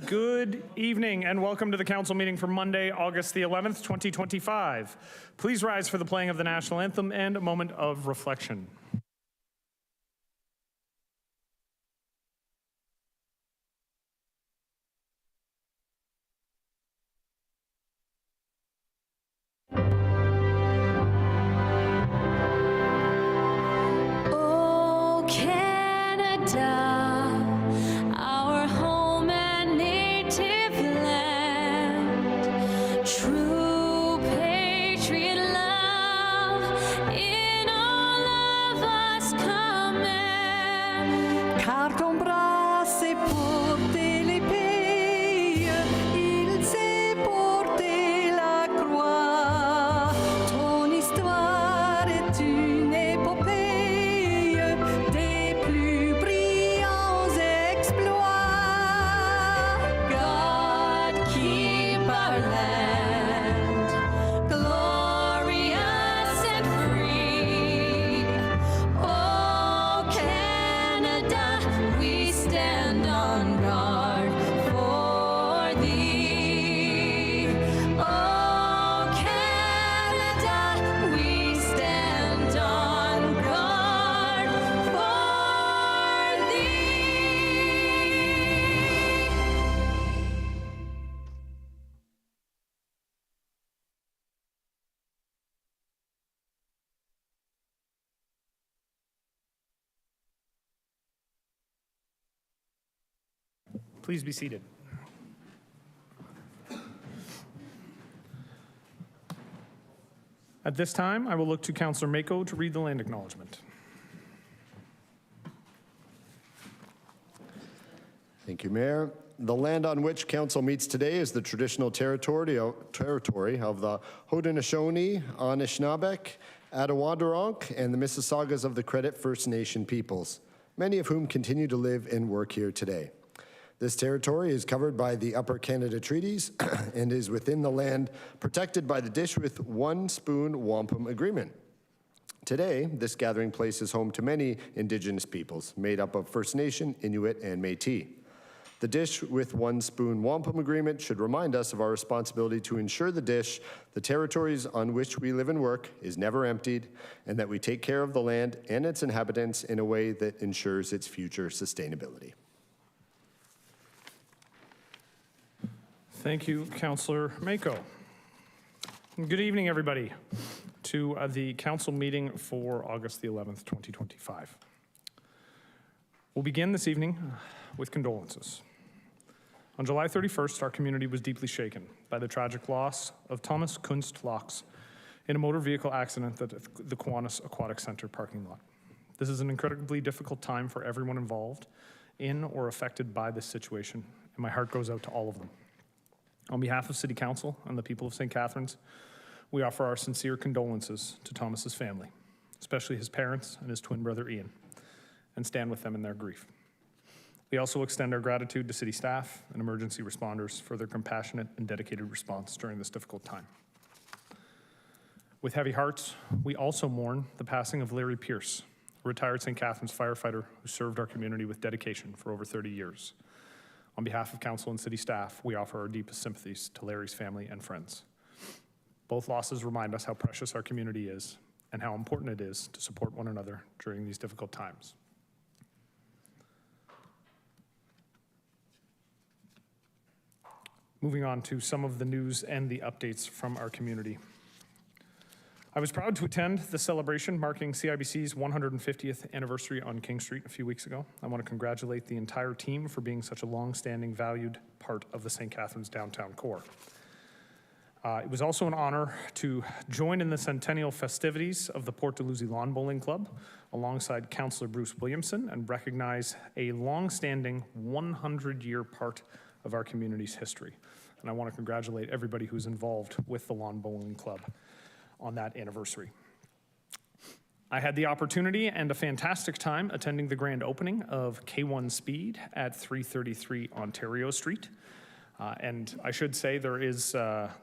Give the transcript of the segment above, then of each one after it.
Good evening and welcome to the council meeting for Monday, August the 11th, 2025. Please rise for the playing of the national anthem and a moment of reflection. Please be seated. At this time, I will look to Councillor Mako to read the land acknowledgement. Thank you, Mayor. The land on which council meets today is the traditional territory of the Haudenosaunee, Anishinaabeg, Attawandaronk, and the Mississaugas of the Credit First Nation peoples, many of whom continue to live and work here today. This territory is covered by the Upper Canada Treaties and is within the land protected by the Dish with One Spoon Wampum Agreement. Today, this gathering place is home to many Indigenous peoples, made up of First Nation, Inuit, and Métis. The Dish with One Spoon Wampum Agreement should remind us of our responsibility to ensure the territories on which we live and work, is never emptied, and that we take care of the land and its inhabitants in a way that ensures its future sustainability. Thank you, Councillor Mako. Good evening, everybody, to the council meeting for August the 11th, 2025. We'll begin this evening with condolences. On July 31st, our community was deeply shaken by the tragic loss of Thomas Kunst Laux in a motor vehicle accident at the Kiwanis Aquatic Center parking lot. This is an incredibly difficult time for everyone involved in or affected by this situation, and my heart goes out to all of them. On behalf of City Council and the people of St. Catharines, we offer our sincere condolences to Thomas's family, especially his parents and his twin brother Ian, and stand with them in their grief. We also extend our gratitude to city staff and emergency responders for their compassionate and dedicated response during this difficult time. With heavy hearts, we also mourn the passing of Larry Pierce, a retired St. Catharines firefighter who served our community with dedication for over 30 years. On behalf of council and city staff, we offer our deepest sympathies to Larry's family and friends. Both losses remind us how precious our community is and how important it is to support one another during these difficult times. Moving on to some of the news and the updates from our community. I was proud to attend the celebration marking CIBC's 150th anniversary on King Street a few weeks ago. I want to congratulate the entire team for being such a long-standing, valued part of the St. Catharines downtown core. It was also an honor to join in the centennial festivities of the Port Dalhousie Lawn Bowling Club alongside Councillor Bruce Williamson and recognize a long-standing 100-year part of our community's history. And I want to congratulate everybody who's involved with the Lawn Bowling Club on that anniversary. I had the opportunity and a fantastic time attending the grand opening of K1 Speed at 333 Ontario Street. And I should say there is a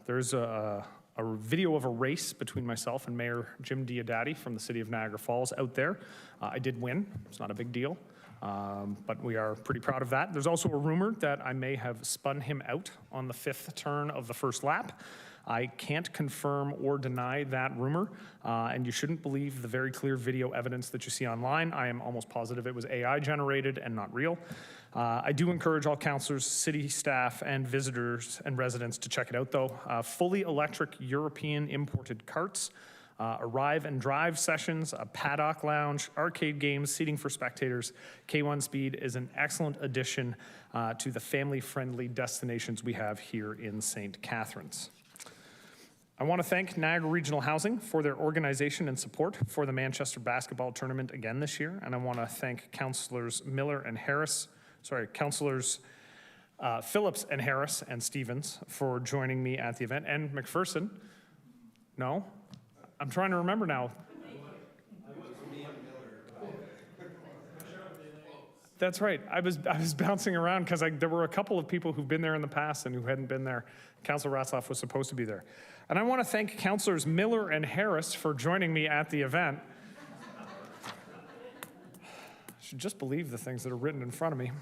a video of a race between myself and Mayor Jim Diodati from the city of Niagara Falls out there. I did win. It's not a big deal, but we are pretty proud of that. There's also a rumor that I may have spun him out on the 5th turn of the first lap. I can't confirm or deny that rumor, and you shouldn't believe the very clear video evidence that you see online. I am almost positive it was AI generated and not real. I do encourage all councillors, city staff, and visitors and residents to check it out though. Fully electric European imported carts, arrive and drive sessions, a paddock lounge, arcade games, seating for spectators. K1 Speed is an excellent addition to the family-friendly destinations we have here in St. Catharines. I want to thank Niagara Regional Housing for their organization and support for the Manchester basketball tournament again this year. And I want to thank Councillors Councillors Phillips and Harris and Stevens for joining me at the event, and McPherson. No? I'm trying to remember now. That's right. I was bouncing around because there were a couple of people who've been there in the past and who hadn't been there. Councillor Ratzlaff was supposed to be there. And I want to thank Councillors Miller and Harris for joining me at the event. I should just believe the things that are written in front of me.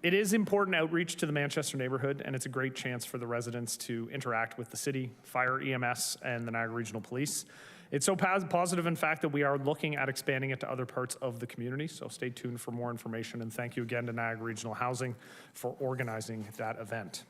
It is important outreach to the Manchester neighborhood, and it's a great chance for the residents to interact with the city, fire, EMS, and the Niagara Regional Police. It's so positive, in fact, that we are looking at expanding it to other parts of the community, so stay tuned for more information, and thank you again to Niagara Regional Housing for organizing that event.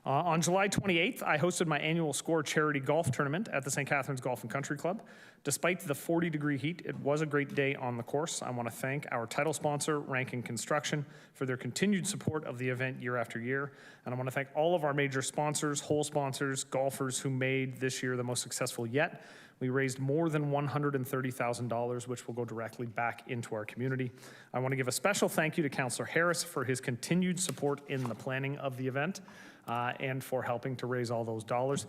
On July 28th, I hosted my annual SCORE charity golf tournament at the St. Catharines Golf and Country Club. Despite the 40-degree heat, it was a great day on the course. I want to thank our title sponsor, Rankin Construction, for their continued support of the event year after year. And I want to thank all of our major sponsors, hole sponsors, golfers who made this year the most successful yet. We raised more than $130,000, which will go directly back into our community. I want to give a special thank you to Councillor Harris for his continued support in the planning of the event and for helping to raise all those dollars.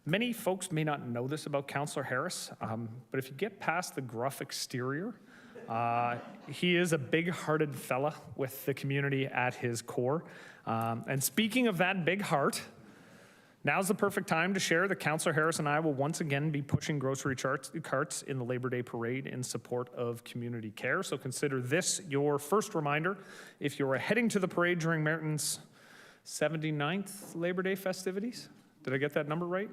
Many folks may not know this about Councillor Harris, but if you get past the gruff exterior, he is a big-hearted fella with the community at his core. And speaking of that big heart, now's the perfect time to share that Councillor Harris and I will once again be pushing grocery carts in the Labor Day Parade in support of community care. So consider this your first reminder. If you're heading to the parade during Merton's 79th Labor Day festivities, did I get that number right?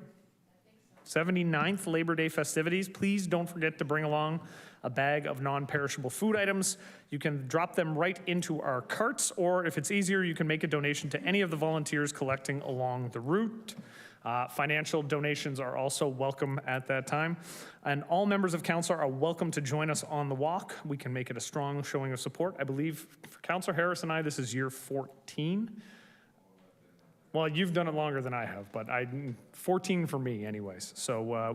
79th Labor Day festivities, please don't forget to bring along a bag of non-perishable food items. You can drop them right into our carts, or if it's easier, you can make a donation to any of the volunteers collecting along the route. Financial donations are also welcome at that time. And all members of council are welcome to join us on the walk. We can make it a strong showing of support. I believe for Councillor Harris and I, this is year 14. Well, you've done it longer than I have, but 14 for me anyways. So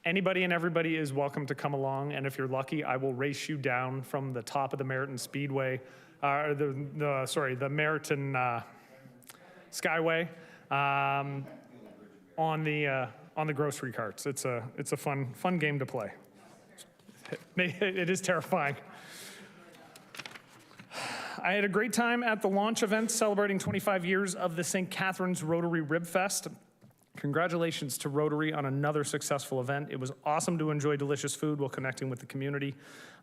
anybody and everybody is welcome to come along, and if you're lucky, I will race you down from the top of the Meriton Speedway, the Meriton Skyway on the grocery carts. It's a fun game to play. It is terrifying. I had a great time at the launch event celebrating 25 years of the St. Catharines Rotary Rib Fest. Congratulations to Rotary on another successful event. It was awesome to enjoy delicious food while connecting with the community.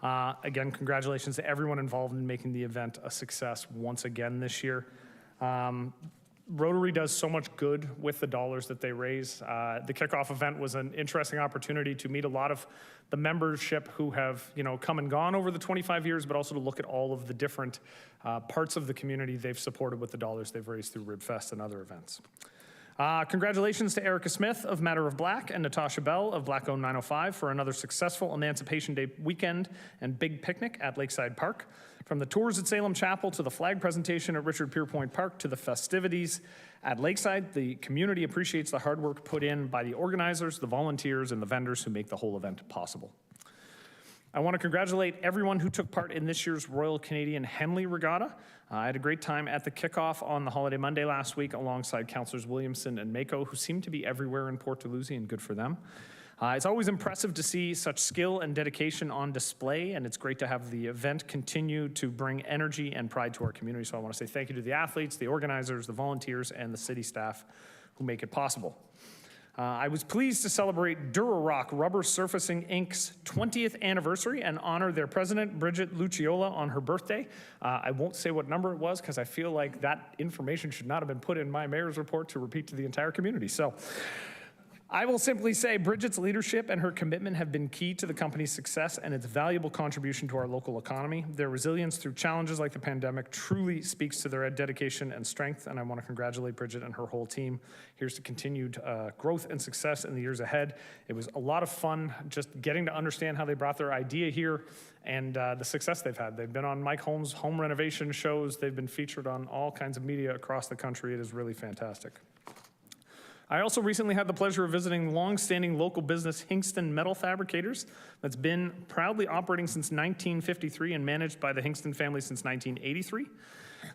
Again, congratulations to everyone involved in making the event a success once again this year. Rotary does so much good with the dollars that they raise. The kickoff event was an interesting opportunity to meet a lot of the membership who have, come and gone over the 25 years, but also to look at all of the different parts of the community they've supported with the dollars they've raised through Ribfest and other events. Congratulations to Erica Smith of Matter of Black and Natasha Bell of Black Owned 905 for another successful Emancipation Day weekend and big picnic at Lakeside Park. From the tours at Salem Chapel to the flag presentation at Richard Pierpoint Park to the festivities at Lakeside, the community appreciates the hard work put in by the organizers, the volunteers, and the vendors who make the whole event possible. I want to congratulate everyone who took part in this year's Royal Canadian Henley Regatta. I had a great time at the kickoff on the holiday Monday last week alongside Councillors Williamson and Mako, who seem to be everywhere in Port Dalhousie, and good for them. It's always impressive to see such skill and dedication on display, and it's great to have the event continue to bring energy and pride to our community. So I want to say thank you to the athletes, the organizers, the volunteers, and the city staff who make it possible. I was pleased to celebrate Durarock Rubber Surfacing Inc.'s 20th anniversary and honor their president, Bridget Luciola, on her birthday. I won't say what number it was because I feel like that information should not have been put in my mayor's report to repeat to the entire community. So I will simply say Bridget's leadership and her commitment have been key to the company's success and its valuable contribution to our local economy. Their resilience through challenges like the pandemic truly speaks to their dedication and strength, and I want to congratulate Bridget and her whole team. Here's to continued growth and success in the years ahead. It was a lot of fun just getting to understand how they brought their idea here and the success they've had. They've been on Mike Holmes' home renovation shows. They've been featured on all kinds of media across the country. It is really fantastic. I also recently had the pleasure of visiting long-standing local business Hingston Metal Fabricators that's been proudly operating since 1953 and managed by the Hingston family since 1983.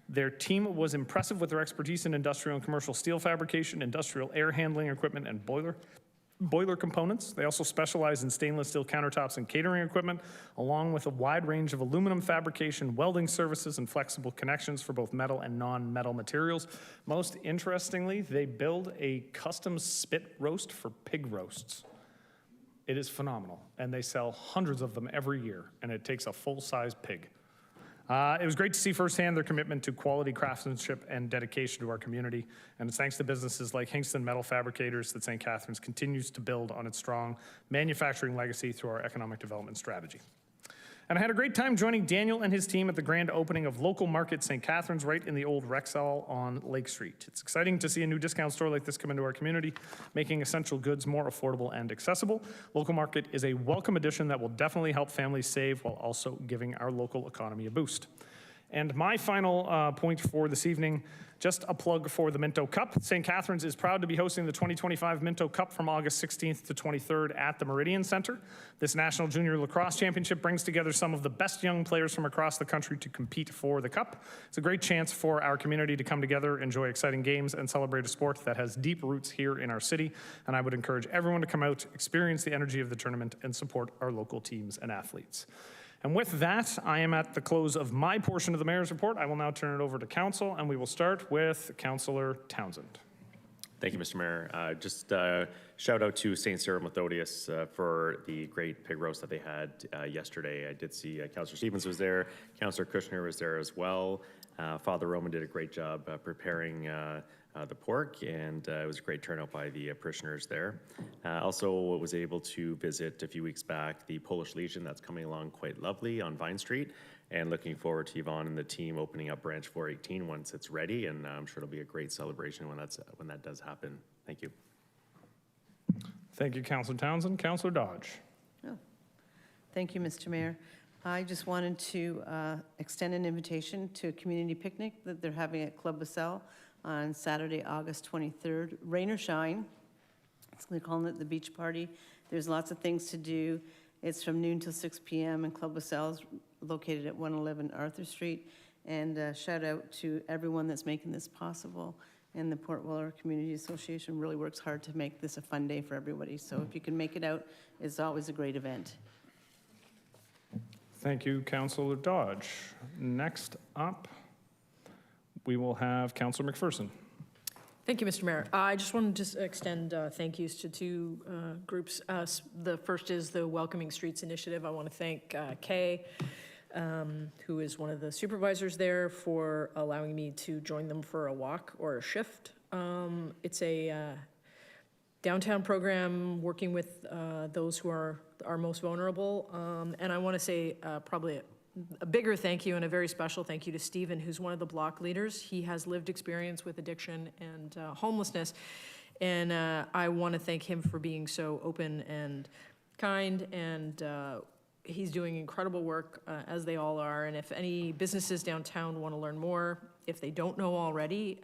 Their team was impressive with their expertise in industrial and commercial steel fabrication, industrial air handling equipment, and boiler components. They also specialize in stainless steel countertops and catering equipment, along with a wide range of aluminum fabrication, welding services, and flexible connections for both metal and non-metal materials. Most interestingly, they build a custom spit roast for pig roasts. It is phenomenal, and they sell hundreds of them every year, and it takes a full-size pig. It was great to see firsthand their commitment to quality craftsmanship and dedication to our community. And it's thanks to businesses like Hingston Metal Fabricators that St. Catharines continues to build on its strong manufacturing legacy through our economic development strategy. And I had a great time joining Daniel and his team at the grand opening of Local Market St. Catharines right in the old Rexall on Lake Street. It's exciting to see a new discount store like this come into our community, making essential goods more affordable and accessible. Local Market is a welcome addition that will definitely help families save while also giving our local economy a boost. And my final point for this evening, just a plug for the Minto Cup. St. Catharines is proud to be hosting the 2025 Minto Cup from August 16th to 23rd at the Meridian Center. This National Junior Lacrosse Championship brings together some of the best young players from across the country to compete for the Cup. It's a great chance for our community to come together, enjoy exciting games, and celebrate a sport that has deep roots here in our city. And I would encourage everyone to come out, experience the energy of the tournament, and support our local teams and athletes. And with that, I am at the close of my portion of the mayor's report. I will now turn it over to council, and we will start with Councillor Townsend. Thank you, Mr. Mayor. Just shout out to St. Sarah Methodius for the great pig roast that they had yesterday. I did see Councillor Stevens was there, Councillor Kushner was there as well. Father Roman did a great job preparing the pork, and it was a great turnout by the parishioners there. Also was able to visit a few weeks back the Polish Legion. That's coming along quite lovely on Vine Street, and looking forward to Yvonne and the team opening up branch 418 once it's ready, and I'm sure it'll be a great celebration when that does happen. Thank you. Thank you, Councillor Townsend. Councillor Dodge. Oh, thank you, Mr. Mayor. I just wanted to extend an invitation to a community picnic that they're having at Club Basel on Saturday, August 23rd. Rain or shine. They're calling it the beach party. There's lots of things to do. It's from noon till 6 p.m. and Club Basel is located at 111 Arthur Street. And shout out to everyone that's making this possible. And the Port Weller Community Association really works hard to make this a fun day for everybody. So if you can make it out, it's always a great event. Thank you, Councillor Dodge. Next up, we will have Councillor McPherson. Thank you, Mr. Mayor. I just wanted to extend thank yous to two groups. The first is the Welcoming Streets Initiative. I want to thank Kay, who is one of the supervisors there, for allowing me to join them for a walk or a shift. It's a downtown program working with those who are most vulnerable. And I want to say probably a bigger thank you and a very special thank you to Stephen, who's one of the block leaders. He has lived experience with addiction and homelessness. And I want to thank him for being so open and kind, and he's doing incredible work, as they all are. And if any businesses downtown want to learn more, if they don't know already,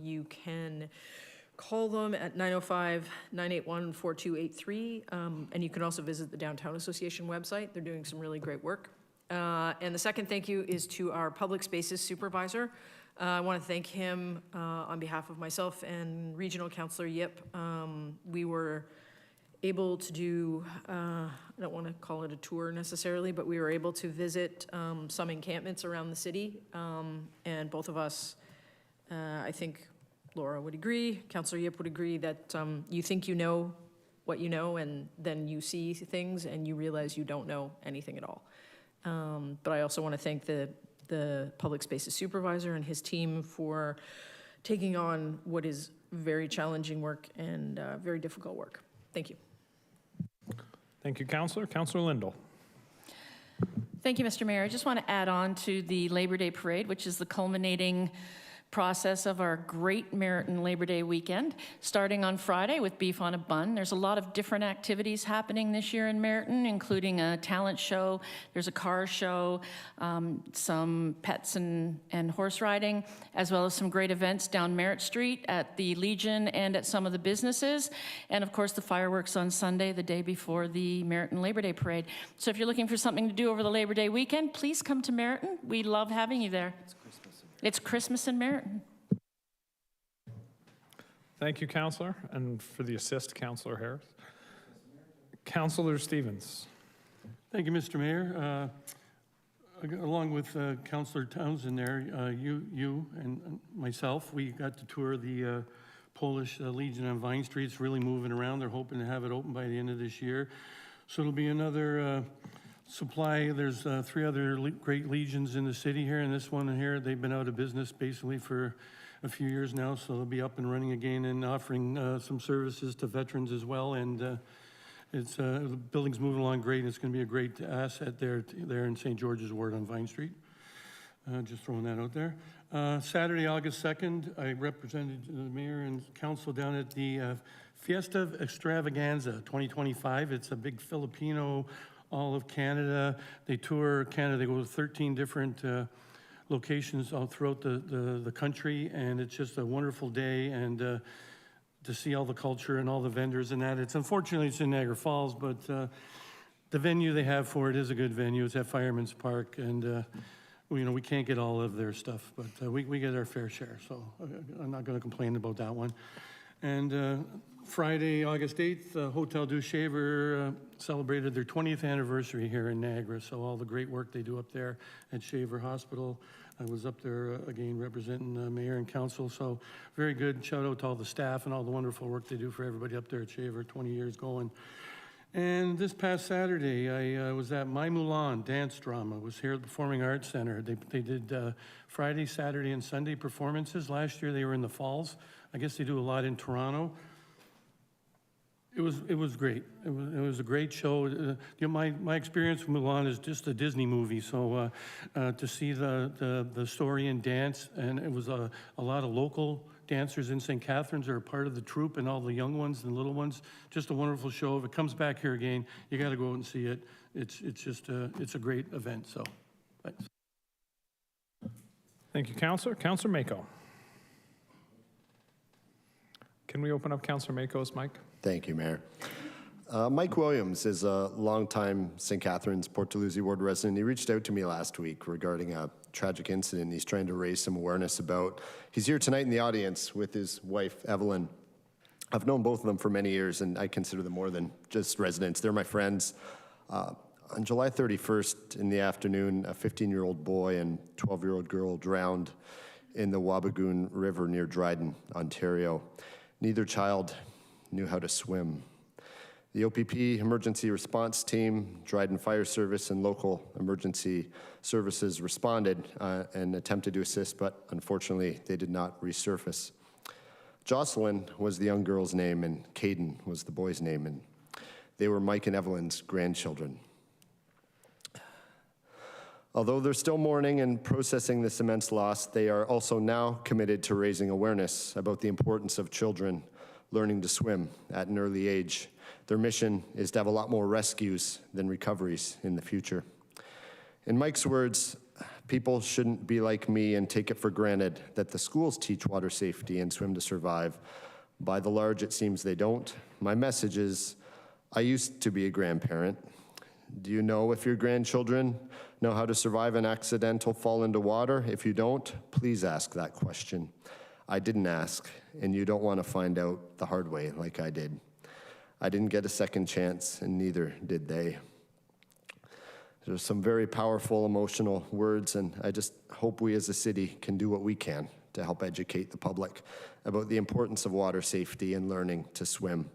you can call them at 905-981-4283. And you can also visit the Downtown Association website. They're doing some really great work. And the second thank you is to our public spaces supervisor. I want to thank him on behalf of myself and Regional Councillor Yip. We were able to do, I don't want to call it a tour necessarily, but we were able to visit some encampments around the city. And both of us, I think, Laura would agree, Councillor Yip would agree that you think you know what you know, and then you see things and you realize you don't know anything at all. But I also want to thank the Public Spaces Supervisor and his team for taking on what is very challenging work and very difficult work. Thank you. Thank you, Councillor. Councillor Lindell. Thank you, Mr. Mayor. I just want to add on to the Labor Day Parade, which is the culminating process of our great Meriton Labor Day weekend, starting on Friday with Beef on a Bun. There's a lot of different activities happening this year in Meriton, including a talent show, there's a car show, some pets and horse riding, as well as some great events down Merritt Street at the Legion and at some of the businesses, and of course the fireworks on Sunday, the day before the Meriton Labor Day Parade. So if you're looking for something to do over the Labor Day weekend, please come to Meriton. We love having you there. It's Christmas in Meriton. Thank you, Councillor, and for the assist, Councillor Harris. Councillor Stevens. Thank you, Mr. Mayor. Along with Councillor Townsend there, you and myself, we got to tour the Polish Legion on Vine Street. It's really moving around. They're hoping to have it open by the end of this year. So it'll be another supply. There's 3 other great legions in the city here, and this one here, they've been out of business basically for a few years now, so they'll be up and running again and offering some services to veterans as well. And the building's moving along great, and it's going to be a great asset there in St. George's Ward on Vine Street. Just throwing that out there. Saturday, August 2nd, I represented the mayor and council down at the Fiesta Extravaganza 2025. It's a big Filipino, all of Canada. They tour Canada. They go to 13 different locations all throughout the country, and it's just a wonderful day, and to see all the culture and all the vendors and that. Unfortunately, it's in Niagara Falls, but the venue they have for it is a good venue. It's at Fireman's Park, and we can't get all of their stuff, but we get our fair share, so I'm not going to complain about that one. And Friday, August 8th, Hotel du Shaver celebrated their 20th anniversary here in Niagara, so all the great work they do up there at Shaver Hospital. I was up there again representing the mayor and council, so very good. Shout out to all the staff and all the wonderful work they do for everybody up there at Shaver, 20 years going. And this past Saturday, I was at My Moulin dance drama. It was here at the Performing Arts Center. They did Friday, Saturday, and Sunday performances. Last year they were in the Falls. I guess they do a lot in Toronto. It was great. It was a great show. My experience with Moulin is just a Disney movie. So to see the story and dance, and it was a lot of local dancers in St. Catharines are a part of the troupe, and all the young ones and little ones. Just a wonderful show. If it comes back here again, you got to go out and see it. It's just it's a great event. So thanks. Thank you, Councillor. Councillor Mako. Can we open up Councillor Mako's mic? Thank you, Mayor. Mike Williams is a longtime St. Catharines, Port Dalhousie Ward resident. He reached out to me last week regarding a tragic incident he's trying to raise some awareness about. He's here tonight in the audience with his wife, Evelyn. I've known both of them for many years, and I consider them more than just residents. They're my friends. On July 31st in the afternoon, a 15-year-old boy and 12-year-old girl drowned in the Wabigoon River near Dryden, Ontario. Neither child knew how to swim. The OPP emergency response team, Dryden Fire Service, and local emergency services responded and attempted to assist, but unfortunately they did not resurface. Jocelyn was the young girl's name, and Caden was the boy's name, and they were Mike and Evelyn's grandchildren. Although they're still mourning and processing this immense loss, they are also now committed to raising awareness about the importance of children learning to swim at an early age. Their mission is to have a lot more rescues than recoveries in the future. In Mike's words, people shouldn't be like me and take it for granted that the schools teach water safety and swim to survive. By the large, it seems they don't. My message is, I used to be a grandparent. Do you know if your grandchildren know how to survive an accidental fall into water? If you don't, please ask that question. I didn't ask, and you don't want to find out the hard way like I did. I didn't get a second chance, and neither did they. There's some very powerful, emotional words, and I just hope we as a city can do what we can to help educate the public about the importance of water safety and learning to swim.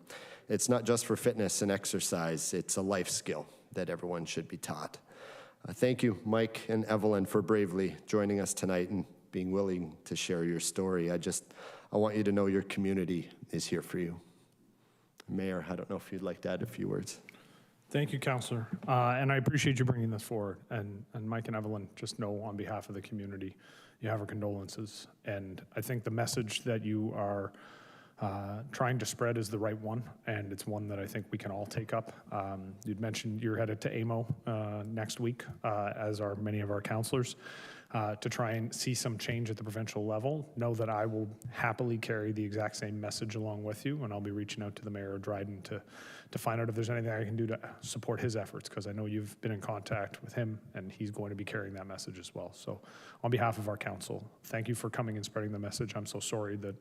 It's not just for fitness and exercise, it's a life skill that everyone should be taught. Thank you, Mike and Evelyn, for bravely joining us tonight and being willing to share your story. I want you to know your community is here for you. Mayor, I don't know if you'd like to add a few words. Thank you, Councillor. And I appreciate you bringing this forward. And Mike and Evelyn, just know on behalf of the community, you have our condolences. And I think the message that you are trying to spread is the right one, and it's one that I think we can all take up. You'd mentioned you're headed to AMO next week, as are many of our councillors, to try and see some change at the provincial level. Know that I will happily carry the exact same message along with you, and I'll be reaching out to the Mayor of Dryden to find out if there's anything I can do to support his efforts, because I know you've been in contact with him, and he's going to be carrying that message as well. So on behalf of our council, thank you for coming and spreading the message. I'm so sorry that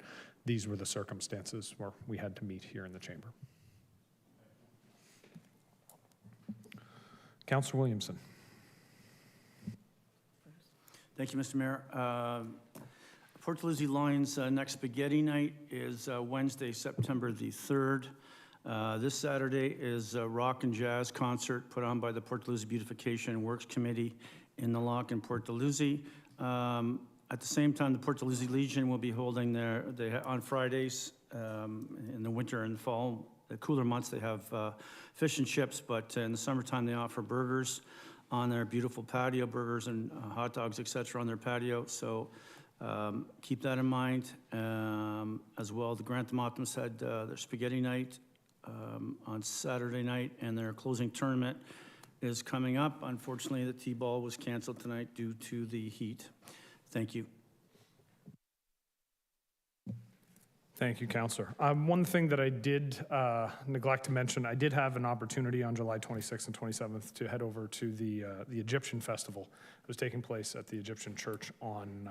these were the circumstances where we had to meet here in the chamber. Councillor Williamson. Thank you, Mr. Mayor. Port Dalhousie Lions' next spaghetti night is Wednesday, September the 3rd. This Saturday is a rock and jazz concert put on by the Port Dalhousie Beautification and Works Committee in the Loch in Port Dalhousie. At the same time, the Port Dalhousie Legion will be holding on Fridays in the winter and the fall, the cooler months, they have fish and chips, but in the summertime, they offer burgers on their beautiful patio, burgers and hot dogs, etc. on their patio. So keep that in mind. As well, the Grantham Optimists had their spaghetti night on Saturday night, and their closing tournament is coming up. Unfortunately, the T-ball was canceled tonight due to the heat. Thank you. Thank you, Councillor. One thing that I did neglect to mention, I did have an opportunity on July 26th and 27th to head over to the Egyptian Festival. It was taking place at the Egyptian Church on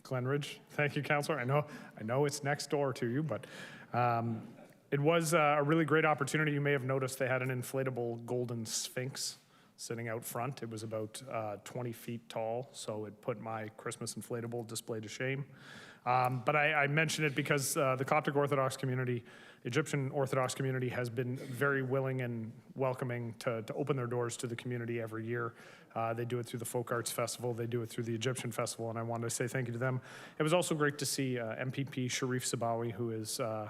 Glenridge. Thank you, Councillor. I know it's next door to you, but it was a really great opportunity. You may have noticed they had an inflatable golden sphinx sitting out front. It was about 20 feet tall, so it put my Christmas inflatable display to shame. But I mention it because the Coptic Orthodox community, Egyptian Orthodox community, has been very willing and welcoming to open their doors to the community every year. They do it through the Folk Arts Festival. They do it through the Egyptian Festival, and I wanted to say thank you to them. It was also great to see MPP Sharif Sabawi, who is the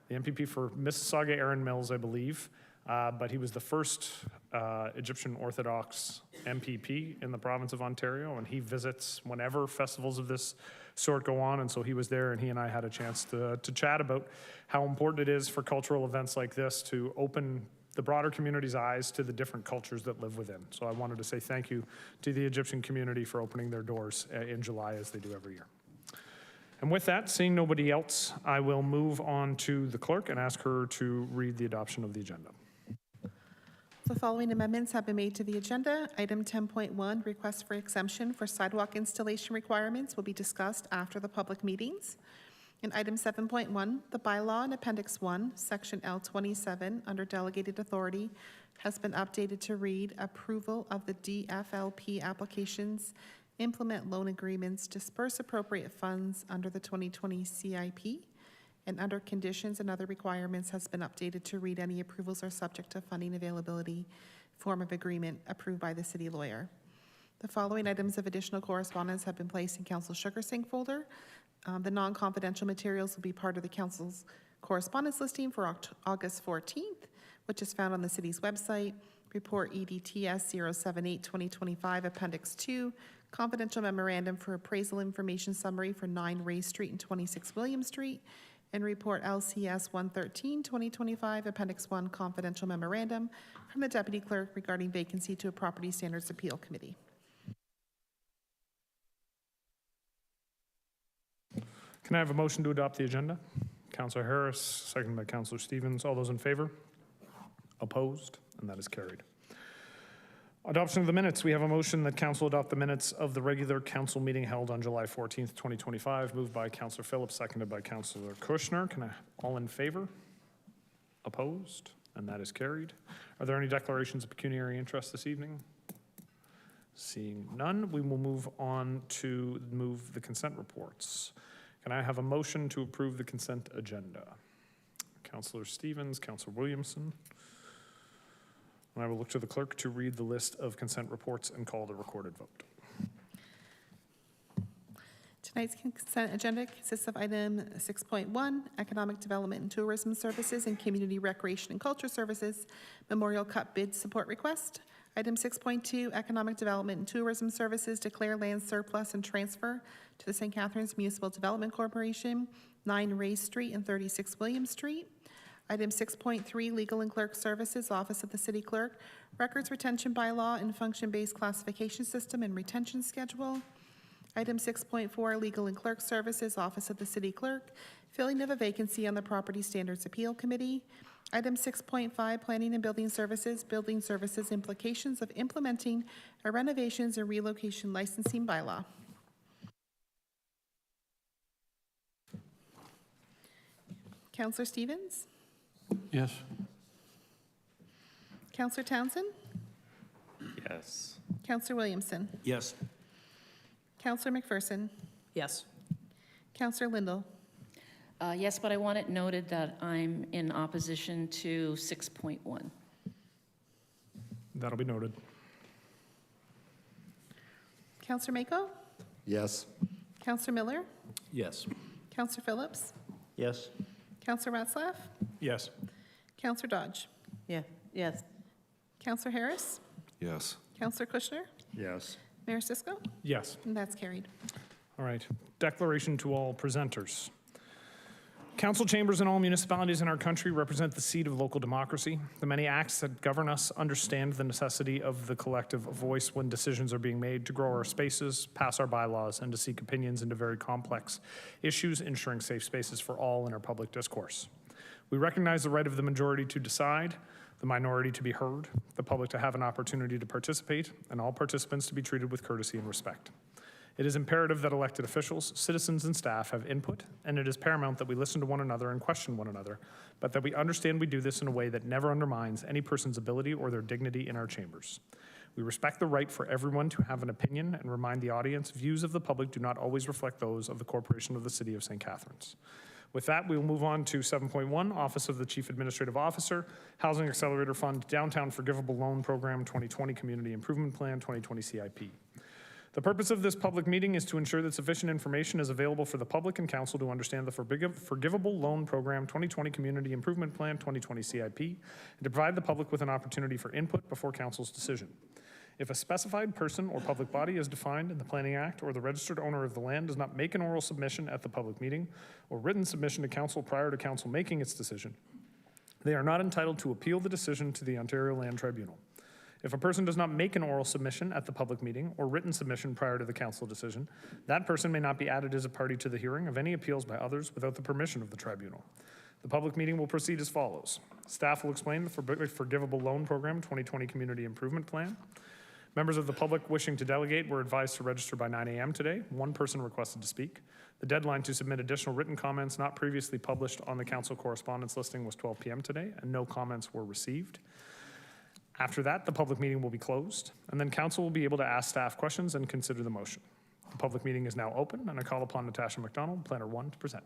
MPP for Mississauga Erin Mills, I believe. But he was the first Egyptian Orthodox MPP in the province of Ontario, and he visits whenever festivals of this sort go on, and so he was there, and he and I had a chance to chat about how important it is for cultural events like this to open the broader community's eyes to the different cultures that live within. So I wanted to say thank you to the Egyptian community for opening their doors in July, as they do every year. And with that, seeing nobody else, I will move on to the clerk and ask her to read the adoption of the agenda. The following amendments have been made to the agenda. Item 10.1, request for exemption for sidewalk installation requirements, will be discussed after the public meetings. In item 7.1, the bylaw in Appendix 1, Section L27, under Delegated Authority, has been updated to read approval of the DFLP applications, implement loan agreements, disperse appropriate funds under the 2020 CIP, and under conditions and other requirements has been updated to read any approvals are subject to funding availability, form of agreement approved by the city lawyer. The following items of additional correspondence have been placed in Council Sugar Sink folder. The non-confidential materials will be part of the Council's correspondence listing for August 14th, which is found on the city's website. Report EDTS 078-2025, Appendix 2, confidential memorandum for appraisal information summary for 9 Ray Street and 26 William Street, and report LCS 113-2025, Appendix 1, confidential memorandum from the Deputy Clerk regarding vacancy to a Property Standards Appeal Committee. Can I have a motion to adopt the agenda? Councillor Harris, seconded by Councillor Stevens. All those in favor? Opposed? And that is carried. Adoption of the minutes. We have a motion that Council adopt the minutes of the regular Council meeting held on July 14th, 2025, moved by Councillor Phillips, seconded by Councillor Kushner. Can I, all in favor? Opposed? And that is carried. Are there any declarations of pecuniary interest this evening? Seeing none, we will move on to move the consent reports. Can I have a motion to approve the consent agenda? Councillor Stevens, Councillor Williamson. And I will look to the clerk to read the list of consent reports and call the recorded vote. Tonight's consent agenda consists of item 6.1, Economic Development and Tourism Services and Community Recreation and Culture Services, Memorial Cup Bid Support Request. Item 6.2, Economic Development and Tourism Services, declare land surplus and transfer to the St. Catharines Municipal Development Corporation, 9 Ray Street and 36 William Street. Item 6.3, Legal and Clerk Services, Office of the City Clerk, Records Retention Bylaw and Function-Based Classification System and Retention Schedule. Item 6.4, Legal and Clerk Services, Office of the City Clerk, filling of a vacancy on the Property Standards Appeal Committee. Item 6.5, Planning and Building Services, Implications of Implementing a Renovations and Relocation Licensing Bylaw. Councillor Stevens? Yes. Councillor Townsend? Yes. Councillor Williamson? Yes. Councillor McPherson? Yes. Councillor Lindell? Yes, but I want it noted that I'm in opposition to 6.1. That'll be noted. Councillor Mako? Yes. Councillor Miller? Yes. Councillor Phillips? Yes. Councillor Ratzlaff? Yes. Councillor Dodge? Yes. Councillor Harris? Yes. Councillor Kushner? Yes. Mayor Cisco? Yes. And that's carried. All right. Declaration to all presenters. Council chambers in all municipalities in our country represent the seat of local democracy. The many acts that govern us understand the necessity of the collective voice when decisions are being made to grow our spaces, pass our bylaws, and to seek opinions into very complex issues, ensuring safe spaces for all in our public discourse. We recognize the right of the majority to decide, the minority to be heard, the public to have an opportunity to participate, and all participants to be treated with courtesy and respect. It is imperative that elected officials, citizens, and staff have input, and it is paramount that we listen to one another and question one another, but that we understand we do this in a way that never undermines any person's ability or their dignity in our chambers. We respect the right for everyone to have an opinion and remind the audience views of the public do not always reflect those of the Corporation of the City of St. Catharines. With that, we will move on to 7.1, Office of the Chief Administrative Officer, Housing Accelerator Fund, Downtown Forgivable Loan Program, 2020 Community Improvement Plan, 2020 CIP. The purpose of this public meeting is to ensure that sufficient information is available for the public and council to understand the Forgivable Loan Program 2020 Community Improvement Plan 2020 CIP and to provide the public with an opportunity for input before council's decision. If a specified person or public body as defined in the Planning Act or the registered owner of the land does not make an oral submission at the public meeting or written submission to council prior to council making its decision, they are not entitled to appeal the decision to the Ontario Land Tribunal. If a person does not make an oral submission at the public meeting or written submission prior to the council decision, that person may not be added as a party to the hearing of any appeals by others without the permission of the tribunal. The public meeting will proceed as follows. Staff will explain the Forgivable Loan Program 2020 Community Improvement Plan. Members of the public wishing to delegate were advised to register by 9 a.m. today. One person requested to speak. The deadline to submit additional written comments not previously published on the council correspondence listing was 12 p.m. today, and no comments were received. After that, the public meeting will be closed, and then council will be able to ask staff questions and consider the motion. The public meeting is now open, and I call upon Natasha McDonald, Planner 1, to present.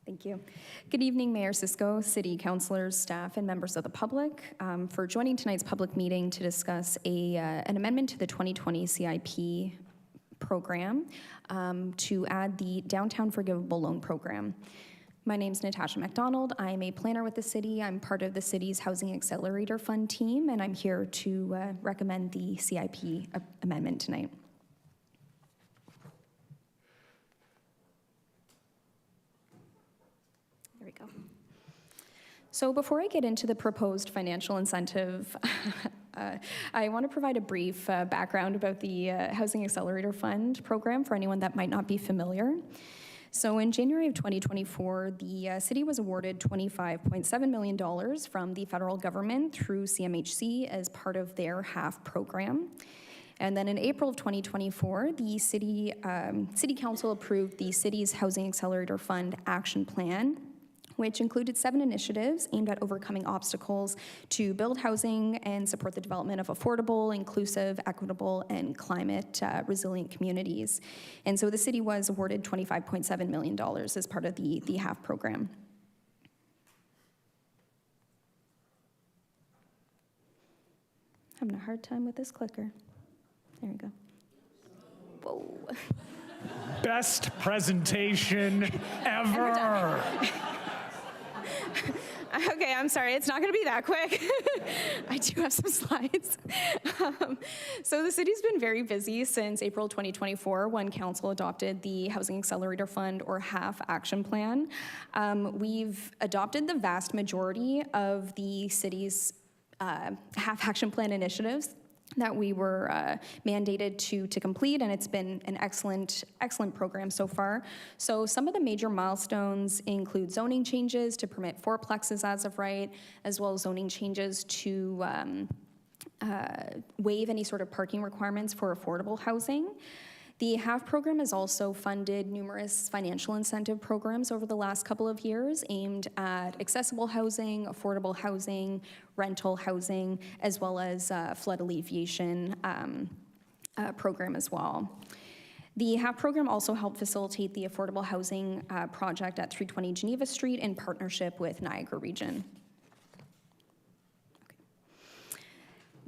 Thank you. Good evening, Mayor Cisco, City Councilors, staff, and members of the public for joining tonight's public meeting to discuss an amendment to the 2020 CIP program to add the Downtown Forgivable Loan Program. My name's Natasha McDonald. I'm a planner with the city. I'm part of the city's Housing Accelerator Fund team, and I'm here to recommend the CIP amendment tonight. There we go. So before I get into the proposed financial incentive, I want to provide a brief background about the Housing Accelerator Fund program for anyone that might not be familiar. So in January of 2024, the city was awarded $25.7 million from the federal government through CMHC as part of their HAF program. And then in April of 2024, the City Council approved the city's Housing Accelerator Fund Action Plan, which included 7 initiatives aimed at overcoming obstacles to build housing and support the development of affordable, inclusive, equitable, and climate resilient communities. And so the city was awarded $25.7 million as part of the HAF program. Having a hard time with this clicker. There we go. Whoa. Best presentation ever. Okay, I'm sorry, it's not going to be that quick. I do have some slides. So the city's been very busy since April 2024 when council adopted the Housing Accelerator Fund, or HAF, action plan. We've adopted the vast majority of the city's HAF action plan initiatives that we were mandated to complete, and it's been an excellent program so far. So some of the major milestones include zoning changes to permit fourplexes as of right, as well as zoning changes to waive any sort of parking requirements for affordable housing. The HAF program has also funded numerous financial incentive programs over the last couple of years aimed at accessible housing, affordable housing, rental housing, as well as flood alleviation program as well. The HAF program also helped facilitate the affordable housing project at 320 Geneva Street in partnership with Niagara Region.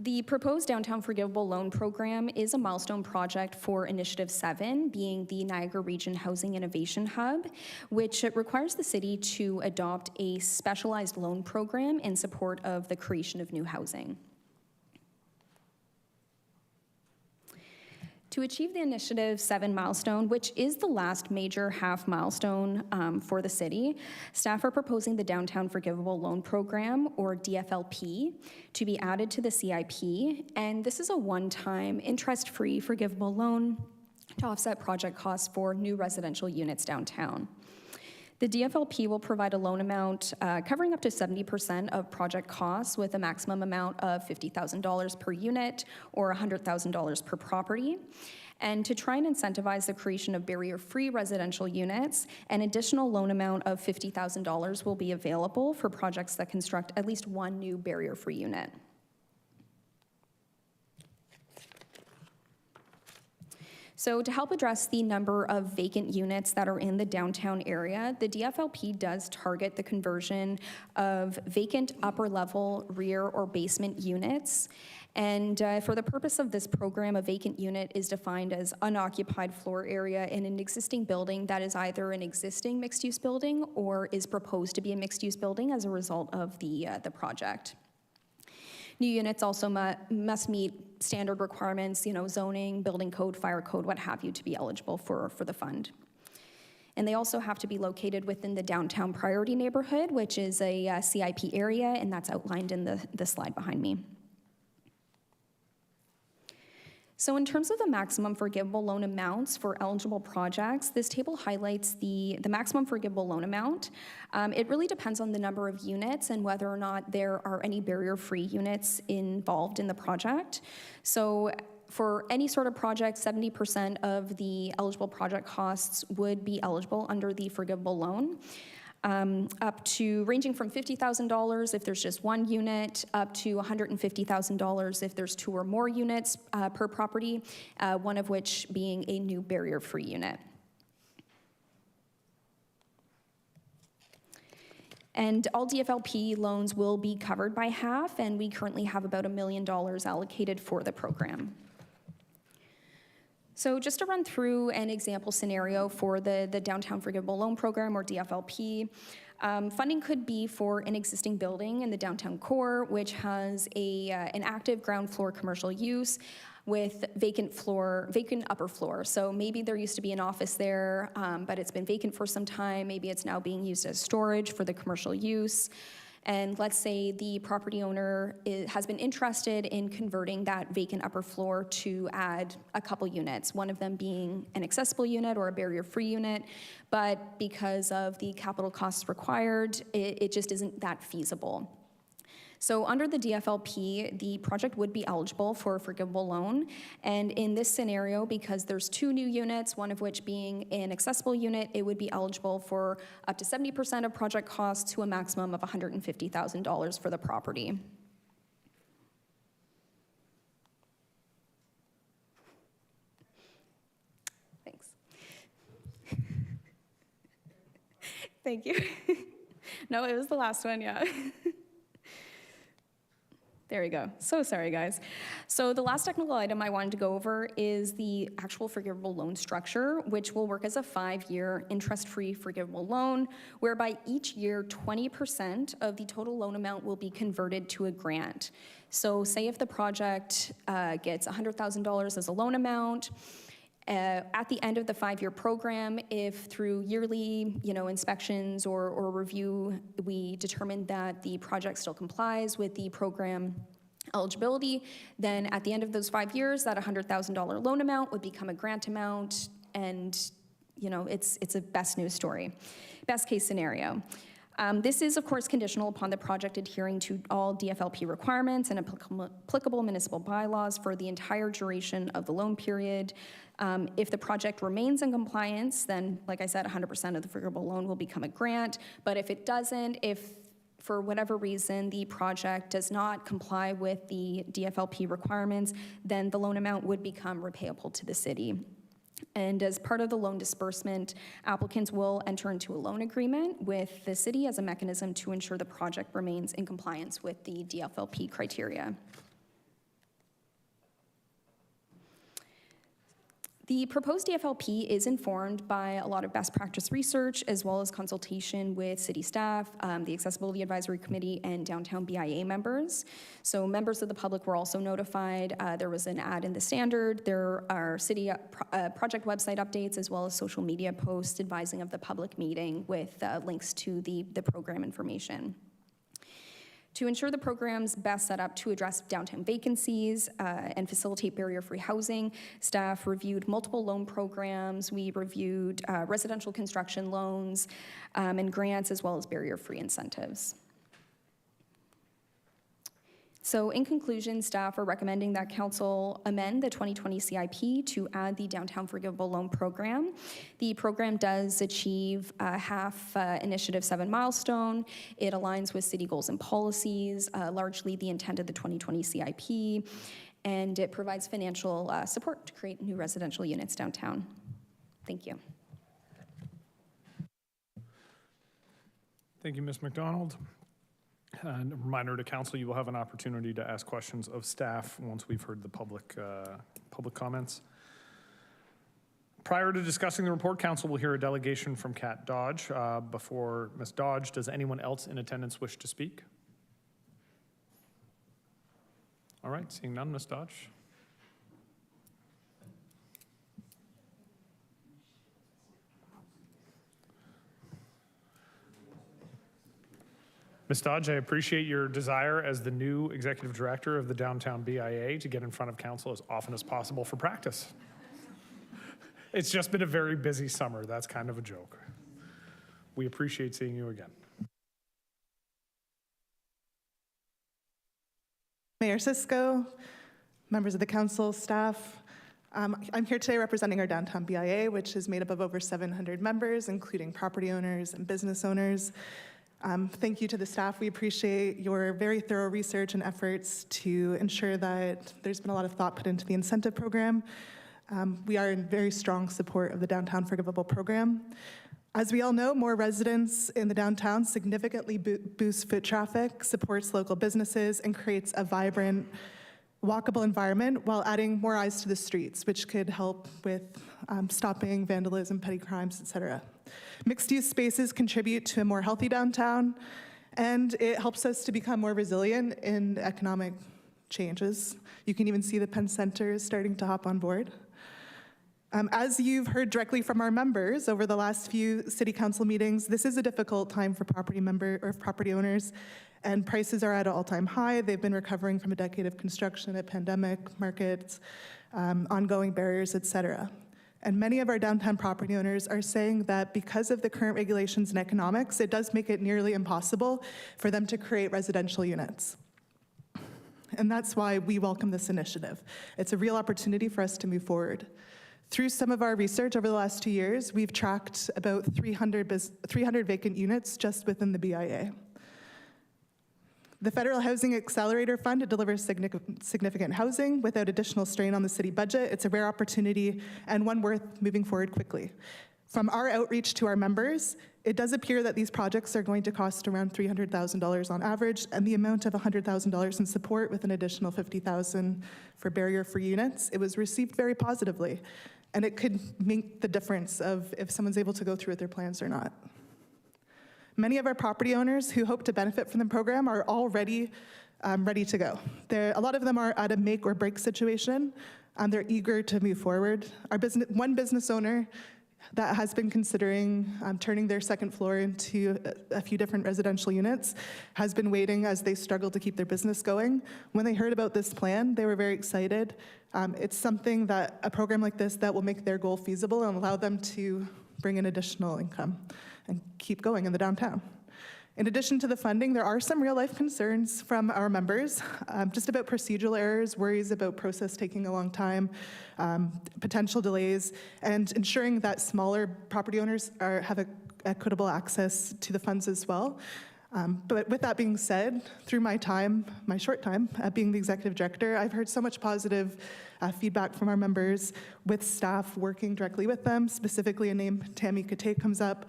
The proposed Downtown Forgivable Loan Program is a milestone project for Initiative 7, being the Niagara Region Housing Innovation Hub, which requires the city to adopt a specialized loan program in support of the creation of new housing. To achieve the Initiative 7 milestone, which is the last major HAF milestone for the city, staff are proposing the Downtown Forgivable Loan Program, or DFLP, to be added to the CIP, and this is a one-time, interest-free forgivable loan to offset project costs for new residential units downtown. The DFLP will provide a loan amount covering up to 70% of project costs, with a maximum amount of $50,000 per unit or $100,000 per property. And to try and incentivize the creation of barrier-free residential units, an additional loan amount of $50,000 will be available for projects that construct at least one new barrier-free unit. So to help address the number of vacant units that are in the downtown area, the DFLP does target the conversion of vacant upper-level, rear, or basement units. And for the purpose of this program, a vacant unit is defined as unoccupied floor area in an existing building that is either an existing mixed-use building or is proposed to be a mixed-use building as a result of the project. New units also must meet standard requirements, zoning, building code, fire code, what have you, to be eligible for the fund. And they also have to be located within the downtown priority neighborhood, which is a CIP area, and that's outlined in the slide behind me. So in terms of the maximum forgivable loan amounts for eligible projects, this table highlights the maximum forgivable loan amount. It really depends on the number of units and whether or not there are any barrier-free units involved in the project. So for any sort of project, 70% of the eligible project costs would be eligible under the forgivable loan. Up to ranging from $50,000 if there's just one unit, up to $150,000 if there's 2 or more units per property, one of which being a new barrier-free unit. And all DFLP loans will be covered by HAF, and we currently have about $1 million allocated for the program. So just to run through an example scenario for the Downtown Forgivable Loan Program, or DFLP, funding could be for an existing building in the downtown core, which has an active ground floor commercial use with vacant upper floor. So maybe there used to be an office there, but it's been vacant for some time. Maybe it's now being used as storage for the commercial use. And let's say the property owner has been interested in converting that vacant upper floor to add a couple units, one of them being an accessible unit or a barrier-free unit, but because of the capital costs required, it just isn't that feasible. So under the DFLP, the project would be eligible for a forgivable loan. And in this scenario, because there's 2 new units, one of which being an accessible unit, it would be eligible for up to 70% of project costs to a maximum of $150,000 for the property. Thanks. Thank you. No, it was the last one, yeah. There we go. So sorry, guys. So the last technical item I wanted to go over is the actual forgivable loan structure, which will work as a 5-year interest-free forgivable loan, whereby each year 20% of the total loan amount will be converted to a grant. So say if the project gets $100,000 as a loan amount, at the end of the 5-year program, if through yearly, inspections or review, we determine that the project still complies with the program eligibility, then at the end of those 5 years, that $100,000 loan amount would become a grant amount, and it's a best news story, best case scenario. This is, of course, conditional upon the project adhering to all DFLP requirements and applicable municipal bylaws for the entire duration of the loan period. If the project remains in compliance, then, like I said, 100% of the forgivable loan will become a grant. But if it doesn't, if for whatever reason the project does not comply with the DFLP requirements, then the loan amount would become repayable to the city. And as part of the loan disbursement, applicants will enter into a loan agreement with the city as a mechanism to ensure the project remains in compliance with the DFLP criteria. The proposed DFLP is informed by a lot of best practice research as well as consultation with city staff, the Accessibility Advisory Committee, and downtown BIA members. So members of the public were also notified. There was an ad in the Standard. There are city project website updates as well as social media posts advising of the public meeting with links to the program information. To ensure the program's best set up to address downtown vacancies and facilitate barrier-free housing, staff reviewed multiple loan programs. We reviewed residential construction loans and grants, as well as barrier-free incentives. So in conclusion, staff are recommending that council amend the 2020 CIP to add the Downtown Forgivable Loan Program. The program does achieve half Initiative 7 milestone. It aligns with city goals and policies, largely the intent of the 2020 CIP, and it provides financial support to create new residential units downtown. Thank you. Thank you, Ms. McDonald. And a reminder to council, you will have an opportunity to ask questions of staff once we've heard the public comments. Prior to discussing the report, council will hear a delegation from Kat Dodge. Before Ms. Dodge, does anyone else in attendance wish to speak? All right, seeing none, Ms. Dodge. Ms. Dodge, I appreciate your desire as the new executive director of the Downtown BIA to get in front of council as often as possible for practice. It's just been a very busy summer. That's kind of a joke. We appreciate seeing you again. Mayor Cisco, members of the council, staff. I'm here today representing our Downtown BIA, which is made up of over 700 members, including property owners and business owners. Thank you to the staff. We appreciate your very thorough research and efforts to ensure that there's been a lot of thought put into the incentive program. We are in very strong support of the Downtown Forgivable program. As we all know, more residents in the downtown significantly boosts foot traffic, supports local businesses, and creates a vibrant, walkable environment while adding more eyes to the streets, which could help with stopping vandalism, petty crimes, etc. Mixed-use spaces contribute to a more healthy downtown, and it helps us to become more resilient in economic changes. You can even see the Penn Center is starting to hop on board. As you've heard directly from our members over the last few city council meetings, this is a difficult time for property owners, and prices are at an all-time high. They've been recovering from a decade of construction, a pandemic, markets, ongoing barriers, etc. And many of our downtown property owners are saying that because of the current regulations and economics, it does make it nearly impossible for them to create residential units. and that's why we welcome this initiative. It's a real opportunity for us to move forward. Through some of our research over the last 2 years, we've tracked about 300 vacant units just within the BIA. The Federal Housing Accelerator Fund, it delivers significant housing without additional strain on the city budget. It's a rare opportunity and one worth moving forward quickly. From our outreach to our members, it does appear that these projects are going to cost around $300,000 on average, and the amount of $100,000 in support with an additional $50,000 for barrier-free units, it was received very positively, and it could make the difference of if someone's able to go through with their plans or not. Many of our property owners who hope to benefit from the program are already ready to go. A lot of them are at a make or break situation. They're eager to move forward. One business owner that has been considering turning their second floor into a few different residential units has been waiting as they struggle to keep their business going. When they heard about this plan, they were very excited. It's something that a program like this that will make their goal feasible and allow them to bring in additional income and keep going in the downtown. In addition to the funding, there are some real-life concerns from our members, just about procedural errors, worries about process taking a long time, potential delays, and ensuring that smaller property owners have equitable access to the funds as well. But with that being said, through my short time being the executive director, I've heard so much positive feedback from our members with staff working directly with them. Specifically, a name, Tammy Kate, comes up.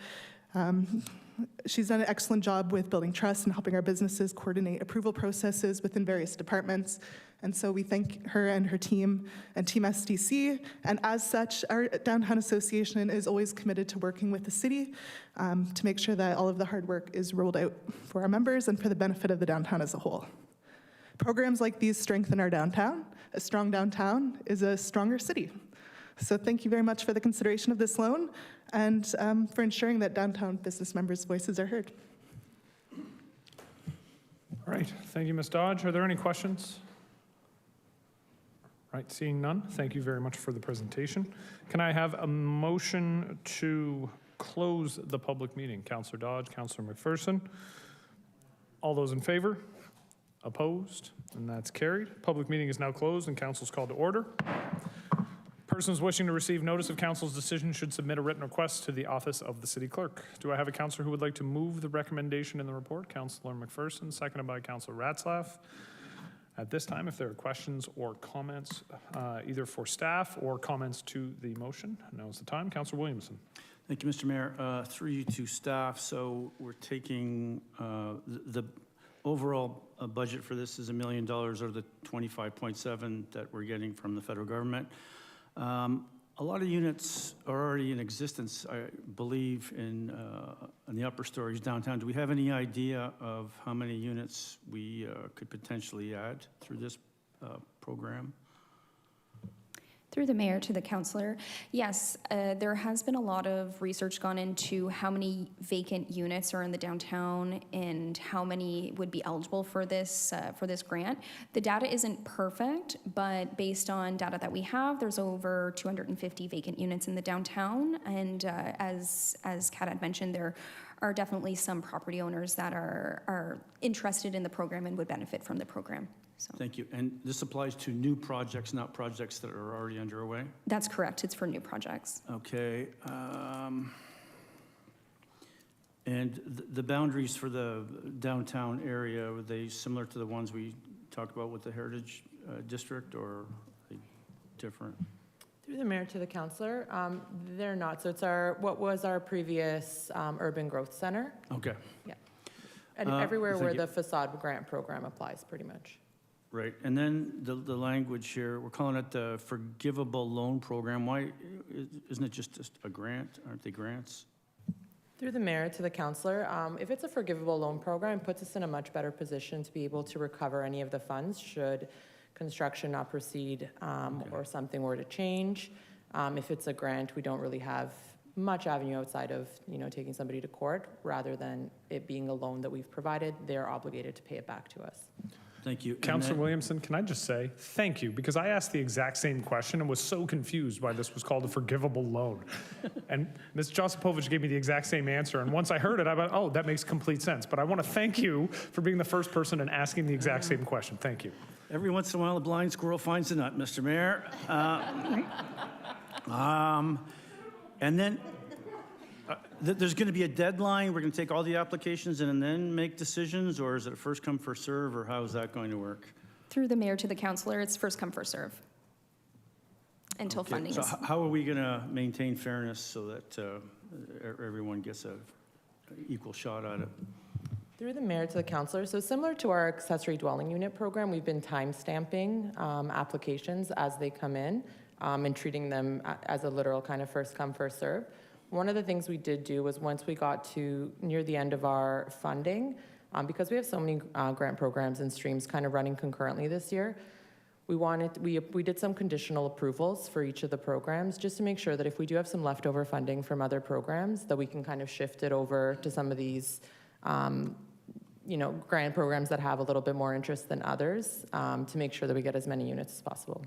She's done an excellent job with building trust and helping our businesses coordinate approval processes within various departments. And so we thank her and her team and Team SDC. And as such, our Downtown Association is always committed to working with the city to make sure that all of the hard work is rolled out for our members and for the benefit of the downtown as a whole. Programs like these strengthen our downtown. A strong downtown is a stronger city. So thank you very much for the consideration of this loan and for ensuring that downtown business members' voices are heard. All right, thank you, Ms. Dodge. Are there any questions? All right, seeing none, thank you very much for the presentation. Can I have a motion to close the public meeting? Councillor Dodge, Councillor McPherson. All those in favor? Opposed? And that's carried. Public meeting is now closed and council's called to order. Persons wishing to receive notice of council's decision should submit a written request to the office of the city clerk. Do I have a councillor who would like to move the recommendation in the report? Councillor McPherson, seconded by Councillor Ratzlaff. At this time, if there are questions or comments, either for staff or comments to the motion, now is the time. Councillor Williamson. Thank you, Mr. Mayor. Through you to staff, so we're taking the overall budget for this is $1 million or the 25.7 that we're getting from the federal government. A lot of units are already in existence, I believe, in the upper stories downtown. Do we have any idea of how many units we could potentially add through this program? Through the mayor to the councillor, yes, there has been a lot of research gone into how many vacant units are in the downtown and how many would be eligible for this grant. The data isn't perfect, but based on data that we have, there's over 250 vacant units in the downtown. And as Kat had mentioned, there are definitely some property owners that are interested in the program and would benefit from the program. So. Thank you. And this applies to new projects, not projects that are already underway? That's correct. It's for new projects. Okay. And the boundaries for the downtown area, were they similar to the ones we talked about with the Heritage District, or are they different? Through the mayor to the councillor, they're not. So it's what was our previous urban growth center. Okay. Yeah. And everywhere where the facade grant program applies, pretty much. Right, and then the language here, we're calling it the Forgivable Loan Program. Why, isn't it just a grant? Aren't they grants? Through the mayor to the councillor, if it's a forgivable loan program, it puts us in a much better position to be able to recover any of the funds should construction not proceed or something were to change. If it's a grant, we don't really have much avenue outside of taking somebody to court. Rather than it being a loan that we've provided, they're obligated to pay it back to us. Thank you. Councillor Williamson, can I just say thank you, because I asked the exact same question and was so confused why this was called a forgivable loan. And Ms. Josipovich gave me the exact same answer, and once I heard it, I went, oh, that makes complete sense. But I want to thank you for being the first person and asking the exact same question. Thank you. Every once in a while, a blind squirrel finds a nut, Mr. Mayor. And then there's going to be a deadline. We're going to take all the applications and then make decisions, or is it a first come, first serve, or how is that going to work? Through the mayor to the councillor, it's first come, first serve until Okay, funding so is. how are we going to maintain fairness so that everyone gets a equal shot at it? Through the mayor to the councillor, so similar to our accessory dwelling unit program, we've been time stamping applications as they come in and treating them as a literal kind of first come, first serve. One of the things we did do was once we got to near the end of our funding, because we have so many grant programs and streams kind of running concurrently this year, we did some conditional approvals for each of the programs just to make sure that if we do have some leftover funding from other programs, that we can kind of shift it over to some of these grant programs that have a little bit more interest than others to make sure that we get as many units as possible.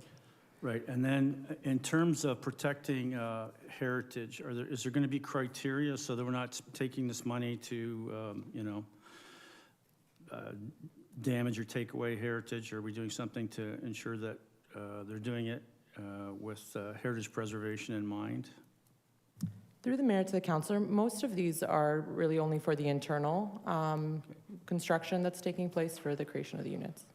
Right, and then in terms of protecting heritage, is there going to be criteria so that we're not taking this money to, damage or take away heritage? Are we doing something to ensure that they're doing it with heritage preservation in mind? Through the mayor to the councillor, most of these are really only for the internal construction that's taking place for the creation of the units.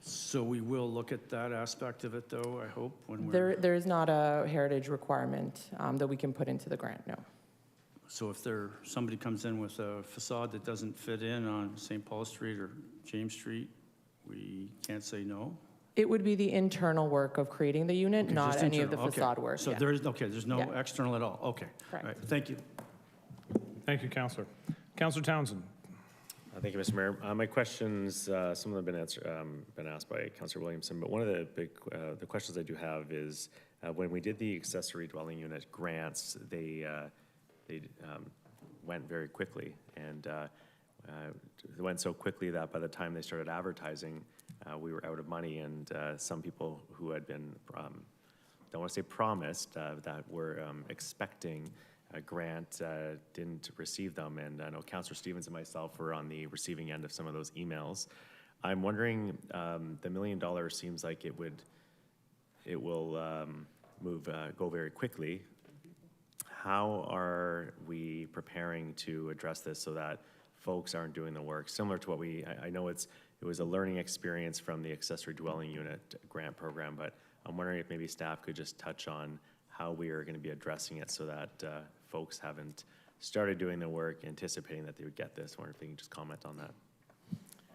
So we will look at that aspect of it, though, I hope, when we're... There is not a heritage requirement that we can put into the grant, no. So if somebody comes in with a facade that doesn't fit in on St. Paul Street or James Street, we can't say no? It would be the internal work of creating the unit, Okay, not just any of the internal, okay. facade work. So yeah. there's no Yeah. external at all, okay. Correct. All right, thank you. Thank you, Councillor. Councillor Townsend. Thank you, Mr. Mayor. My questions, some of them have been asked by Councillor Williamson, but one of the questions I do have is when we did the accessory dwelling unit grants, they went very quickly, and it went so quickly that by the time they started advertising, we were out of money, and some people who had been, don't want to say promised, that were expecting a grant didn't receive them, and I know Councillor Stevens and myself were on the receiving end of some of those emails. I'm wondering, the $1 million seems like it will go very quickly. How are we preparing to address this so that folks aren't doing the work? Similar to what I know it was a learning experience from the accessory dwelling unit grant program, but I'm wondering if maybe staff could just touch on how we are going to be addressing it so that folks haven't started doing the work anticipating that they would get this. I wonder if they can just comment on that.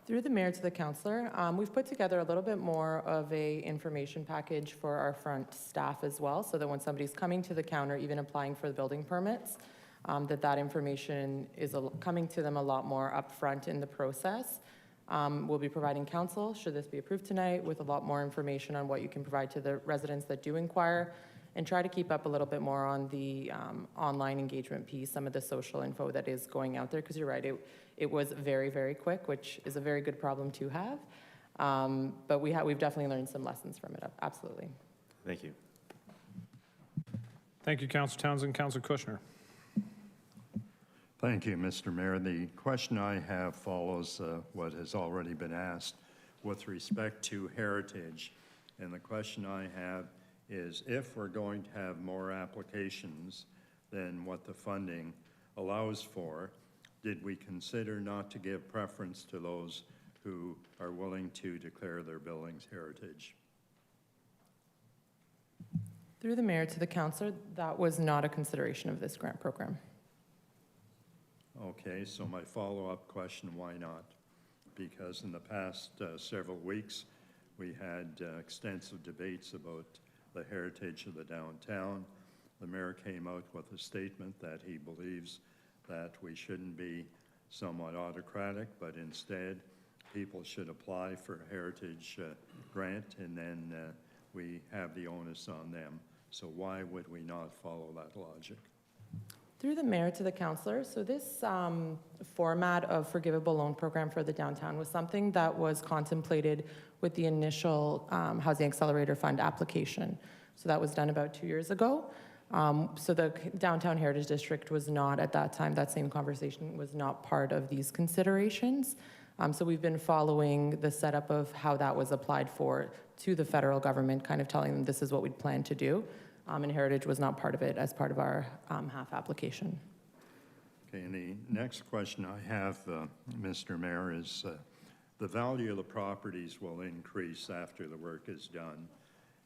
Through the mayor to the councillor, we've put together a little bit more of a information package for our front staff as well, so that when somebody's coming to the counter, even applying for the building permits, that information is coming to them a lot more upfront in the process. We'll be providing counsel, should this be approved tonight, with a lot more information on what you can provide to the residents that do inquire, and try to keep up a little bit more on the online engagement piece, some of the social info that is going out there, because you're right, it was very, very quick, which is a very good problem to have. But we've definitely learned some lessons from it, absolutely. Thank you. Thank you, Councillor Townsend. Councillor Kushner. Thank you, Mr. Mayor. The question I have follows what has already been asked with respect to heritage. And the question I have is, if we're going to have more applications than what the funding allows for, did we consider not to give preference to those who are willing to declare their buildings heritage? Through the mayor to the councillor, that was not a consideration of this grant program. Okay, so my follow-up question, why not? Because in the past several weeks, we had extensive debates about the heritage of the downtown. The mayor came out with a statement that he believes that we shouldn't be somewhat autocratic, but instead people should apply for a heritage grant, and then we have the onus on them. So why would we not follow that logic? Through the mayor to the councillor, so this format of forgivable loan program for the downtown was something that was contemplated with the initial Housing Accelerator Fund application. So that was done about 2 years ago. So the Downtown Heritage District was not, at that time, that same conversation was not part of these considerations. So we've been following the setup of how that was applied for to the federal government, kind of telling them this is what we'd plan to do. And Heritage was not part of it as part of our half application. Okay, and the next question I have, Mr. Mayor, is the value of the properties will increase after the work is done,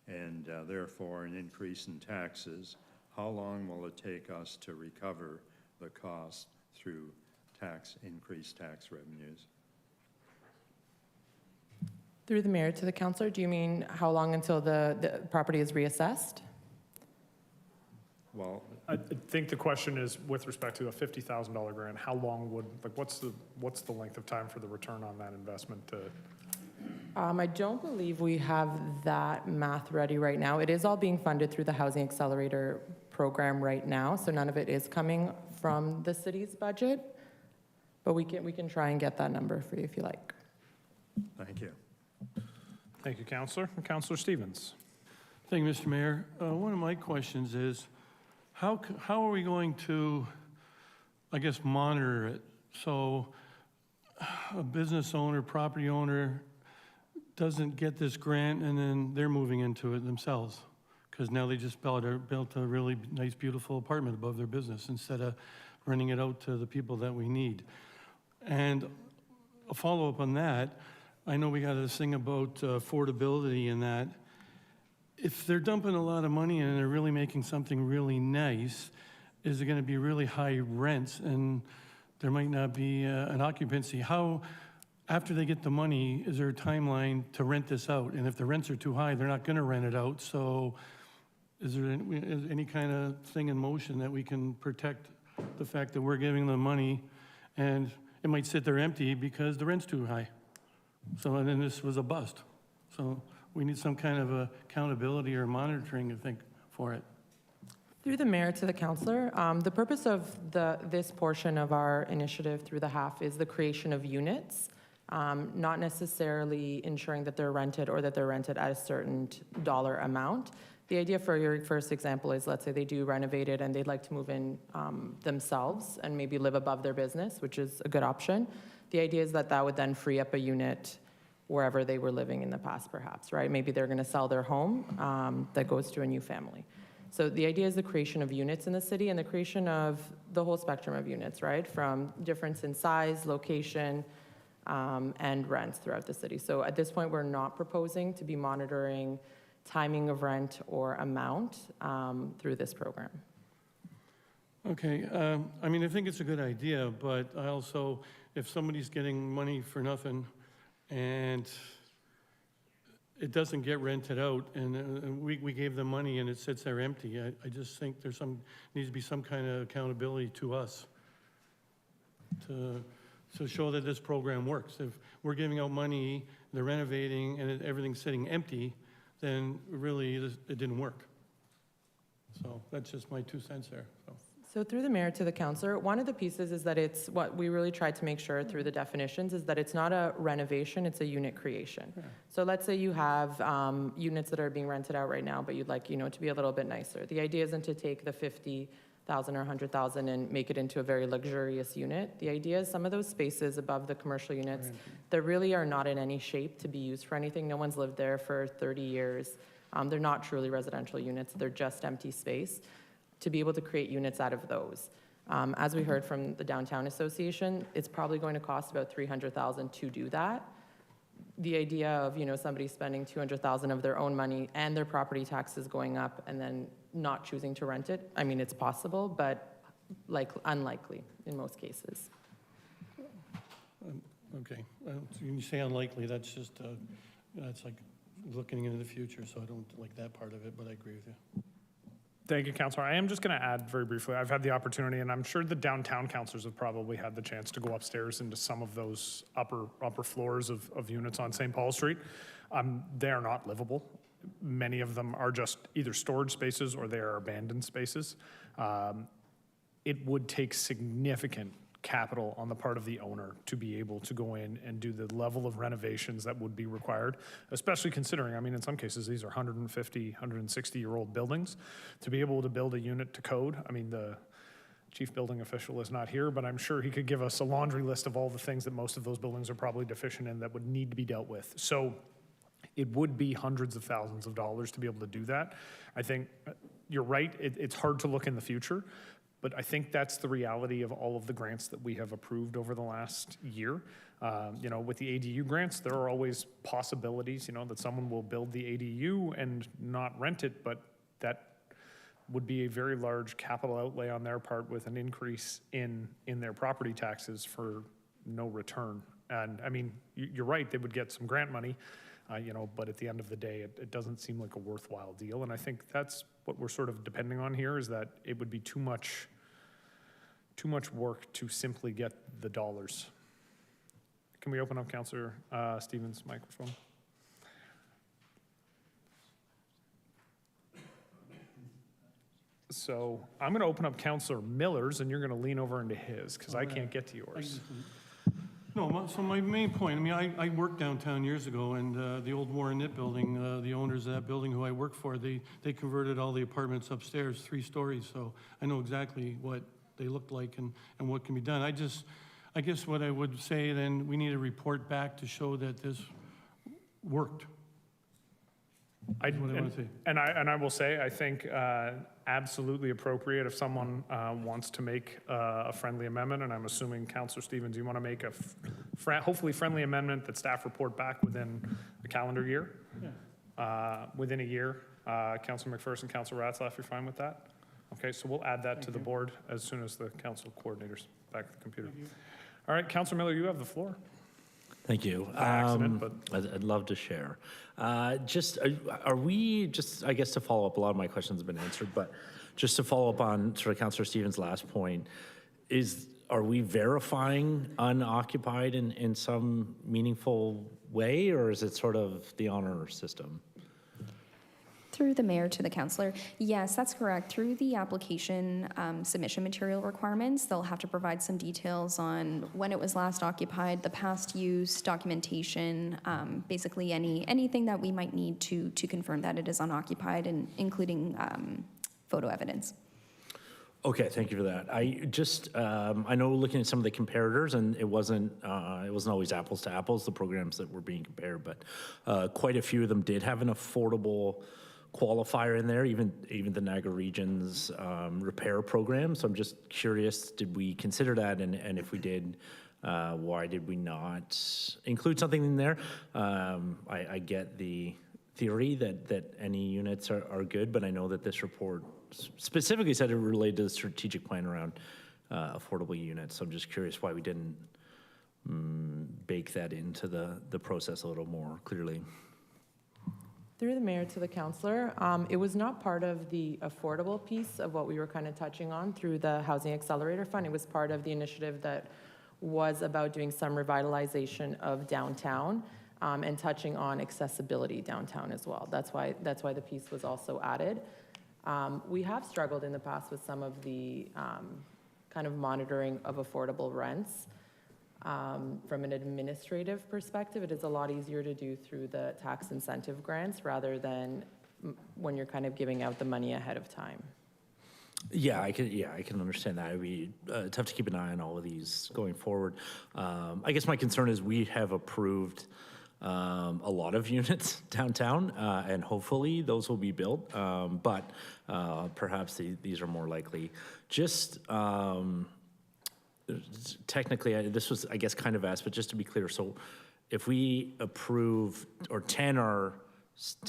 and therefore an increase in taxes. How long will it take us to recover the cost through increased tax revenues? Through the mayor to the councillor, do you mean how long until the property is reassessed? Well, I think the question is with respect to a $50,000 grant, how long would, like, what's the length of time for the return on that investment to? I don't believe we have that math ready right now. It is all being funded through the Housing Accelerator program right now, so none of it is coming from the city's budget, but we can try and get that number for you if you like. thank you. Thank you, Councillor. Councillor Stevens. Thank you, Mr. Mayor. One of my questions is, how are we going to, I guess, monitor it? So a business owner, property owner doesn't get this grant and then they're moving into it themselves because now they just built a really nice, beautiful apartment above their business instead of renting it out to the people that we need. And a follow-up on that, I know we got this thing about affordability and that. If they're dumping a lot of money and they're really making something really nice, is it going to be really high rents and there might not be an occupancy? How, after they get the money, is there a timeline to rent this out? And if the rents are too high, they're not going to rent it out. So is there any kind of thing in motion that we can protect the fact that we're giving them money and it might sit there empty because the rent's too high? So, and then this was a bust. So we need some kind of accountability or monitoring, I think, for it. Through the mayor to the councillor, the purpose of this portion of our initiative through the half is the creation of units, not necessarily ensuring that they're rented or that they're rented at a certain dollar amount. The idea for your first example is, let's say they do renovate it and they'd like to move in themselves and maybe live above their business, which is a good option. The idea is that that would then free up a unit wherever they were living in the past, perhaps, right? Maybe they're going to sell their home that goes to a new family. So the idea is the creation of units in the city and the creation of the whole spectrum of units, right? From difference in size, location, and rents throughout the city. So at this point, we're not proposing to be monitoring timing of rent or amount through this program. Okay, I mean, I think it's a good idea, but I also, if somebody's getting money for nothing and it doesn't get rented out and we gave them money and it sits there empty, I just think needs to be some kind of accountability to us to show that this program works. If we're giving out money, they're renovating and everything's sitting empty, then really it didn't work. So that's just my 2 cents there. So through the mayor to the councillor, one of the pieces is that it's what we really tried to make sure through the definitions is that it's not a renovation, it's a unit creation. Yeah. So let's say you have units that are being rented out right now, but you'd like, to be a little bit nicer. The idea isn't to take the 50,000 or 100,000 and make it into a very luxurious unit. The idea is some of those spaces above the commercial units that really are not in any shape to be used for anything. No one's lived there for 30 years. They're not truly residential units. They're just empty space. To be able to create units out of those. As we heard from the Downtown Association, it's probably going to cost about $300,000 to do that. The idea of somebody spending $200,000 of their own money and their property taxes going up and then not choosing to rent it, I mean, it's possible, but unlikely in most cases. Okay, when you say unlikely, that's just, that's like looking into the future, so I don't like that part of it, but I agree with you. Thank you, Councillor. I am just going to add very briefly, I've had the opportunity, and I'm sure the downtown councillors have probably had the chance to go upstairs into some of those upper floors of units on St. Paul Street. They are not livable. Many of them are just either storage spaces or they are abandoned spaces. It would take significant capital on the part of the owner to be able to go in and do the level of renovations that would be required, especially considering, I mean, in some cases, these are 150, 160-year-old buildings. To be able to build a unit to code, I mean, Chief Building Official is not here, but I'm sure he could give us a laundry list of all the things that most of those buildings are probably deficient in that would need to be dealt with. So it would be hundreds of thousands of dollars to be able to do that. I think you're right, it's hard to look in the future, but I think that's the reality of all of the grants that we have approved over the last year. You know, with the ADU grants, there are always possibilities, you know, that someone will build the ADU and not rent it, but that would be a very large capital outlay on their part with an increase in their property taxes for no return. And I mean, you're right, they would get some grant money, you know, but at the end of the day, it doesn't seem like a worthwhile deal. And I think that's what we're sort of depending on here, is that it would be too much work to simply get the dollars. Can we open up Councillor Stevens' microphone? So I'm going to open up Councillor Miller's, and you're going to lean over into his, because I can't get to yours. No, so my main point, I mean, I worked downtown years ago, and the old Warren Knit building, the owners of that building who I worked for, they converted all the apartments upstairs 3 stories, so I know exactly what they looked like and what can be done. I guess what I would say then, we need a report back to show that this worked. That's what I want to say. And I will say, I think absolutely appropriate if someone wants to make a friendly amendment, and I'm assuming, Councillor Stevens, you want to make a hopefully friendly amendment that staff report back within the calendar year? Yeah. Within a year. Councillor McPherson, Councillor Ratzlaff, you're fine with that? Okay, so we'll add that to the board as soon as the council coordinator's back at the computer. All right, Councillor Miller, you have the floor. Thank you. By accident, but I'd love to share. Are we just, I guess to follow up, a lot of my questions have been answered, but just to follow up on sort of Councillor Stevens' last point, are we verifying unoccupied in some meaningful way, or is it sort of the honor system? Through the mayor to the councillor, yes, that's correct. Through the application submission material requirements, they'll have to provide some details on when it was last occupied, the past use, documentation, basically anything that we might need to confirm that it is unoccupied, and including photo evidence. Okay, thank you for that. I know looking at some of the comparators, and it wasn't always apples to apples, the programs that were being compared, but quite a few of them did have an affordable qualifier in there, even the Niagara Region's repair program. So I'm just curious, did we consider that? And if we did, why did we not include something in there? I get the theory that any units are good, but I know that this report specifically said it related to the strategic plan around affordable units. So I'm just curious why we didn't bake that into the process a little more clearly. Through the mayor to the councillor, it was not part of the affordable piece of what we were kind of touching on through the Housing Accelerator Fund. It was part of the initiative that was about doing some revitalization of downtown and touching on accessibility downtown as well. That's why the piece was also added. We have struggled in the past with some of the kind of monitoring of affordable rents. From an administrative perspective, it is a lot easier to do through the tax incentive grants rather than when you're kind of giving out the money ahead of time. Yeah, I can understand that. It'd be tough to keep an eye on all of these going forward. I guess my concern is we have approved a lot of units downtown, and hopefully those will be built, but perhaps these are more likely. Just technically, this was, I guess, kind of asked, but just to be clear, so if we approve, or 10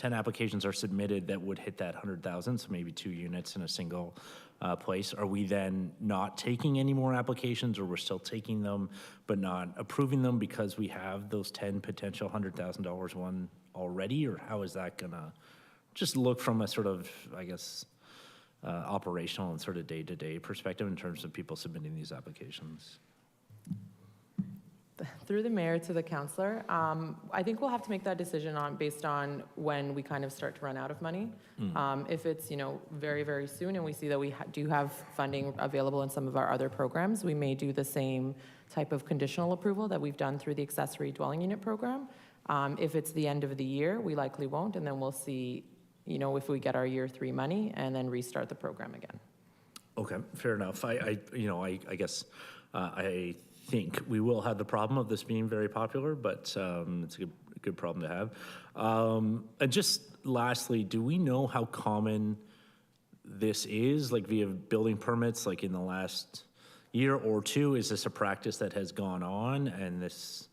applications are submitted that would hit that 100,000, so maybe 2 units in a single place, are we then not taking any more applications, or we're still taking them but not approving them because we have those 10 potential $100,000 one already, or how is that gonna just look from a sort of, I guess, operational and sort of day-to-day perspective in terms of people submitting these applications? Through the mayor to the councillor, I think we'll have to make that decision based on when we kind of start to run out of money. If it's very, very soon and we see that we do have funding available in some of our other programs, we may do the same type of conditional approval that we've done through the accessory dwelling unit program. If it's the end of the year, we likely won't, and then we'll see if we get our year 3 money and then restart the program again. Okay, fair enough. I guess I think we will have the problem of this being very popular, but it's a good problem to have. And just lastly, do we know how common this is, like via building permits, like in the last year or two? Is this a practice that has gone on, and this,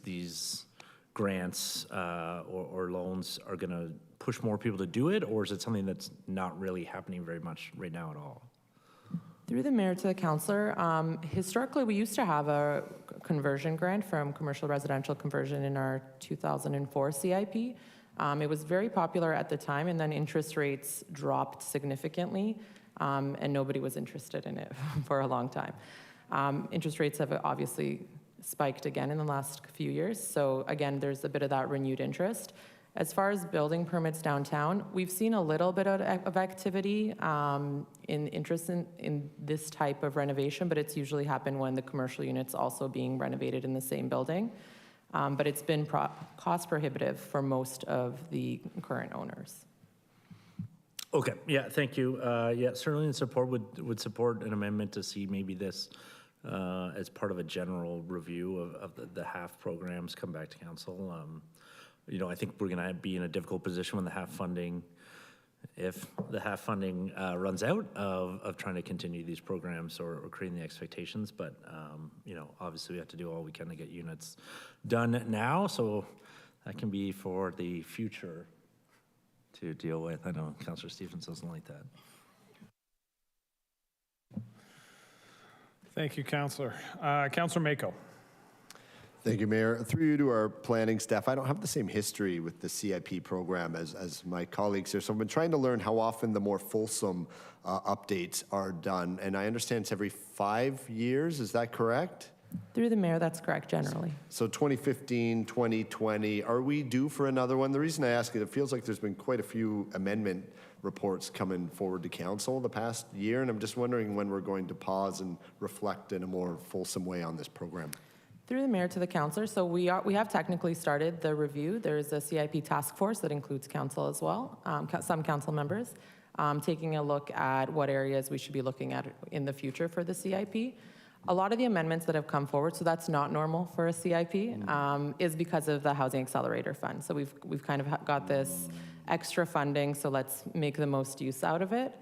these grants or loans are going to push more people to do it, or is it something that's not really happening very much right now at all? Through the mayor to the councillor, historically, we used to have a conversion grant from commercial residential conversion in our 2004 CIP. It was very popular at the time, and then interest rates dropped significantly, and nobody was interested in it for a long time. Interest rates have obviously spiked again in the last few years, so again, there's a bit of that renewed interest. As far as building permits downtown, we've seen a little bit of activity in interest in this type of renovation, but it's usually happened when the commercial unit's also being renovated in the same building. But it's been cost prohibitive for most of the current owners. Okay, yeah, thank you. Yeah, certainly in support, would support an amendment to see maybe this as part of a general review of the HAF programs come back to council. I think we're going to be in a difficult position when the HAF funding, if the HAF funding runs out, of trying to continue these programs or creating the expectations. But, obviously we have to do all we can to get units done now. So that can be for the future to deal with. I know Councillor Stephens doesn't like that. Thank you, Councillor. Councillor Mako. Thank you, Mayor. Through you to our planning staff, I don't have the same history with the CIP program as my colleagues here, so I've been trying to learn how often the more fulsome updates are done, and I understand it's every 5 years, is that correct? Through the mayor, that's correct, generally. So 2015, 2020, are we due for another one? The reason I ask it feels like there's been quite a few amendment reports coming forward to council the past year, and I'm just wondering when we're going to pause and reflect in a more fulsome way on this program. Through the mayor to the councillor, so we have technically started the review. There's a CIP task force that includes council as well, some council members, taking a look at what areas we should be looking at in the future for the CIP. A lot of the amendments that have come forward, so that's not normal for a CIP, is because of the Housing Accelerator Fund. So we've kind of got this extra funding, so let's make the most use out of it.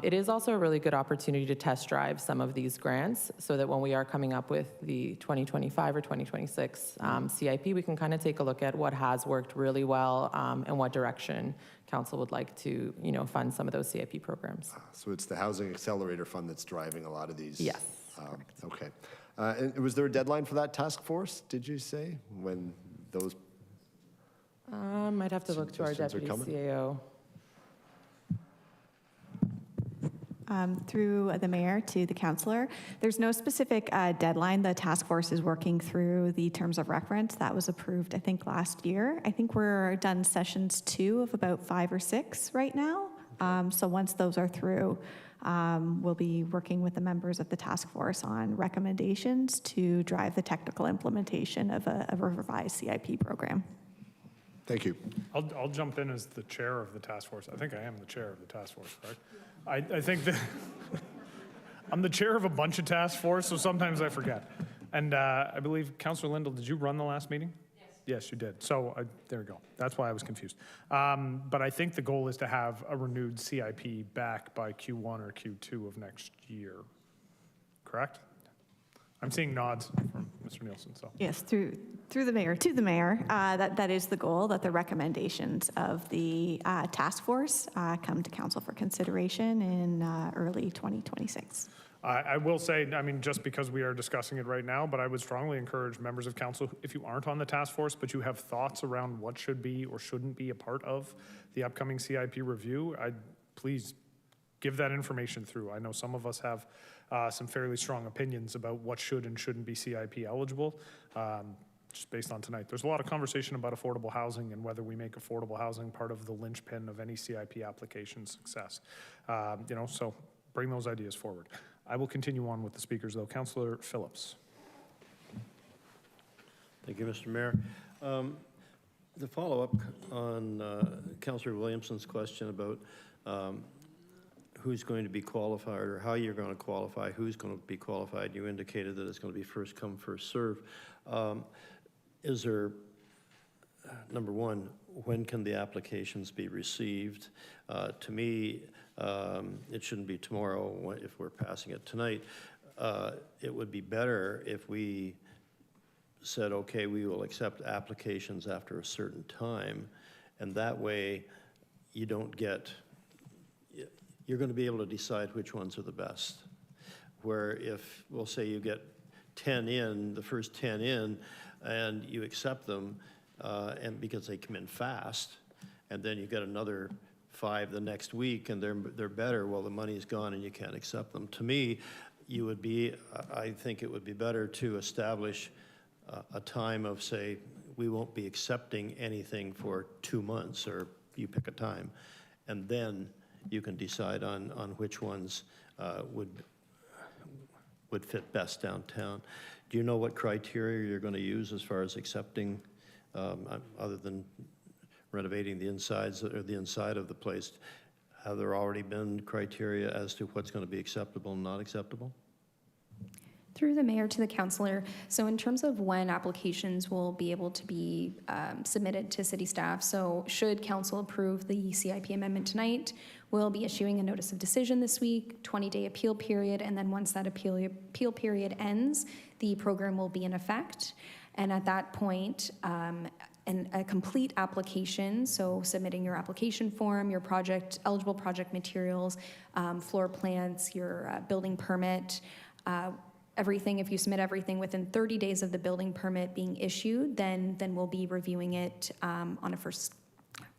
It is also a really good opportunity to test drive some of these grants so that when we are coming up with the 2025 or 2026 CIP, we can kind of take a look at what has worked really well and what direction council would like to, fund some of those CIP programs. So it's the Housing Accelerator Fund that's driving a lot of these? Yes. Okay. And was there a deadline for that task force, did you say, when those? Might have to look to our deputy CAO. Through the mayor to the councillor. There's no specific deadline. The task force is working through the terms of reference. That was approved, I think, last year. I think we're done sessions 2 of about 5 or 6 right now. So once those are through, we'll be working with the members of the task force on recommendations to drive the technical implementation of a revised CIP program. Thank you. I'll jump in as the chair of the task force. I think I am the chair of the task force, right? I think that I'm the chair of a bunch of task force, so sometimes I forget. And I believe, Councillor Lindell, did you run the last meeting? Yes. Yes, you did. So there we go. That's why I was confused. But I think the goal is to have a renewed CIP back by Q1 or Q2 of next year. Correct? I'm seeing nods from Mr. Nielsen. So yes, through the mayor to the mayor, that is the goal, that the recommendations of the task force come to council for consideration in early 2026. I will say, just because we are discussing it right now, but I would strongly encourage members of council, if you aren't on the task force, but you have thoughts around what should be or shouldn't be a part of the upcoming CIP review, please give that information through. I know some of us have some fairly strong opinions about what should and shouldn't be CIP eligible, just based on tonight. There's a lot of conversation about affordable housing and whether we make affordable housing part of the linchpin of any CIP application success. So bring those ideas forward. I will continue on with the speakers, though. Councillor Phillips. Thank you, Mr. Mayor. The follow-up on Councillor Williamson's question about who's going to be qualified or how you're going to qualify, who's going to be qualified. You indicated that it's going to be first come, first serve. Is there, number one, when can the applications be received? To me, it shouldn't be tomorrow if we're passing it tonight. It would be better if we said, okay, we will accept applications after a certain time, and that way you don't get, you're going to be able to decide which ones are the best. Where if, we'll say you get 10 in, the first 10 in, and you accept them, and because they come in fast, and then you get another 5 the next week, and they're better, well, the money's gone and you can't accept them. To me, you would be, I think it would be better to establish a time of, say, we won't be accepting anything for 2 months, or you pick a time, and then you can decide on which ones would fit best downtown. Do you know what criteria you're going to use as far as accepting, other than renovating the insides or the inside of the place? Have there already been criteria as to what's going to be acceptable and not acceptable? Through the mayor to the councillor, so in terms of when applications will be able to be submitted to city staff, so should council approve the CIP amendment tonight, we'll be issuing a notice of decision this week, 20-day appeal period, and then once that appeal period ends, the program will be in effect. And at that point, a complete application, so submitting your application form, your project, eligible project materials, floor plans, your building permit, everything, if you submit everything within 30 days of the building permit being issued, then we'll be reviewing it on a first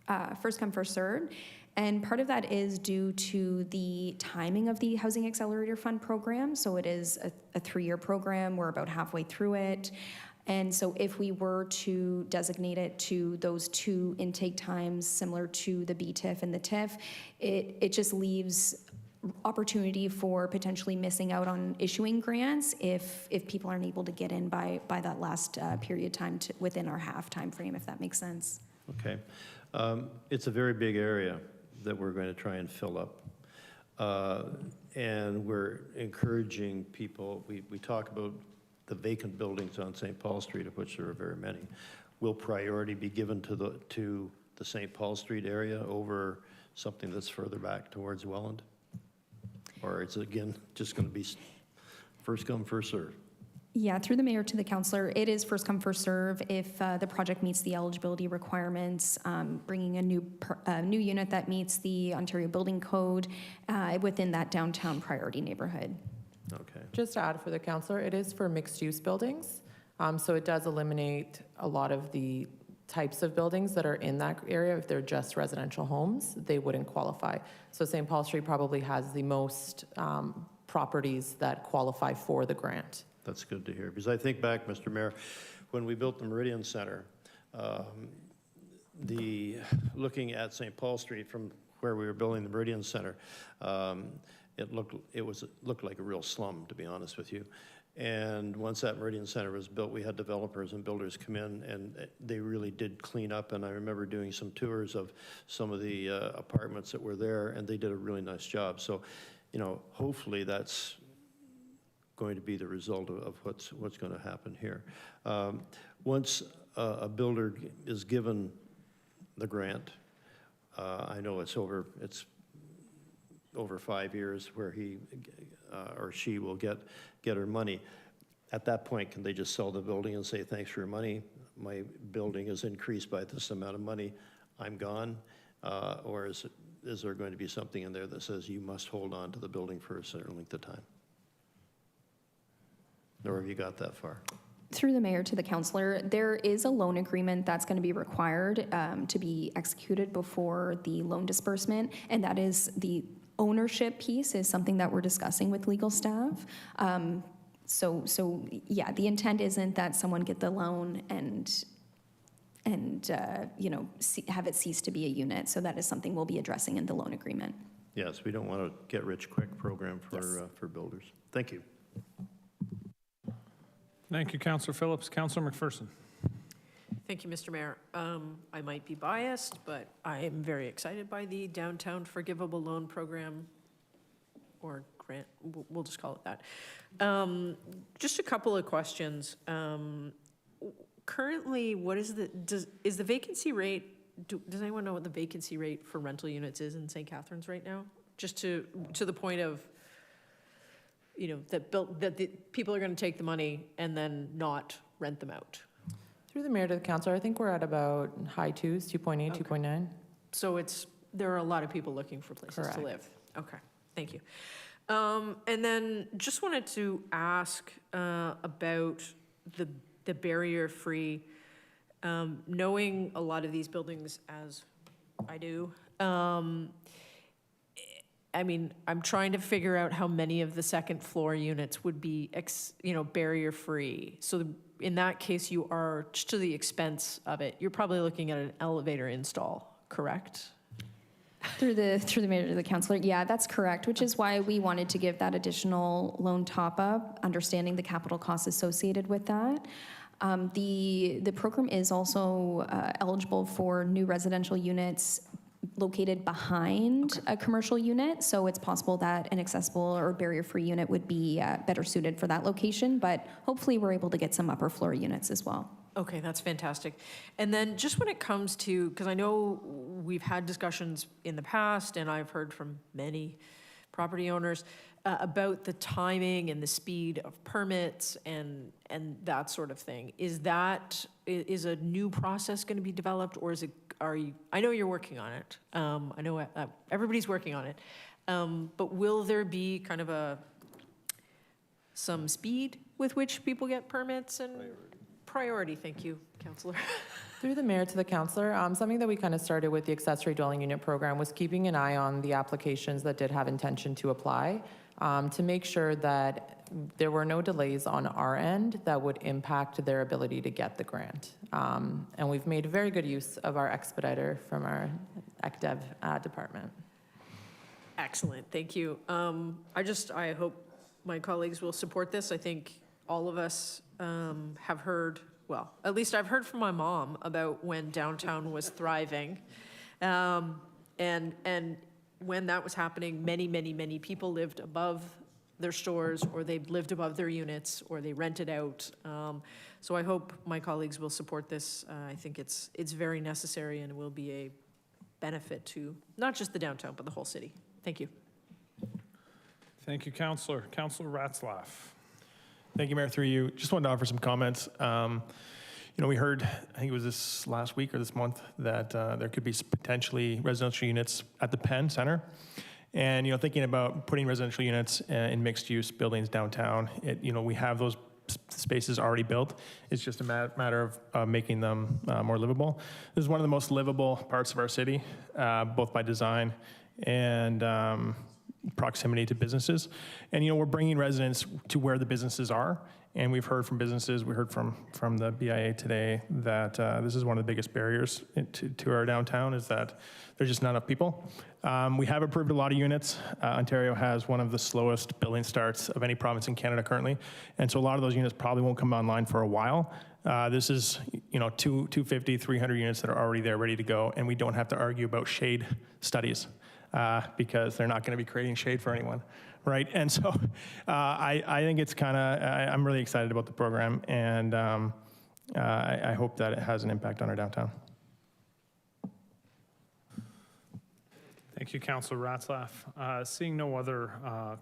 come, first served. And part of that is due to the timing of the Housing Accelerator Fund program. So it is a 3-year program. We're about halfway through it. And so if we were to designate it to those 2 intake times similar to the BTIF and the TIF, it just leaves opportunity for potentially missing out on issuing grants if people aren't able to get in by that last period time within our half time frame, if that makes sense. Okay. It's a very big area that we're going to try and fill up. And we're encouraging people, we talk about the vacant buildings on St. Paul Street, of which there are very many. Will priority be given to the St. Paul Street area over something that's further back towards Welland? Or is it, again, just going to be first come, first serve? Yeah, through the mayor to the councillor, it is first come, first serve. If the project meets the eligibility requirements, bringing a new unit that meets the Ontario Building Code within that downtown priority neighborhood. Okay. Just to add for the councillor, it is for mixed-use buildings. So it does eliminate a lot of the types of buildings that are in that area. If they're just residential homes, they wouldn't qualify. So St. Paul Street probably has the most properties that qualify for the grant. That's good to hear, because I think back, Mr. Mayor, when we built the Meridian Center, looking at St. Paul Street from where we were building the Meridian Center, it looked like a real slum, to be honest with you. And once that Meridian Center was built, we had developers and builders come in, and they really did clean up. And I remember doing some tours of some of the apartments that were there, and they did a really nice job. So, you know, hopefully that's going to be the result of what's going to happen here. Once a builder is given the grant, I know it's over 5 years where he or she will get her money. At that point, can they just sell the building and say, thanks for your money, my building is increased by this amount of money, I'm gone? Or is there going to be something in there that says you must hold on to the building for a certain length of time? Or have you got that far? Through the mayor to the councillor, there is a loan agreement that's going to be required to be executed before the loan disbursement, and that is the ownership piece is something that we're discussing with legal staff. So yeah, the intent isn't that someone get the loan and you know, have it cease to be a unit. So that is something we'll be addressing in the loan agreement. Yes, we don't want a get-rich-quick program for builders. Thank you. Thank you, Councillor Phillips. Councillor McPherson. Thank you, Mr. Mayor. I might be biased, but I am very excited by the downtown forgivable loan program or grant, we'll just call it that. Just a couple of questions. Currently, what is is the vacancy rate, does anyone know what the vacancy rate for rental units is in St. Catharines right now? Just to the point of, that the people are going to take the money and then not rent them out. Through the mayor to the councillor, I think we're at about high twos, 2.8, Okay. 2.9. So there are a lot of people looking for places to live. Okay, thank you. And then just wanted to ask about the barrier-free, knowing a lot of these buildings as I do. I'm trying to figure out how many of the second floor units would be, barrier-free. So in that case, you are, just to the expense of it, you're probably looking at an elevator install, correct? Through the mayor to the councillor, yeah, that's correct, which is why we wanted to give that additional loan top-up, understanding the capital costs associated with that. The program is also eligible for new residential units located behind a commercial unit, so it's possible that an accessible or barrier-free unit would be better suited for that location, but hopefully we're able to get some upper floor units as well. Okay, that's fantastic. And then just when it comes to, because I know we've had discussions in the past, and I've heard from many property owners about the timing and the speed of permits and that sort of thing. Is a new process going to be developed, or I know you're working on it. I know everybody's working on it. But will there be kind of some speed with which people get permits and priority? Thank you, Councillor. Through the mayor to the councillor, something that we kind of started with the accessory dwelling unit program was keeping an eye on the applications that did have intention to apply, to make sure that there were no delays on our end that would impact their ability to get the grant. And we've made very good use of our expediter from our ECDev department. Excellent, thank you. I hope my colleagues will support this. I think all of us have heard, well, at least I've heard from my mom about when downtown was thriving. And when that was happening, many people lived above their stores, or they lived above their units, or they rented out. So I hope my colleagues will support this. I think it's very necessary and will be a benefit to not just the downtown, but the whole city. Thank you. Thank you, Councillor. Councillor Ratzlaff. Thank you, Mayor, through you. Just wanted to offer some comments. We heard, I think it was this last week or this month, that there could be potentially residential units at the Penn Center. And, thinking about putting residential units in mixed-use buildings downtown, we have those spaces already built. It's just a matter of making them more livable. This is one of the most livable parts of our city, both by design and proximity to businesses. And, we're bringing residents to where the businesses are. And we've heard from businesses, we heard from the BIA today that this is one of the biggest barriers to our downtown, is that there's just not enough people. We have approved a lot of units. Ontario has one of the slowest building starts of any province in Canada currently. And so a lot of those units probably won't come online for a while. This is, 250, 300 units that are already there ready to go. And we don't have to argue about shade studies because they're not going to be creating shade for anyone. Right, and so I think it's I'm really excited about the program, and I hope that it has an impact on our downtown. Thank you, Councillor Ratzlaff. Seeing no other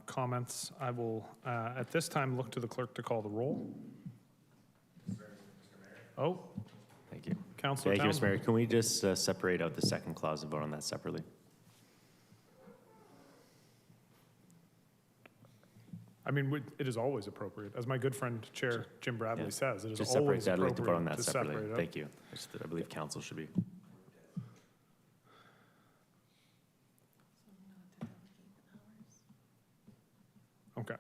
comments, I will, at this time, look to the clerk to call the roll. Oh, Thank you. Councillor Thank you, Mr. Townsend. Mayor. Can we just separate out the second clause and vote on that separately? It is always appropriate. As my good friend, Chair Jim Bradley says, it is Just always separate that. I'd like to vote on appropriate that to separately. separate it. Thank you. I believe council should be. Okay.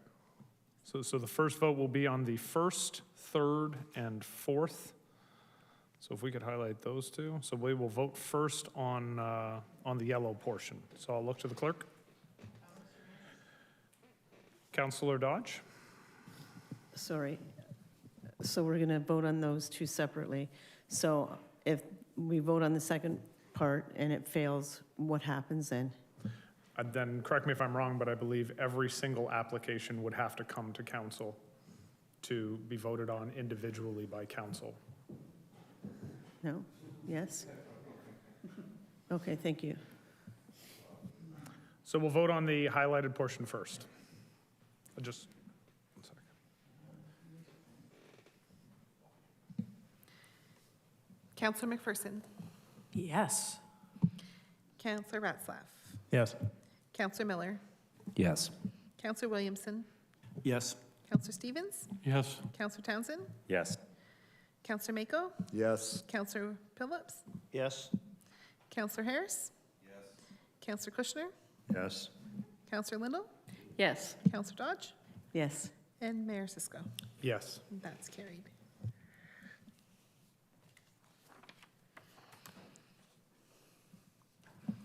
So the first vote will be on the first, third, and fourth. So if we could highlight those two. So we will vote first on the yellow portion. So I'll look to the clerk. Councillor Dodge? Sorry. So we're going to vote on those two separately. So if we vote on the second part and it fails, what happens then? then correct me if I'm wrong, but I believe every single application would have to come to council to be voted on individually by council. No? Yes? Okay, thank you. So we'll vote on the highlighted portion first. Just one second. Councillor McPherson. Yes. Councillor Ratzlaff. Yes. Councillor Miller. Yes. Councillor Williamson. Yes. Councillor Stevens. Yes. Councillor Townsend. Yes. Councillor Mako. Yes. Councillor Phillips. Yes. Councillor Harris. Yes. Councillor Kushner. Yes. Councillor Lindell. Yes. Councillor Dodge. Yes. And Mayor Cisco. Yes. That's carried.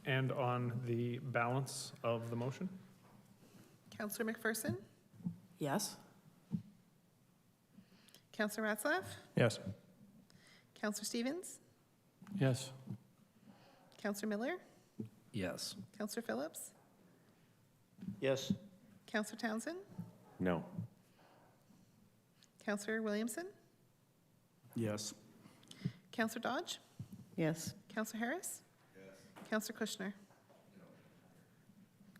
And on the balance of the motion? Councillor McPherson. Yes. Councillor Ratzlaff. Yes. Councillor Stevens. Yes. Councillor Miller. Yes. Councillor Phillips. Yes. Councillor Townsend. No. Councillor Williamson. Yes. Councillor Dodge. Yes. Councillor Harris. Yes. Councillor Kushner.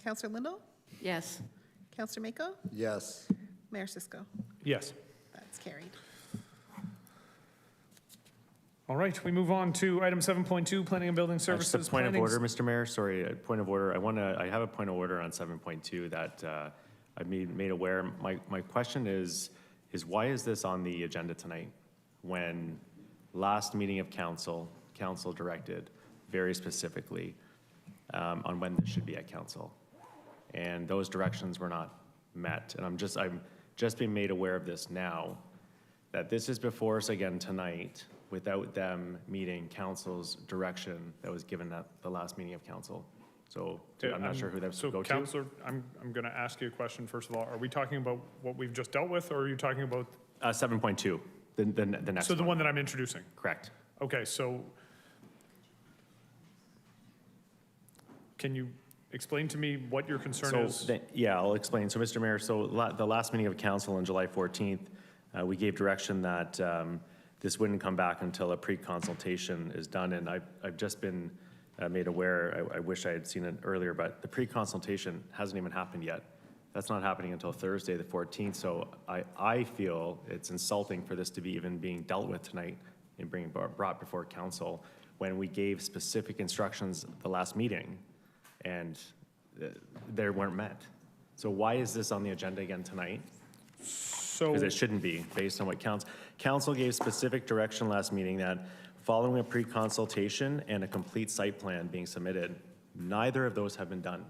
Councillor Lindell. Yes. Councillor Mako. Yes. Mayor Cisco. Yes. That's carried. All right, we move on to item 7.2, Planning and Building Services. Just a point of Planning- order, Mr. Mayor, sorry, a point of order. I have a point of order on 7.2 that I've made aware. My question is why is this on the agenda tonight? When last meeting of council directed very specifically on when this should be at council. And those directions were not met. And I'm just being made aware of this now, that this is before us again tonight without them meeting council's direction that was given at the last meeting of council. So I'm not sure who that's to go to. So Councillor, I'm going to ask you a question first of all. Are we talking about what we've just dealt with, or are you talking about? 7.2, the next So the one. one that I'm introducing? Correct. Okay, so can you explain to me what your concern is? Yeah, I'll explain. So, Mr. Mayor, so the last meeting of council on July 14th, we gave direction that this wouldn't come back until a pre-consultation is done, and I've just been made aware, I wish I had seen it earlier, but the pre-consultation hasn't even happened yet. That's not happening until Thursday, the 14th, so I feel it's insulting for this to be even being dealt with tonight and being brought before council when we gave specific instructions the last meeting and they weren't met. So why is this on the agenda again tonight? Because it shouldn't be, based on what council gave specific direction last meeting that following a pre-consultation and a complete site plan being submitted, neither of those have been done.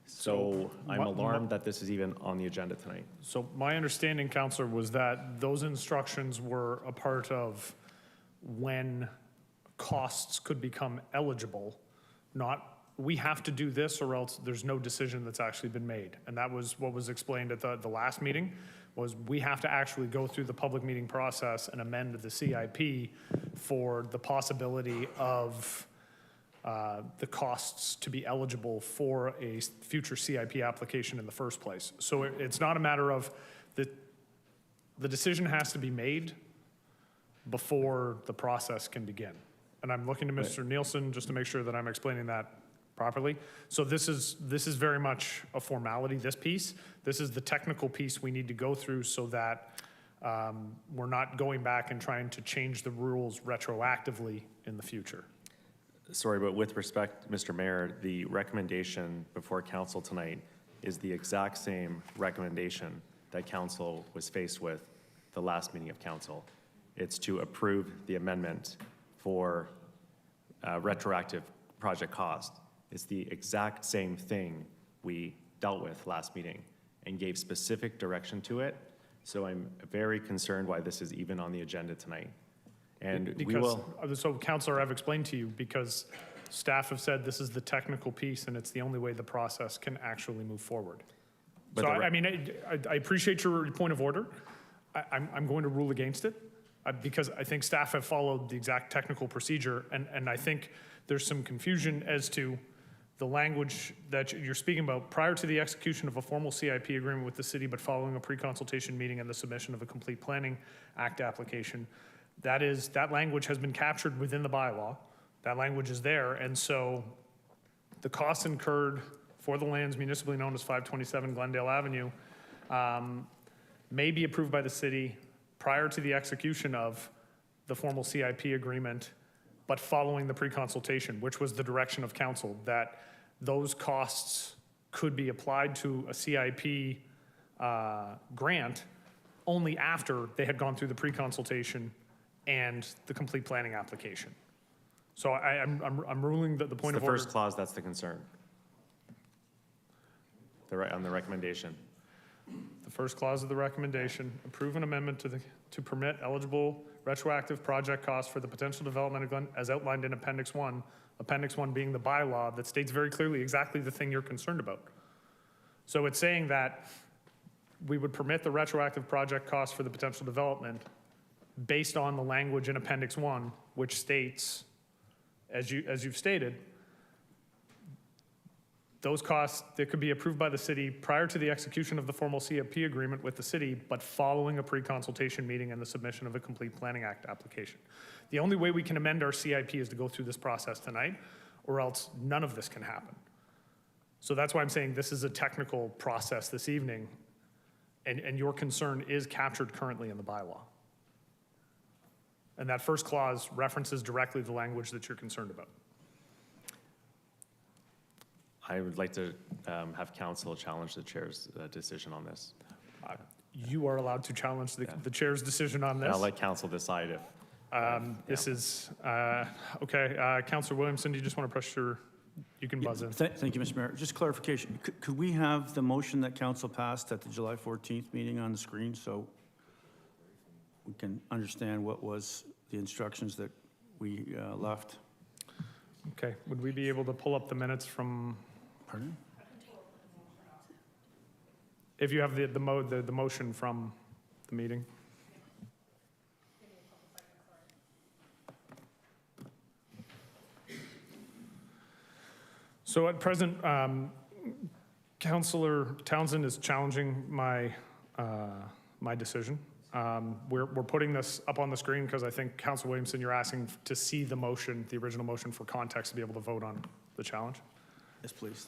So I'm alarmed that this is even on the agenda tonight. So my understanding, Councillor, was that those instructions were a part of when costs could become eligible, not we have to do this or else there's no decision that's actually been made. And that was what was explained at the last meeting, was we have to actually go through the public meeting process and amend the CIP for the possibility of the costs to be eligible for a future CIP application in the first place. So it's not a matter of the decision has to be made before the process can begin. And I'm looking to Mr. Nielsen just to make sure that I'm explaining that properly. So this is very much a formality, this piece. This is the technical piece we need to go through so that we're not going back and trying to change the rules retroactively in the future. Sorry, but with respect, Mr. Mayor, the recommendation before council tonight is the exact same recommendation that council was faced with the last meeting of council. It's to approve the amendment for retroactive project cost. It's the exact same thing we dealt with last meeting and gave specific direction to it. So I'm very concerned why this is even on the agenda tonight. And we will. So, Councillor, I've explained to you because staff have said this is the technical piece and it's the only way the process can actually move forward. But so, I appreciate your point of order. I'm going to rule against it because I think staff have followed the exact technical procedure, and I think there's some confusion as to the language that you're speaking about, prior to the execution of a formal CIP agreement with the city, but following a pre-consultation meeting and the submission of a complete planning act application, that language has been captured within the bylaw. That language is there, and so the costs incurred for the lands municipally known as 527 Glendale Avenue may be approved by the city prior to the execution of the formal CIP agreement, but following the pre-consultation, which was the direction of council, that those costs could be applied to a CIP grant only after they had gone through the pre-consultation and the complete planning application. So I'm ruling that the point of order. The first clause, that's the concern. On the recommendation. The first clause of the recommendation, approve an amendment to permit eligible retroactive project costs for the potential development of Glen, as outlined in Appendix 1. Appendix 1 being the bylaw that states very clearly exactly the thing you're concerned about. So it's saying that we would permit the retroactive project costs for the potential development based on the language in Appendix 1, which states, as you've stated, those costs that could be approved by the city prior to the execution of the formal CIP agreement with the city, but following a pre-consultation meeting and the submission of a complete planning act application. The only way we can amend our CIP is to go through this process tonight, or else none of this can happen. So that's why I'm saying this is a technical process this evening, and your concern is captured currently in the bylaw. And that first clause references directly the language that you're concerned about. I would like to have council challenge the chair's decision on this. You are allowed to challenge the chair's decision on this. And I'll let council decide if. This is, okay, Councillor Williamson, do you just want to press your, you can buzz in. Thank you, Mr. Mayor. Just clarification, could we have the motion that council passed at the July 14th meeting on the screen so we can understand what was the instructions that we left? Okay, would we be able to pull up the minutes from? Pardon? If you have the motion from the meeting. So at present, Councillor Townsend is challenging my decision. We're putting this up on the screen because I think, Councillor Williamson, you're asking to see the motion, the original motion for context to be able to vote on the challenge. Yes, please.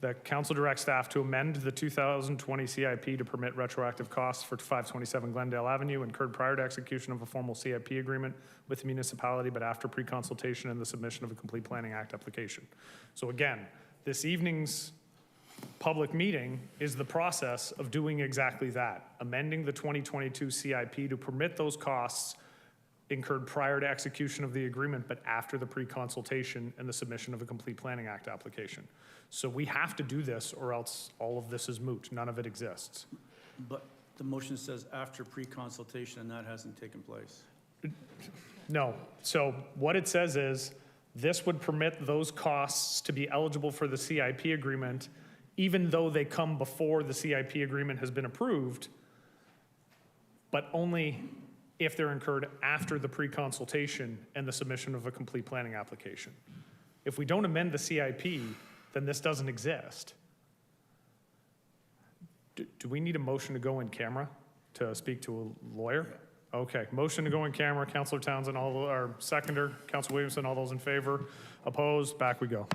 The council directs staff to amend the 2020 CIP to permit retroactive costs for 527 Glendale Avenue incurred prior to execution of a formal CIP agreement with the municipality, but after pre-consultation and the submission of a complete planning act application. So again, this evening's public meeting is the process of doing exactly that, amending the 2022 CIP to permit those costs incurred prior to execution of the agreement, but after the pre-consultation and the submission of a complete planning act application. So we have to do this or else all of this is moot. None of it exists. But the motion says after pre-consultation and that hasn't taken place. No. So what it says is this would permit those costs to be eligible for the CIP agreement even though they come before the CIP agreement has been approved, but only if they're incurred after the pre-consultation and the submission of a complete planning application. If we don't amend the CIP, then this doesn't exist. Do we need a motion to go in camera to speak to a lawyer? Okay, motion to go in camera, Councillor Townsend, our seconder, Councillor Williamson, all those in favor? Opposed? Back we go.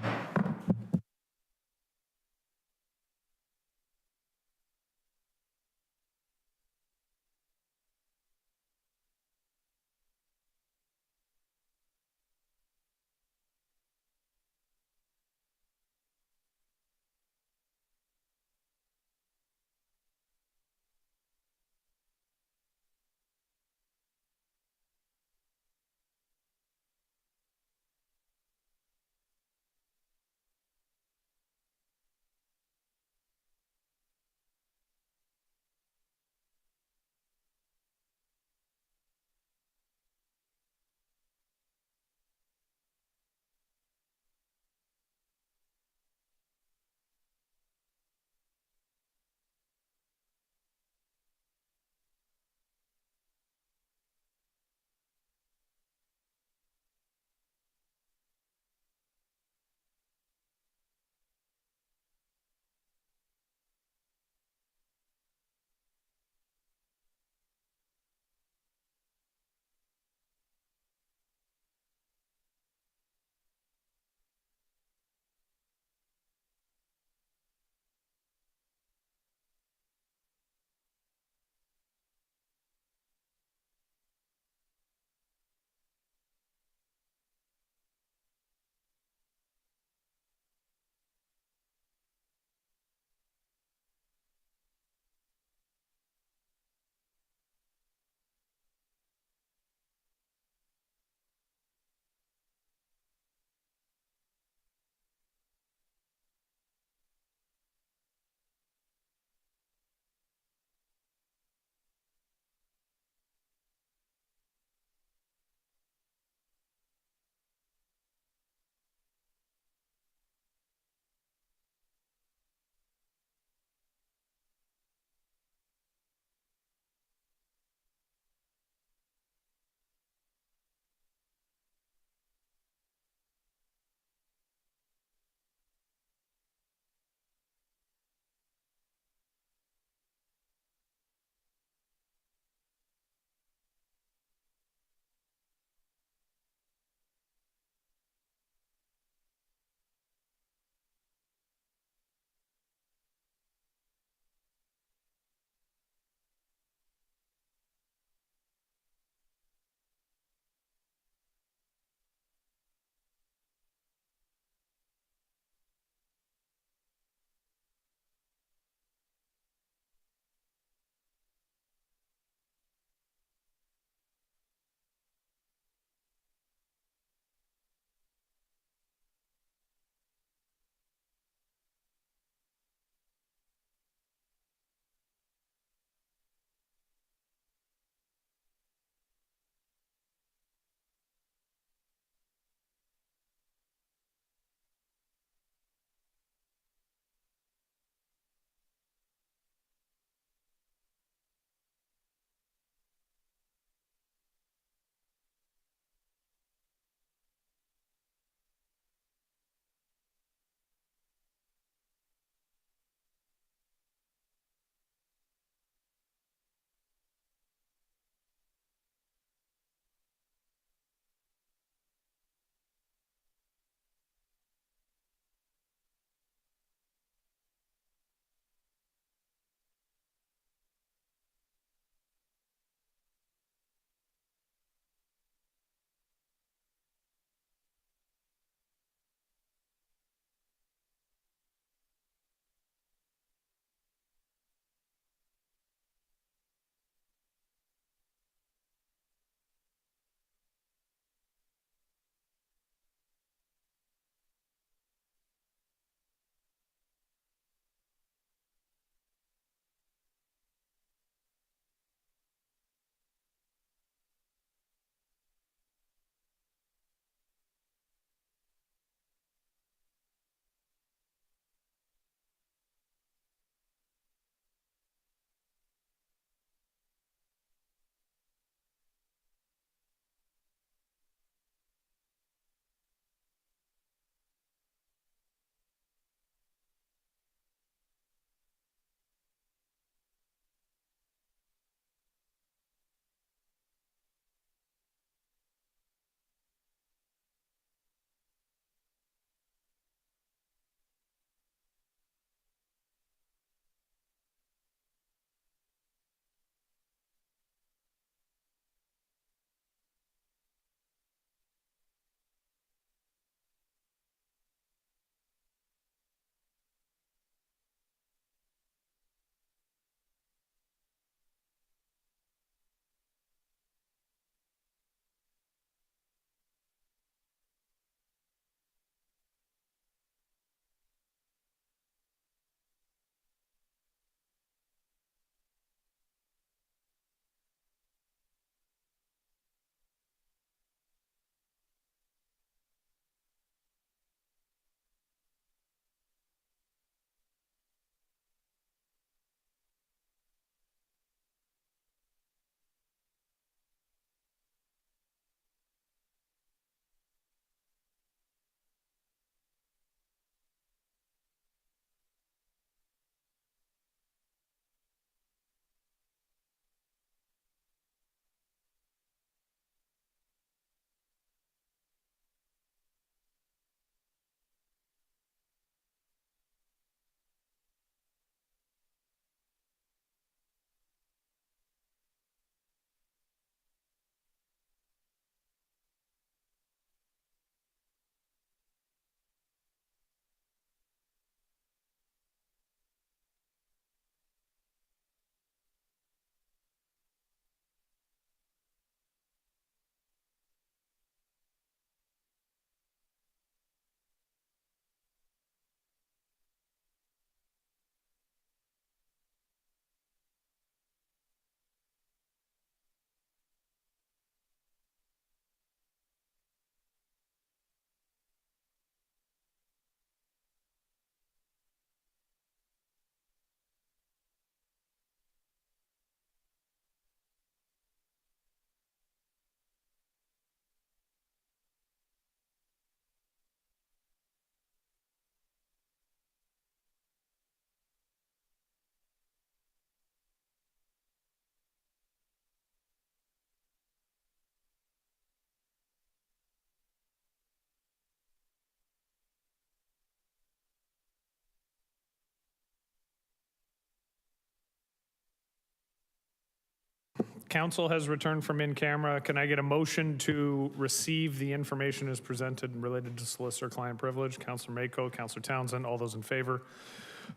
council has returned from in camera. Can I get a motion to receive the information as presented related to solicitor-client privilege? Councillor Mako, Councillor Townsend, all those in favor?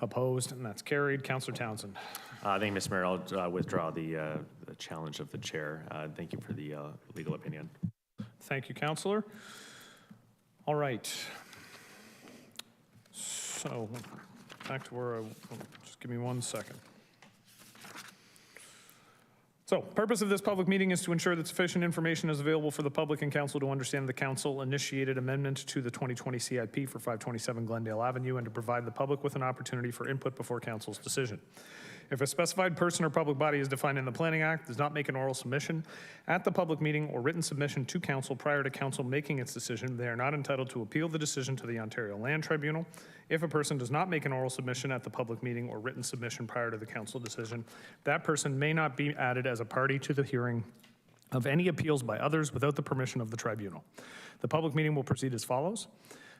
Opposed? And that's carried. Councillor Townsend. Thank you, Mr. Mayor. I'll withdraw the challenge of the chair. Thank you for the legal opinion. Thank you, Councillor. All right. So, back to where just give me 1 second. So, purpose of this public meeting is to ensure that sufficient information is available for the public and council to understand the council-initiated amendment to the 2020 CIP for 527 Glendale Avenue and to provide the public with an opportunity for input before council's decision. If a specified person or public body is defined in the Planning Act does not make an oral submission at the public meeting or written submission to council prior to council making its decision, they are not entitled to appeal the decision to the Ontario Land Tribunal. If a person does not make an oral submission at the public meeting or written submission prior to the council decision, that person may not be added as a party to the hearing of any appeals by others without the permission of the tribunal. The public meeting will proceed as follows.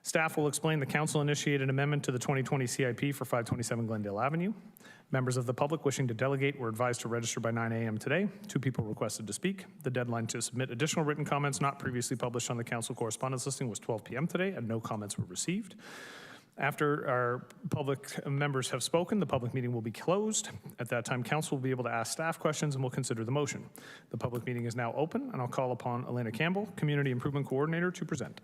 Staff will explain the council-initiated amendment to the 2020 CIP for 527 Glendale Avenue. Members of the public wishing to delegate were advised to register by 9 a.m. today. 2 people requested to speak. The deadline to submit additional written comments not previously published on the council correspondence listing was 12 p.m. today, and no comments were received. After our public members have spoken, the public meeting will be closed. At that time, council will be able to ask staff questions and will consider the motion. The public meeting is now open, and I'll call upon Elena Campbell, Community Improvement Coordinator, to present.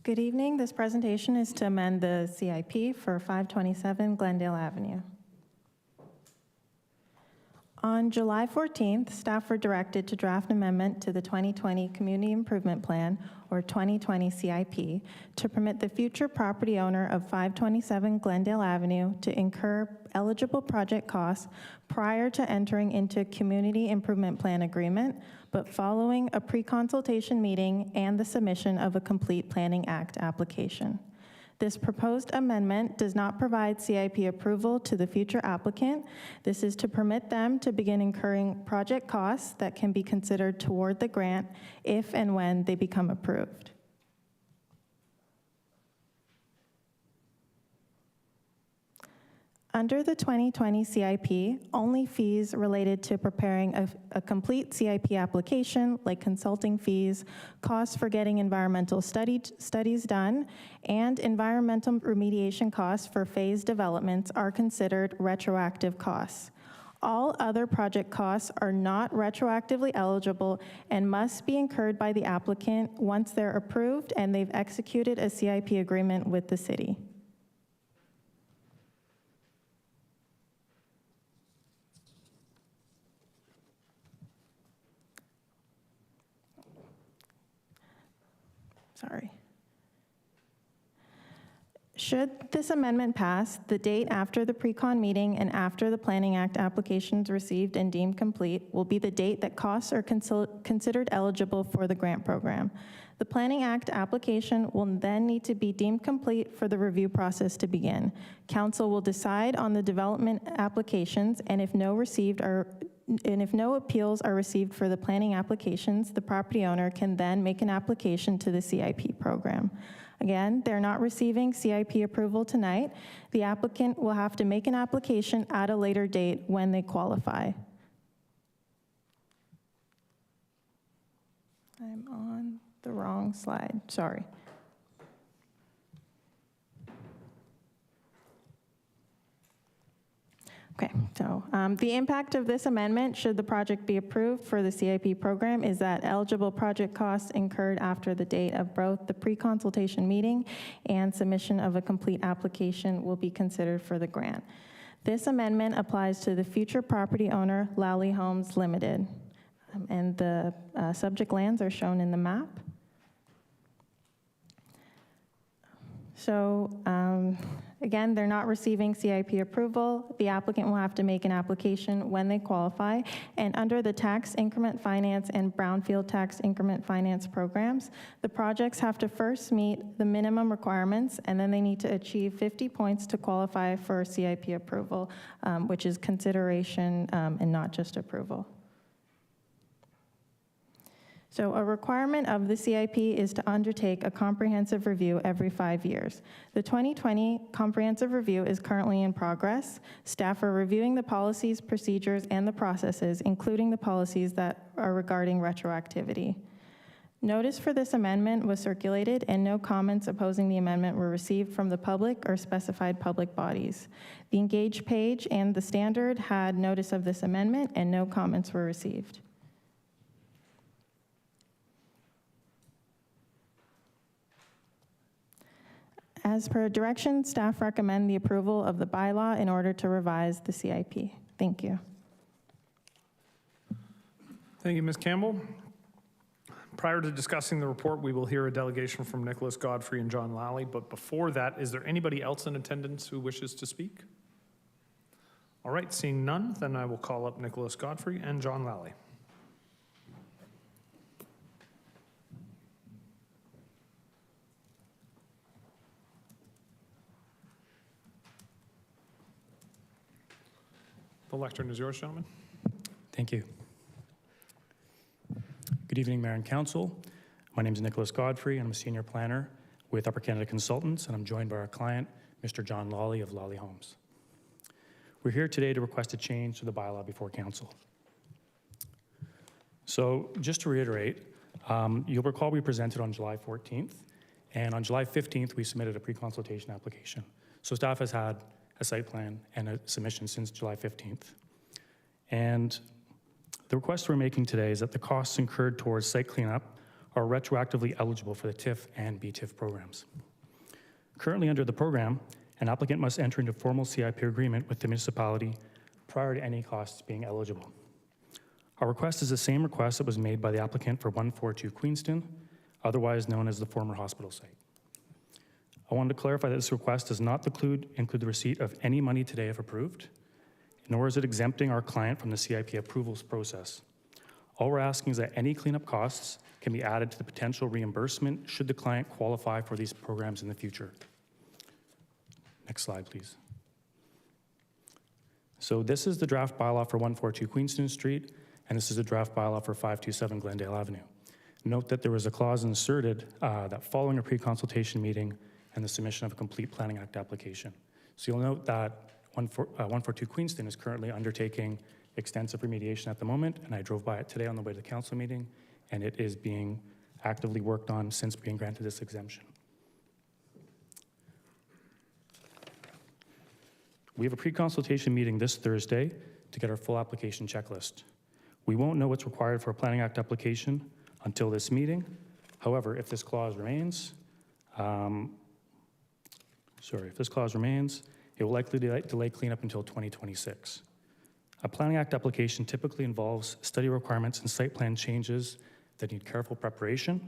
Good evening. This presentation is to amend the CIP for 527 Glendale Avenue. On July 14th, staff were directed to draft an amendment to the 2020 Community Improvement Plan, or 2020 CIP, to permit the future property owner of 527 Glendale Avenue to incur eligible project costs prior to entering into a Community Improvement Plan agreement, but following a pre-consultation meeting and the submission of a complete Planning Act application. This proposed amendment does not provide CIP approval to the future applicant. This is to permit them to begin incurring project costs that can be considered toward the grant if and when they become approved. Under the 2020 CIP, only fees related to preparing a complete CIP application, like consulting fees, costs for getting environmental studies done, and environmental remediation costs for phase developments are considered retroactive costs. All other project costs are not retroactively eligible and must be incurred by the applicant once they're approved and they've executed a CIP agreement with the city. Sorry. Should this amendment pass, the date after the pre-con meeting and after the Planning Act applications received and deemed complete will be the date that costs are considered eligible for the grant program. The Planning Act application will then need to be deemed complete for the review process to begin. Council will decide on the development applications, and if no appeals are received for the planning applications, the property owner can then make an application to the CIP program. Again, they're not receiving CIP approval tonight. The applicant will have to make an application at a later date when they qualify. I'm on the wrong slide, sorry. Okay, so the impact of this amendment, should the project be approved for the CIP program, is that eligible project costs incurred after the date of both the pre-consultation meeting and submission of a complete application will be considered for the grant. This amendment applies to the future property owner, Lally Homes Limited, and the subject lands are shown in the map. So again, they're not receiving CIP approval. The applicant will have to make an application when they qualify. And under the tax increment finance and brownfield tax increment finance programs, the projects have to first meet the minimum requirements, and then they need to achieve 50 points to qualify for CIP approval, which is consideration and not just approval. So a requirement of the CIP is to undertake a comprehensive review every 5 years. The 2020 comprehensive review is currently in progress. Staff are reviewing the policies, procedures, and the processes, including the policies that are regarding retroactivity. Notice for this amendment was circulated, and no comments opposing the amendment were received from the public or specified public bodies. The Engage page and the Standard had notice of this amendment, and no comments were received. As per direction, staff recommend the approval of the bylaw in order to revise the CIP. Thank you. Thank you, Ms. Campbell. Prior to discussing the report, we will hear a delegation from Nicholas Godfrey and John Lally. But before that, is there anybody else in attendance who wishes to speak? All right, seeing none, then I will call up Nicholas Godfrey and John Lally. The lectern is yours, gentlemen. Thank you. Good evening, Mayor and Council. My name is Nicholas Godfrey, and I'm a senior planner with Upper Canada Consultants, and I'm joined by our client, Mr. John Lally of Lally Homes. We're here today to request a change to the bylaw before Council. So just to reiterate, you'll recall we presented on July 14th, and on July 15th, we submitted a pre-consultation application. So staff has had a site plan and a submission since July 15th. And the request we're making today is that the costs incurred towards site cleanup are retroactively eligible for the TIF and BTIF programs. Currently under the program, an applicant must enter into formal CIP agreement with the municipality prior to any costs being eligible. Our request is the same request that was made by the applicant for 142 Queenston, otherwise known as the former hospital site. I wanted to clarify that this request does not include the receipt of any money today if approved, nor is it exempting our client from the CIP approvals process. All we're asking is that any cleanup costs can be added to the potential reimbursement should the client qualify for these programs in the future. Next slide, please. So this is the draft bylaw for 142 Queenston Street, and this is the draft bylaw for 527 Glendale Avenue. Note that there was a clause inserted that following a pre-consultation meeting and the submission of a complete Planning Act application. So you'll note that 142 Queenston is currently undertaking extensive remediation at the moment, and I drove by it today on the way to the council meeting, and it is being actively worked on since being granted this exemption. We have a pre-consultation meeting this Thursday to get our full application checklist. We won't know what's required for a Planning Act application until this meeting. However, if this clause remains, it will likely delay cleanup until 2026. A Planning Act application typically involves study requirements and site plan changes that need careful preparation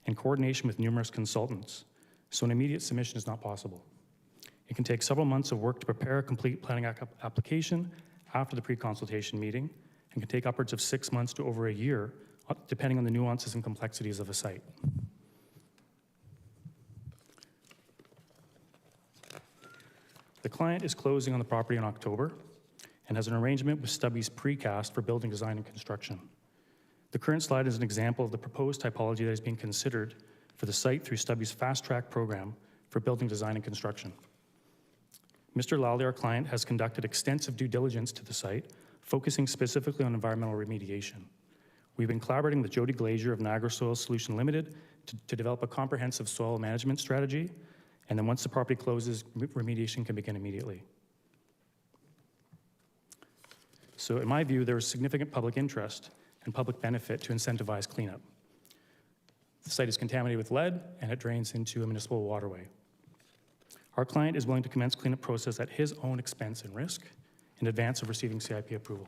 and coordination with numerous consultants, so an immediate submission is not possible. It can take several months of work to prepare a complete Planning Act application after the pre-consultation meeting, and can take upwards of 6 months to over a year, depending on the nuances and complexities of a site. The client is closing on the property in October and has an arrangement with Stubby's Precast for building design and construction. The current slide is an example of the proposed typology that is being considered for the site through Stubby's Fast Track program for building design and construction. Mr. Lally, our client, has conducted extensive due diligence to the site, focusing specifically on environmental remediation. We've been collaborating with Jody Glazier of Niagara Soil Solution Limited to develop a comprehensive soil management strategy. And then once the property closes, remediation can begin immediately. So in my view, there is significant public interest and public benefit to incentivize cleanup. The site is contaminated with lead and it drains into a municipal waterway. Our client is willing to commence cleanup process at his own expense and risk in advance of receiving CIP approval.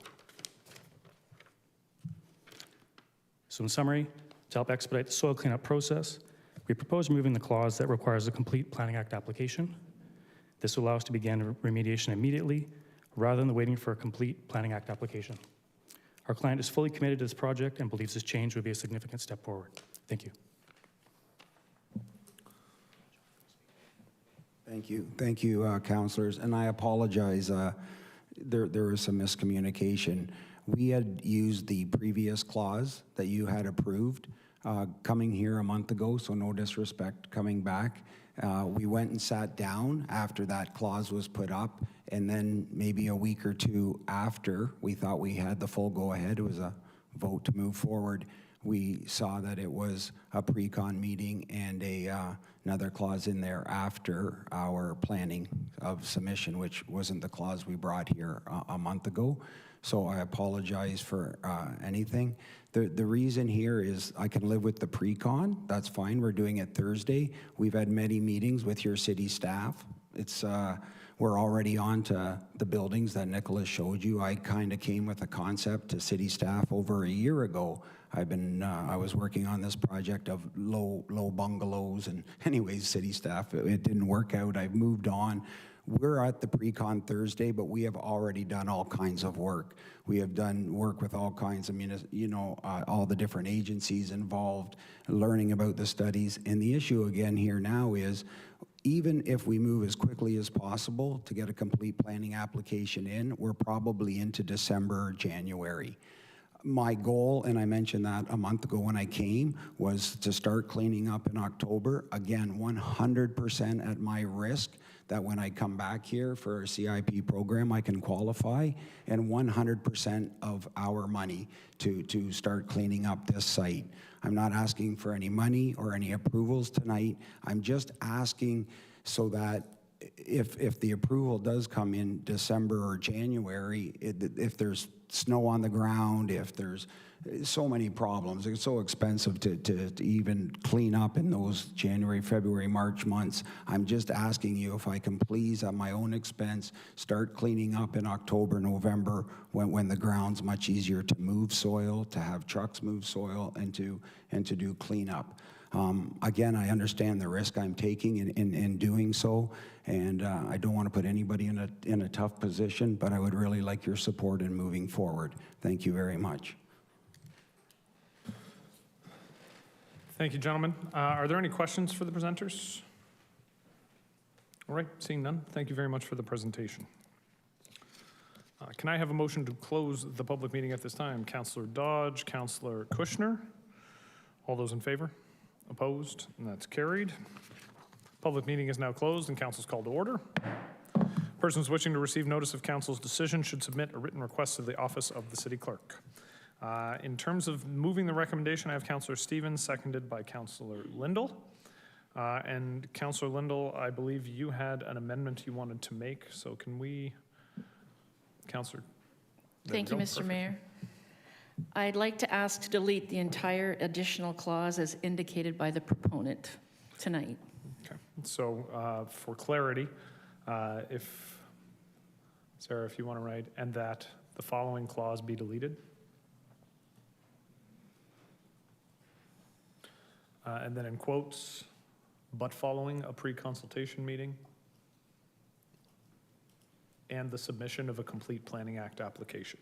So in summary, to help expedite the soil cleanup process, we propose removing the clause that requires a complete Planning Act application. This will allow us to begin remediation immediately rather than waiting for a complete Planning Act application. Our client is fully committed to this project and believes this change would be a significant step forward. Thank you. Thank you, councillors. And I apologize. There was some miscommunication. We had used the previous clause that you had approved coming here a month ago, so no disrespect coming back. We went and sat down after that clause was put up, and then maybe a week or two after we thought we had the full go-ahead, it was a vote to move forward, we saw that it was a pre-con meeting and another clause in there after our planning of submission, which wasn't the clause we brought here a month ago. So I apologize for anything. The reason here is I can live with the pre-con. That's fine. We're doing it Thursday. We've had many meetings with your city staff. It's we're already on to the buildings that Nicholas showed you. I kind of came with a concept to city staff over a year ago. I was working on this project of low bungalows, and anyways, city staff, it didn't work out. I've moved on. We're at the pre-con Thursday, but we have already done all kinds of work. We have done work with all kinds of, all the different agencies involved, learning about the studies. And the issue again here now is, even if we move as quickly as possible to get a complete planning application in, we're probably into December or January. My goal, and I mentioned that a month ago when I came, was to start cleaning up in October. Again, 100% at my risk that when I come back here for a CIP program, I can qualify, and 100% of our money to start cleaning up this site. I'm not asking for any money or any approvals tonight. I'm just asking so that if the approval does come in December or January, if there's snow on the ground, if there's so many problems, it's so expensive to even clean up in those January, February, March months. I'm just asking you if I can please, at my own expense, start cleaning up in October, November, when the ground's much easier to move soil, to have trucks move soil, and to do cleanup. Again, I understand the risk I'm taking in doing so, and I don't want to put anybody in a tough position, but I would really like your support in moving forward. Thank you very much. Thank you, gentlemen. Are there any questions for the presenters? All right, seeing none, thank you very much for the presentation. Can I have a motion to close the public meeting at this time? Councillor Dodge, Councillor Kushner. All those in favor? Opposed? And that's carried. Public meeting is now closed and council's called to order. Persons wishing to receive notice of council's decision should submit a written request to the office of the city clerk. In terms of moving the recommendation, I have Councillor Stevens, seconded by Councillor Lindell. And Councillor Lindell, I believe you had an amendment you wanted to make, so can we, Councillor? Thank you, Mr. Mayor. I'd like to ask to delete the entire additional clause as indicated by the proponent tonight. Okay, so for clarity, if, Sarah, if you want to write, and that the following clause be deleted. And then in quotes, but following a pre-consultation meeting and the submission of a complete Planning Act application.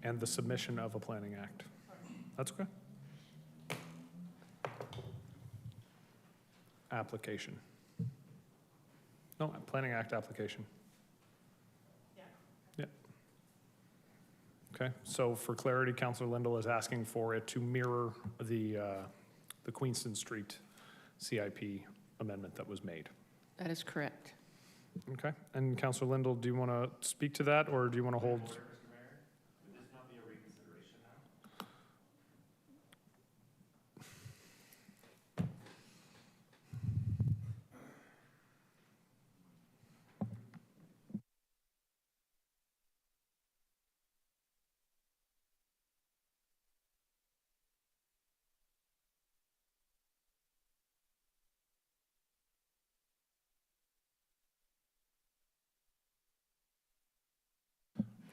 And the submission of a Planning Act. That's okay. Application. No, Planning Act application. Yeah. Okay, so for clarity, Councillor Lindell is asking for it to mirror the Queenston Street CIP amendment that was made. That is correct. Okay, and Councillor Lindell, do you want to speak to that, or do you want to hold?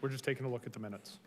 We're just taking a look at the minutes.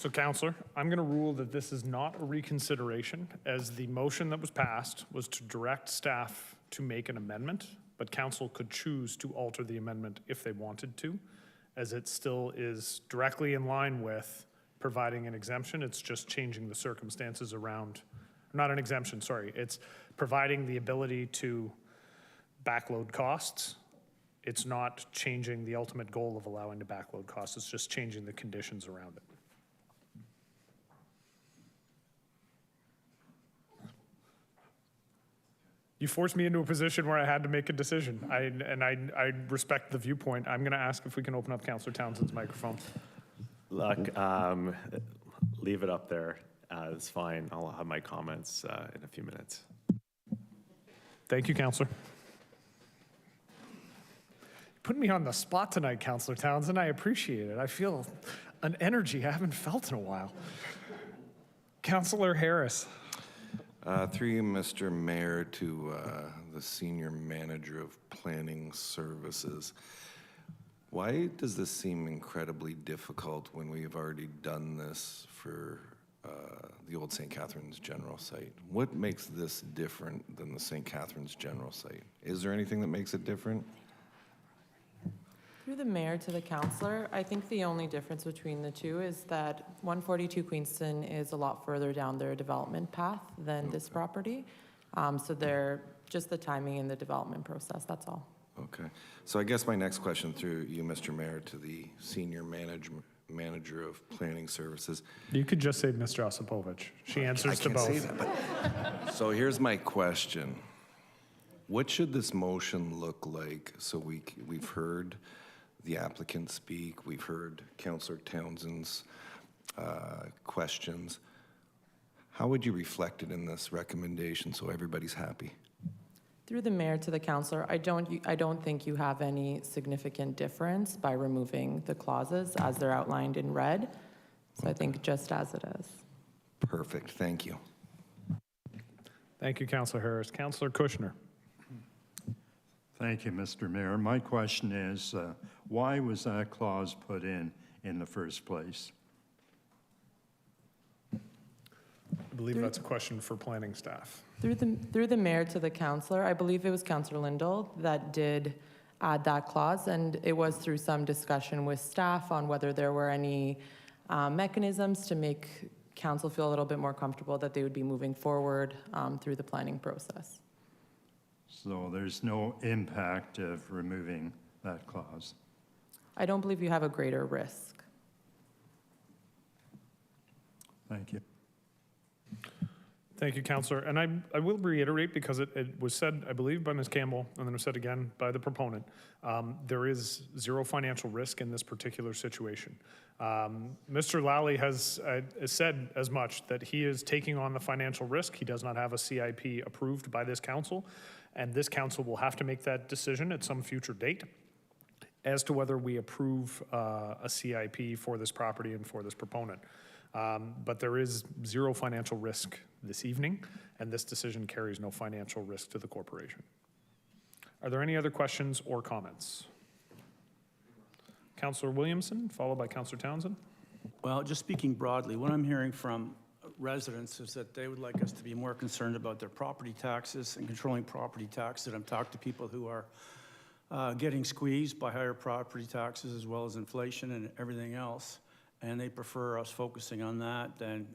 So, Councillor, I'm going to rule that this is not a reconsideration, as the motion that was passed was to direct staff to make an amendment, but council could choose to alter the amendment if they wanted to, as it still is directly in line with providing an exemption. It's just changing the circumstances around, not an exemption, sorry. It's providing the ability to backload costs. It's not changing the ultimate goal of allowing to backload costs. It's just changing the conditions around it. You forced me into a position where I had to make a decision. I respect the viewpoint. I'm going to ask if we can open up Councillor Townsend's microphone. Look, leave it up there. It's fine. I'll have my comments in a few minutes. Thank you, Councillor. Putting me on the spot tonight, Councillor Townsend. I appreciate it. I feel an energy I haven't felt in a while. Councillor Harris. Through you, Mr. Mayor, to the Senior Manager of Planning Services. Why does this seem incredibly difficult when we've already done this for the old St. Catharines General Site? What makes this different than the St. Catharines General Site? Is there anything that makes it different? Through the mayor to the councillor, I think the only difference between the two is that 142 Queenston is a lot further down their development path than this property. So they're just the timing in the development process, that's all. Okay. So I guess my next question through you, Mr. Mayor, to the Senior Manager of Planning Services. You could just say Mr. Osipovich. She answers to both. I can't say that, but so here's my question. What should this motion look like? So we've heard the applicant speak, we've heard Councillor Townsend's questions. How would you reflect it in this recommendation so everybody's happy? Through the mayor to the councillor, I don't think you have any significant difference by removing the clauses as they're outlined in red. So I think just as it is. Perfect, thank you. Thank you, Councillor Harris. Councillor Kushner. Thank you, Mr. Mayor. My question is, why was that clause put in the first place? I believe that's a question for planning staff. Through the mayor to the councillor, I believe it was Councillor Lindell that did add that clause, and it was through some discussion with staff on whether there were any mechanisms to make council feel a little bit more comfortable that they would be moving forward through the planning process. So there's no impact of removing that clause? I don't believe you have a greater risk. Thank you. Thank you, Councillor. And I will reiterate, because it was said, I believe, by Ms. Campbell, and then it was said again by the proponent, there is zero financial risk in this particular situation. Mr. Lally has said as much, that he is taking on the financial risk. He does not have a CIP approved by this council, and this council will have to make that decision at some future date as to whether we approve a CIP for this property and for this proponent. But there is zero financial risk this evening, and this decision carries no financial risk to the corporation. Are there any other questions or comments? Councillor Williamson, followed by Councillor Townsend. Well, just speaking broadly, what I'm hearing from residents is that they would like us to be more concerned about their property taxes and controlling property taxes. I've talked to people who are getting squeezed by higher property taxes as well as inflation and everything else. And they prefer us focusing on that than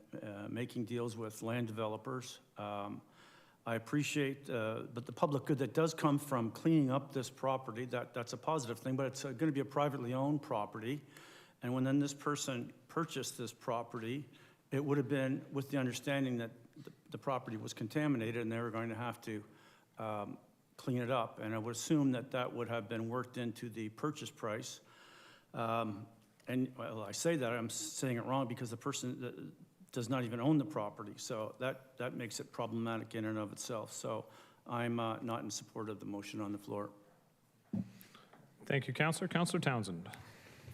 making deals with land developers. I appreciate, but the public good that does come from cleaning up this property, that's a positive thing, but it's going to be a privately owned property. And when then this person purchased this property, it would have been with the understanding that the property was contaminated and they were going to have to clean it up. And I would assume that that would have been worked into the purchase price. And well, I say that, I'm saying it wrong because the person does not even own the property. So that makes it problematic in and of itself. So I'm not in support of the motion on the floor. Thank you, Councillor. Councillor Townsend.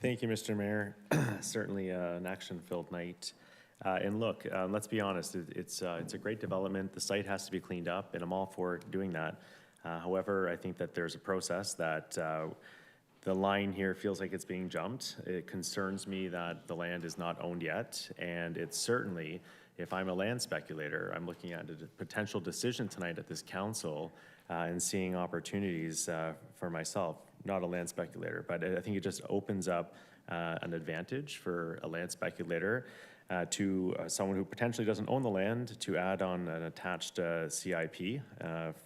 Thank you, Mr. Mayor. Certainly an action-filled night. And look, let's be honest, it's a great development. The site has to be cleaned up, and I'm all for doing that. However, I think that there's a process that the line here feels like it's being jumped. It concerns me that the land is not owned yet, and it's certainly, if I'm a land speculator, I'm looking at a potential decision tonight at this council and seeing opportunities for myself, not a land speculator, but I think it just opens up an advantage for a land speculator to someone who potentially doesn't own the land to add on an attached CIP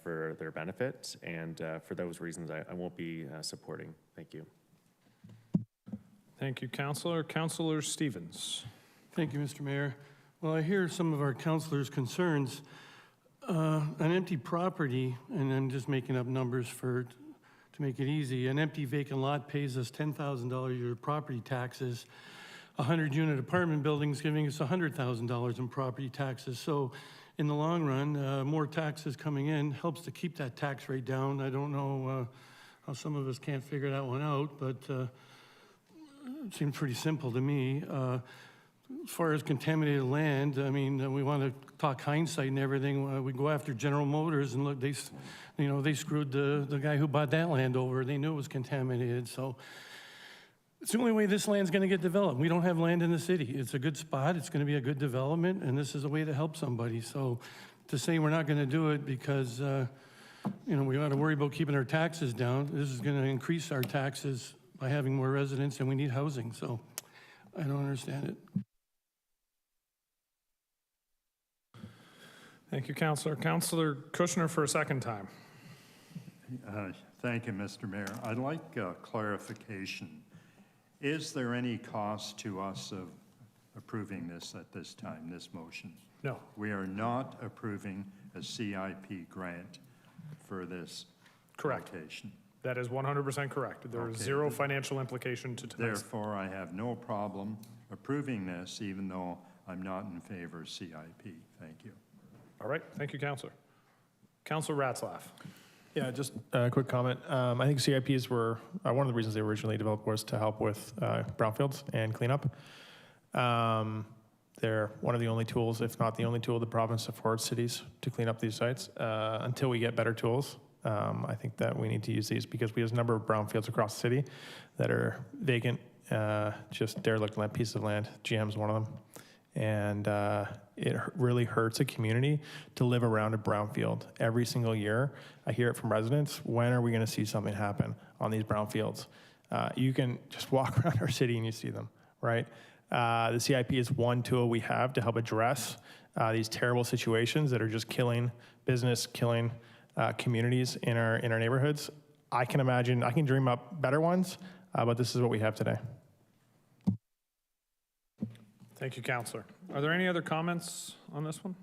for their benefit, and for those reasons I won't be supporting. Thank you. Thank you, Councillor. Councillor Stevens. Thank you, Mr. Mayor. Well, I hear some of our councillors' concerns. An empty property, and I'm just making up numbers to make it easy, an empty vacant lot pays us $10,000 a year property taxes. A 100-unit apartment building is giving us $100,000 in property taxes. So in the long run, more taxes coming in helps to keep that tax rate down. I don't know how some of us can't figure that one out, but it seems pretty simple to me. As far as contaminated land, I mean, we want to talk hindsight and everything. We go after General Motors and look, they screwed the guy who bought that land over. They knew it was contaminated. So it's the only way this land's going to get developed. We don't have land in the city. It's a good spot. It's going to be a good development, and this is a way to help somebody. So to say we're not going to do it because we ought to worry about keeping our taxes down, this is going to increase our taxes by having more residents, and we need housing. So I don't understand it. Thank you, Councillor. Councillor Kushner for a second time. Thank you, Mr. Mayor. I'd like clarification. Is there any cost to us of approving this at this time, this motion? No. We are not approving a CIP grant for this location. That is 100% correct. There is zero financial implication to tonight's. Therefore, I have no problem approving this, even though I'm not in favor of CIP. Thank you. All right. Thank you, Councillor. Councillor Ratzlaff. Yeah, just a quick comment. I think CIPs were, one of the reasons they were originally developed was to help with brownfields and cleanup. They're one of the only tools, if not the only tool, the province affords cities to clean up these sites. Until we get better tools, I think that we need to use these because we have a number of brownfields across the city that are vacant, just derelict pieces of land. GM's one of them. And it really hurts a community to live around a brownfield every single year. I hear it from residents. When are we going to see something happen on these brownfields? You can just walk around our city and you see them, right? The CIP is one tool we have to help address these terrible situations that are just killing business, killing communities in our neighborhoods. I can imagine, I can dream up better ones, but this is what we have today. Thank you, Councillor. Are there any other comments on this one?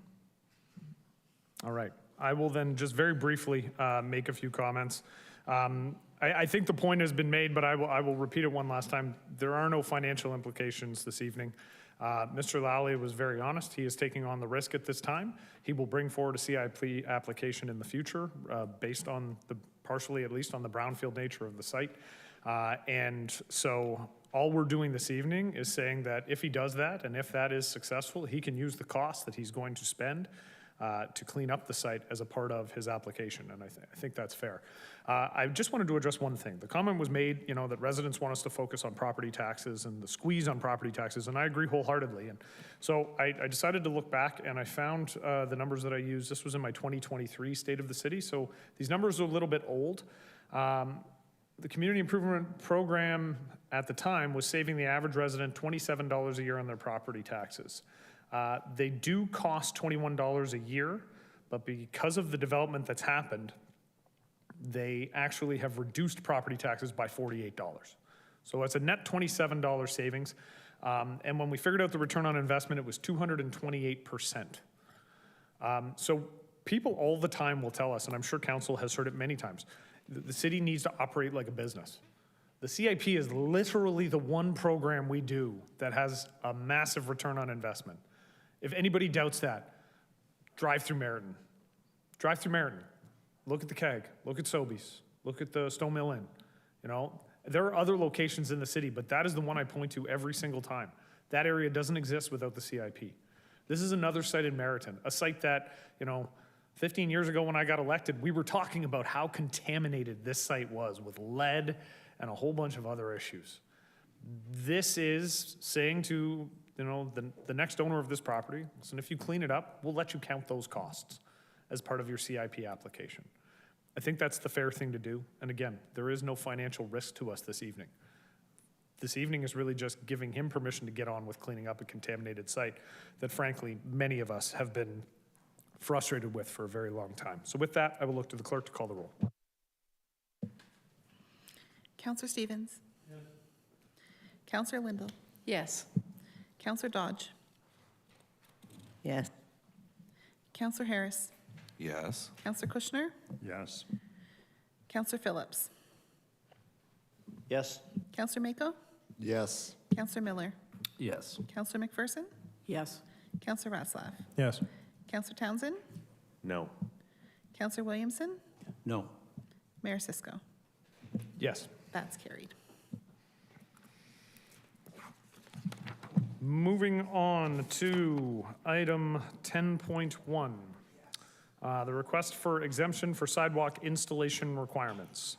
All right. I will then just very briefly make a few comments. I think the point has been made, but I will repeat it one last time. There are no financial implications this evening. Mr. Lally was very honest. He is taking on the risk at this time. He will bring forward a CIP application in the future based on partially at least on the brownfield nature of the site. And so all we're doing this evening is saying that if he does that and if that is successful, he can use the cost that he's going to spend to clean up the site as a part of his application, and I think that's fair. I just wanted to address one thing. The comment was made, that residents want us to focus on property taxes and the squeeze on property taxes, and I agree wholeheartedly. And so I decided to look back, and I found the numbers that I used. This was in my 2023 State of the City, so these numbers are a little bit old. The community improvement program at the time was saving the average resident $27 a year on their property taxes. They do cost $21 a year, but because of the development that's happened, they actually have reduced property taxes by $48. So it's a net $27 savings. And when we figured out the return on investment, it was 228%. So people all the time will tell us, and I'm sure council has heard it many times, the city needs to operate like a business. The CIP is literally the one program we do that has a massive return on investment. If anybody doubts that, drive through Merritton. Drive through Merritton. Look at the Keg. Look at Sobeys. Look at the Stone Mill Inn. There are other locations in the city, but that is the one I point to every single time. That area doesn't exist without the CIP. This is another site in Merritton, a site that, 15 years ago when I got elected, we were talking about how contaminated this site was with lead and a whole bunch of other issues. This is saying to, the next owner of this property, listen, if you clean it up, we'll let you count those costs as part of your CIP application. I think that's the fair thing to do. And again, there is no financial risk to us this evening. This evening is really just giving him permission to get on with cleaning up a contaminated site that frankly, many of us have been frustrated with for a very long time. So with that, I will look to the clerk to call the roll. Councillor Stevens. Yes. Councillor Lindell. Yes. Councillor Dodge. Yes. Councillor Harris. Yes. Councillor Kushner. Yes. Councillor Phillips. Yes. Councillor Mako. Yes. Councillor Miller. Yes. Councillor McPherson. Yes. Councillor Ratzlaff. Yes. Councillor Townsend. No. Councillor Williamson. No. Mayor Cisco. Yes. That's carried. Moving on to item 10.1, the request for exemption for sidewalk installation requirements.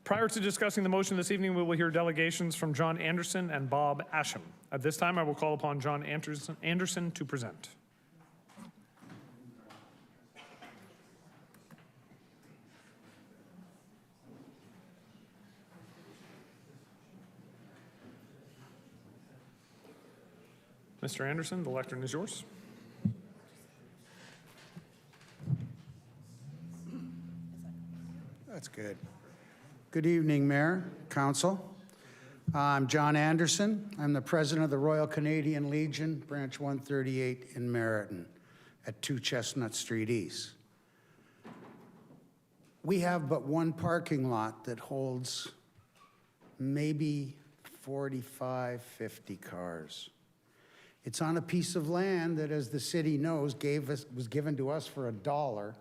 Prior to discussing the motion this evening, we will hear delegations from John Anderson and Bob Asham. At this time, I will call upon John Anderson to present. Mr. Anderson, the lectern is yours. That's good. Good evening, Mayor, Council. I'm John Anderson. I'm the president of the Royal Canadian Legion, Branch 138 in Meriton at 2 Chestnut Street East. We have but one parking lot that holds maybe 45, 50 cars. It's on a piece of land that, as the city knows, was given to us for $1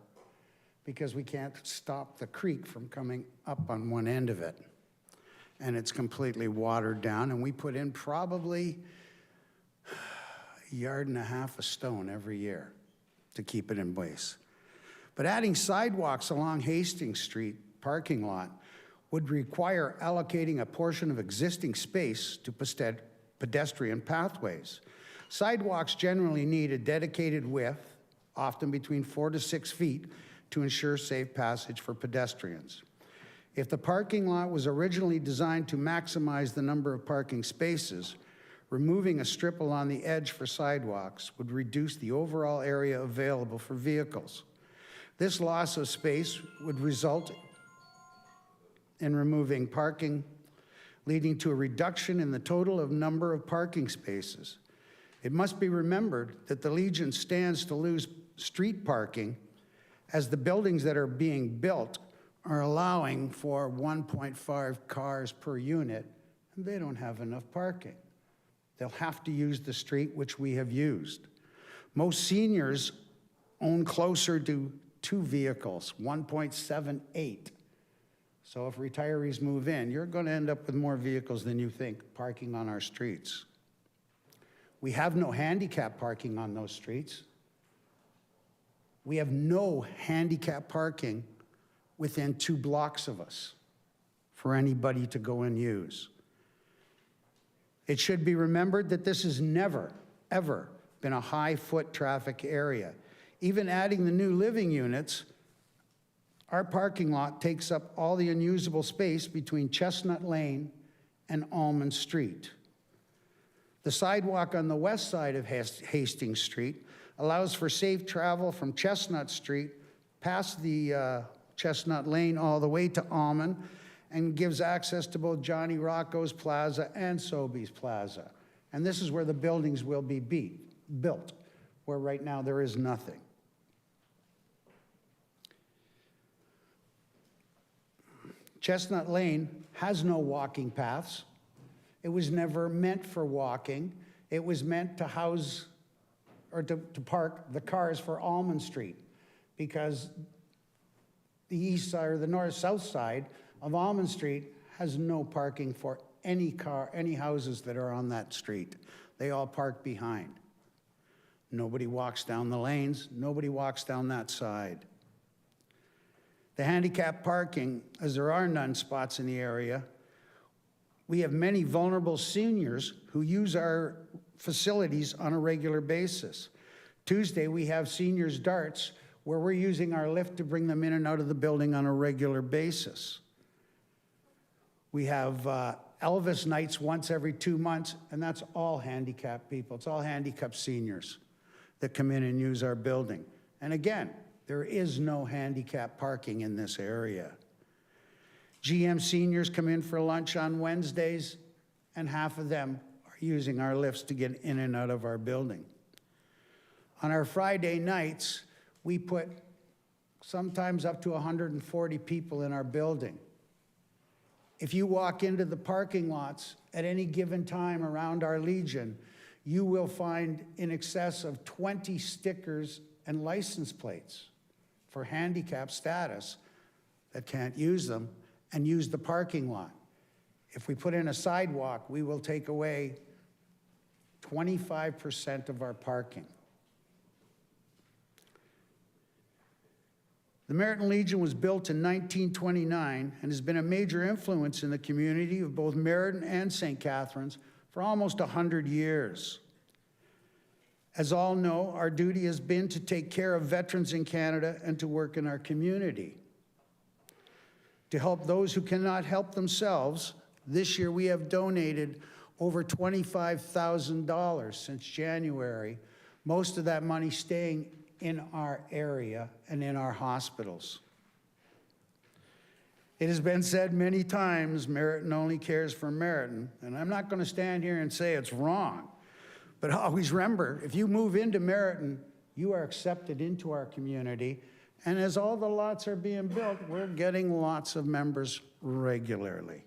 because we can't stop the creek from coming up on one end of it. And it's completely watered down, and we put in probably 1.5 yards of stone every year to keep it in place. But adding sidewalks along Hastings Street parking lot would require allocating a portion of existing space to pedestrian pathways. Sidewalks generally need a dedicated width, often between 4 to 6 feet, to ensure safe passage for pedestrians. If the parking lot was originally designed to maximize the number of parking spaces, removing a strip along the edge for sidewalks would reduce the overall area available for vehicles. This loss of space would result in removing parking, leading to a reduction in the total number of parking spaces. It must be remembered that the Legion stands to lose street parking as the buildings that are being built are allowing for 1.5 cars per unit, and they don't have enough parking. They'll have to use the street, which we have used. Most seniors own closer to 2 vehicles, 1.78. So if retirees move in, you're going to end up with more vehicles than you think parking on our streets. We have no handicap parking on those streets. We have no handicap parking within 2 blocks of us for anybody to go and use. It should be remembered that this has never, ever been a high foot traffic area. Even adding the new living units, our parking lot takes up all the unusable space between Chestnut Lane and Almond Street. The sidewalk on the west side of Hastings Street allows for safe travel from Chestnut Street past the Chestnut Lane all the way to Almond and gives access to both Johnny Rocco's Plaza and Sobeys Plaza. And this is where the buildings will be built, where right now there is nothing. Chestnut Lane has no walking paths. It was never meant for walking. It was meant to house or to park the cars for Almond Street, because the east side or the north-south side of Almond Street has no parking for any houses that are on that street. They all park behind. Nobody walks down the lanes. Nobody walks down that side. The handicap parking, as there are none spots in the area, We have many vulnerable seniors who use our facilities on a regular basis. Tuesday, we have seniors darts where we're using our lift to bring them in and out of the building on a regular basis. We have Elvis nights once every 2 months, and that's all handicapped people. It's all handicapped seniors that come in and use our building. And again, there is no handicap parking in this area. GM seniors come in for lunch on Wednesdays, and half of them are using our lifts to get in and out of our building. On our Friday nights, we put sometimes up to 140 people in our building. If you walk into the parking lots at any given time around our Legion, you will find in excess of 20 stickers and license plates for handicap status that can't use them and use the parking lot. If we put in a sidewalk, we will take away 25% of our parking. The Merritton Legion was built in 1929 and has been a major influence in the community of both Merritton and St. Catharines for almost 100 years. As all know, our duty has been to take care of veterans in Canada and to work in our community. To help those who cannot help themselves, this year we have donated over $25,000 since January, most of that money staying in our area and in our hospitals. It has been said many times, Merritton only cares for Merritton, and I'm not going to stand here and say it's wrong, but always remember, if you move into Merritton, you are accepted into our community, and as all the lots are being built, we're getting lots of members regularly.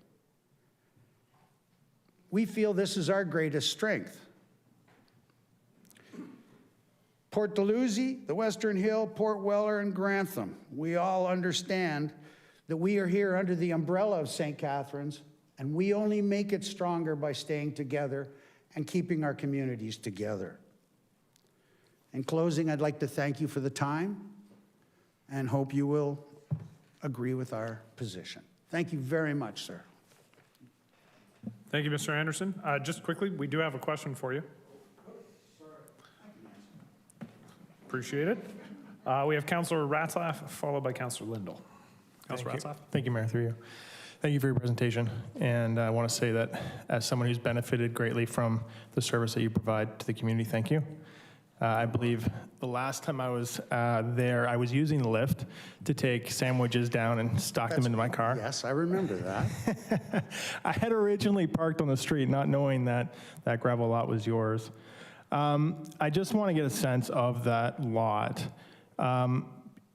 We feel this is our greatest strength. Port Dalhousie, the Western Hill, Port Weller, and Grantham, we all understand that we are here under the umbrella of St. Catharines, and we only make it stronger by staying together and keeping our communities together. In closing, I'd like to thank you for the time and hope you will agree with our position. Thank you very much, sir. Thank you, Mr. Anderson. Just quickly, we do have a question for you. Appreciate it. We have Councillor Ratzlaff, followed by Councillor Lindell. Councillor Ratzlaff. Thank you, Mayor, through you. Thank you for your presentation. And I want to say that as someone who's benefited greatly from the service that you provide to the community, thank you. I believe the last time I was there, I was using the lift to take sandwiches down and stock them into my car. Yes, I remember that. I had originally parked on the street not knowing that that gravel lot was yours. I just want to get a sense of that lot.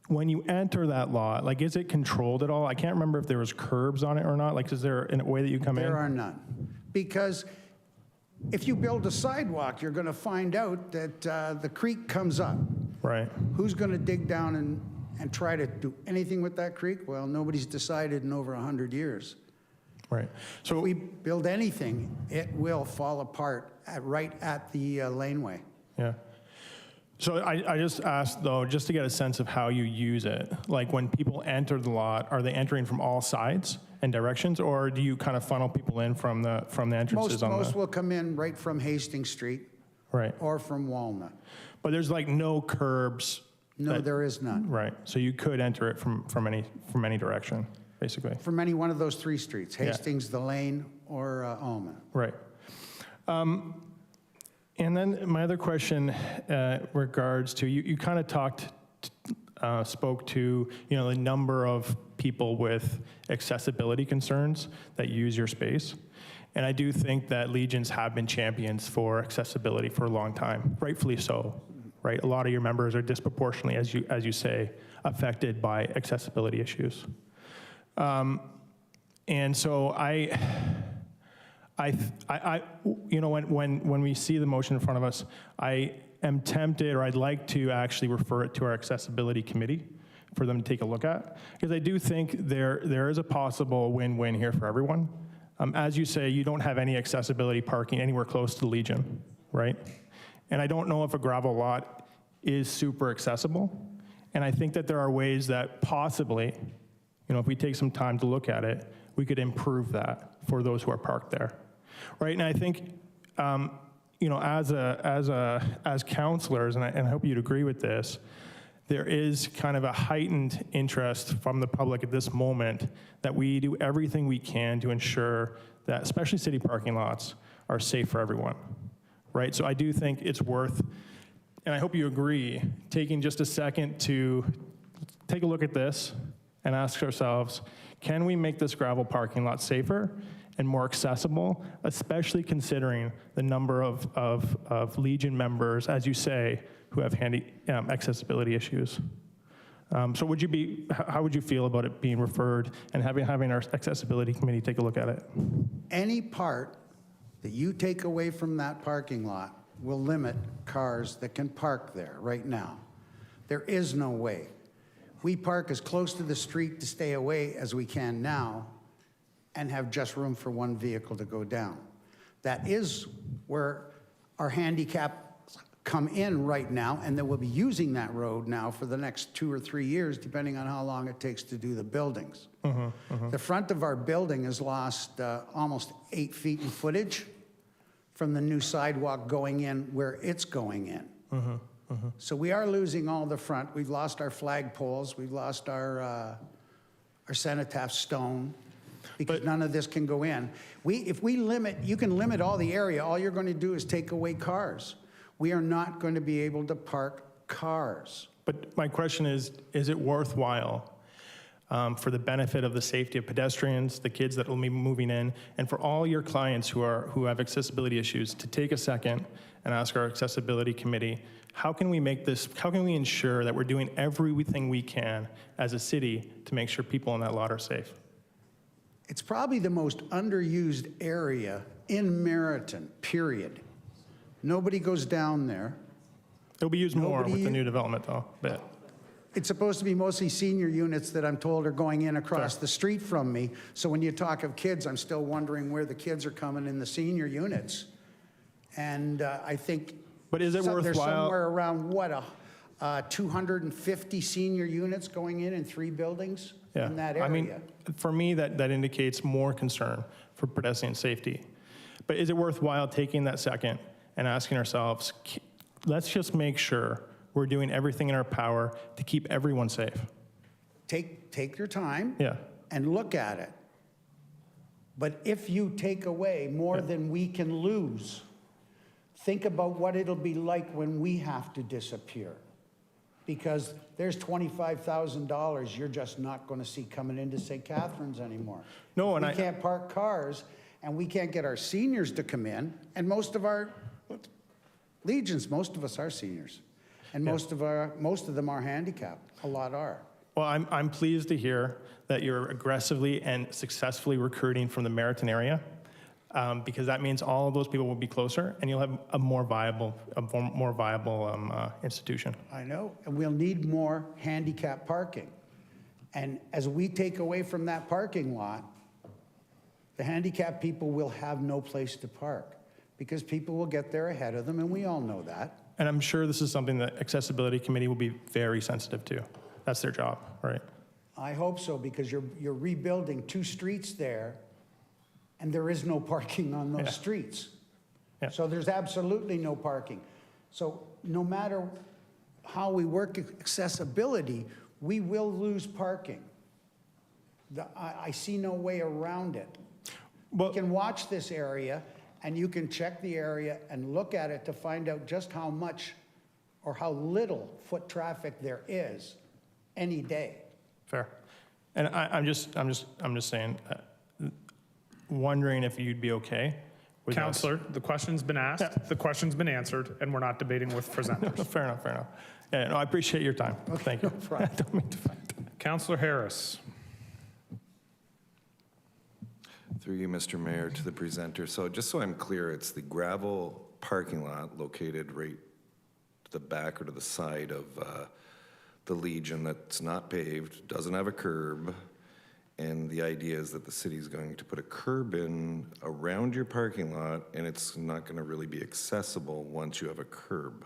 When you enter that lot, like, is it controlled at all? I can't remember if there was curbs on it or not. Like, is there a way that you come in? There are none. Because if you build a sidewalk, you're going to find out that the creek comes up. Right. Who's going to dig down and try to do anything with that creek? Well, nobody's decided in over 100 years. Right. So if we build anything, it will fall apart right at the laneway. Yeah. So I just asked, though, just to get a sense of how you use it. Like, when people enter the lot, are they entering from all sides and directions, or do you kind of funnel people in from the entrances Most will come in right from Hastings Street. Right. Or from Walnut. But there's like no curbs. No, there is none. Right. So you could enter it from any direction, basically. From any one of those three streets, Hastings, the Lane, or Alma. Right. And then my other question regards to, you kind of spoke to, the number of people with accessibility concerns that use your space. And I do think that Legions have been champions for accessibility for a long time, rightfully so, right? A lot of your members are disproportionately, as you say, affected by accessibility issues. And so when we see the motion in front of us, I am tempted, or I'd like to actually refer it to our accessibility committee for them to take a look at, because I do think there is a possible win-win here for everyone. As you say, you don't have any accessibility parking anywhere close to Legion, right? And I don't know if a gravel lot is super accessible. And I think that there are ways that possibly, if we take some time to look at it, we could improve that for those who are parked there, right? And I think, you know, as counselors, and I hope you'd agree with this, there is kind of a heightened interest from the public at this moment that we do everything we can to ensure that, especially city parking lots, are safe for everyone, right? So I do think it's worth, and I hope you agree, taking just a second to take a look at this and ask ourselves, can we make this gravel parking lot safer and more accessible, especially considering the number of Legion members, as you say, who have accessibility issues. So how would you feel about it being referred and having our accessibility committee take a look at it? Any part that you take away from that parking lot will limit cars that can park there right now. There is no way. We park as close to the street to stay away as we can now and have just room for one vehicle to go down. That is where our handicap come in right now, and they will be using that road now for the next 2 or 3 years, depending on how long it takes to do the buildings. The front of our building has lost almost 8 feet in footage from the new sidewalk going in where it's going in. So we are losing all the front. We've lost our flag poles. We've lost our cenotaph stone, because none of this can go in. If we limit, you can limit all the area. All you're going to do is take away cars. We are not going to be able to park cars. But my question is it worthwhile for the benefit of the safety of pedestrians, the kids that will be moving in, and for all your clients who have accessibility issues to take a second and ask our accessibility committee, how can we ensure that we're doing everything we can as a city to make sure people in that lot are safe? It's probably the most underused area in Meriton, period. Nobody goes down there. It'll be used more with the new development, though. But it's supposed to be mostly senior units that I'm told are going in across the street from me. So when you talk of kids, I'm still wondering where the kids are coming in the senior units. And I think is it worthwhile? There's somewhere around, 250 senior units going in 3 buildings in that area. I mean, for me, that indicates more concern for pedestrian safety. But is it worthwhile taking that second and asking ourselves, let's just make sure we're doing everything in our power to keep everyone safe? Take your time Yeah. and look at it. But if you take away more than we can lose, think about what it'll be like when we have to disappear. Because there's $25,000 you're just not going to see coming into St. Catharines anymore. No, and we can't park cars, and we can't get our seniors to come in, and most of our Legions, most of us are seniors, and most of them are handicapped. A lot are. Well, I'm pleased to hear that you're aggressively and successfully recruiting from the Meriton area, because that means all of those people will be closer, and you'll have a more viable institution. I know, and we'll need more handicap parking. And as we take away from that parking lot, the handicapped people will have no place to park, because people will get there ahead of them, and we all know that. And I'm sure this is something that Accessibility Committee will be very sensitive to. That's their job, right? I hope so, because you're rebuilding 2 streets there, and there is no parking on those streets. So there's absolutely no parking. So no matter how we work accessibility, we will lose parking. I see no way around it. You can watch this area, and you can check the area and look at it to find out just how much or how little foot traffic there is any day. Fair. And I'm just saying, wondering if you'd be okay with Councillor, the question's been asked, the question's been answered, and we're not debating with presenters. Fair enough. Yeah, no, I appreciate your time. Thank you. No I don't mean to fight. Councillor Harris. Through you, Mr. Mayor, to the presenter. So just so I'm clear, it's the gravel parking lot located right to the back or to the side of the Legion that's not paved, doesn't have a curb, and the idea is that the city's going to put a curb in around your parking lot, and it's not going to really be accessible once you have a curb.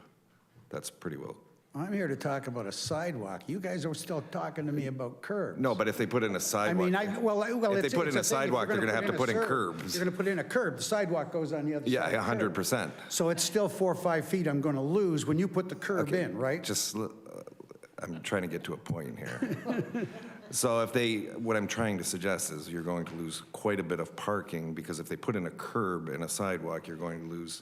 That's pretty well I'm here to talk about a sidewalk. You guys are still talking to me about curbs. No, but if they put in a I sidewalk. mean, well, If they it's put it's in a a thing. If sidewalk, you're they're gonna have to put in curb, curbs. You're gonna put in a curb. The sidewalk goes on the other side. Yeah, of the curb. 100%. So it's still 4 or 5 feet I'm gonna lose when you put the curb in, right? Just, I'm trying to get to a point here. So what I'm trying to suggest is you're going to lose quite a bit of parking, because if they put in a curb and a sidewalk, you're going to lose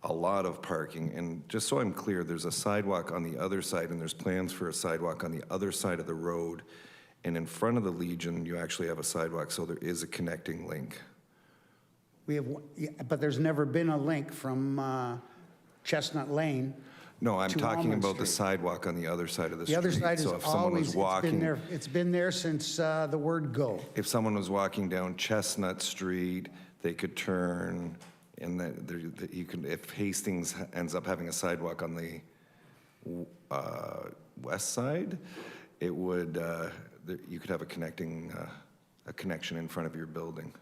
a lot of parking. And just so I'm clear, there's a sidewalk on the other side, and there's plans for a sidewalk on the other side of the road. And in front of the Legion, you actually have a sidewalk, so there is a connecting link. We have, yeah, but there's never been a link from Chestnut Lane. No, I'm to talking Almond about the Street. sidewalk on the other side of the street. The other side is So if someone always, was walking, it's been there since the word go. if someone was walking down Chestnut Street, they could turn, and you can, if Hastings ends up having a sidewalk on the west side, it would, you could have a connection in front of your building.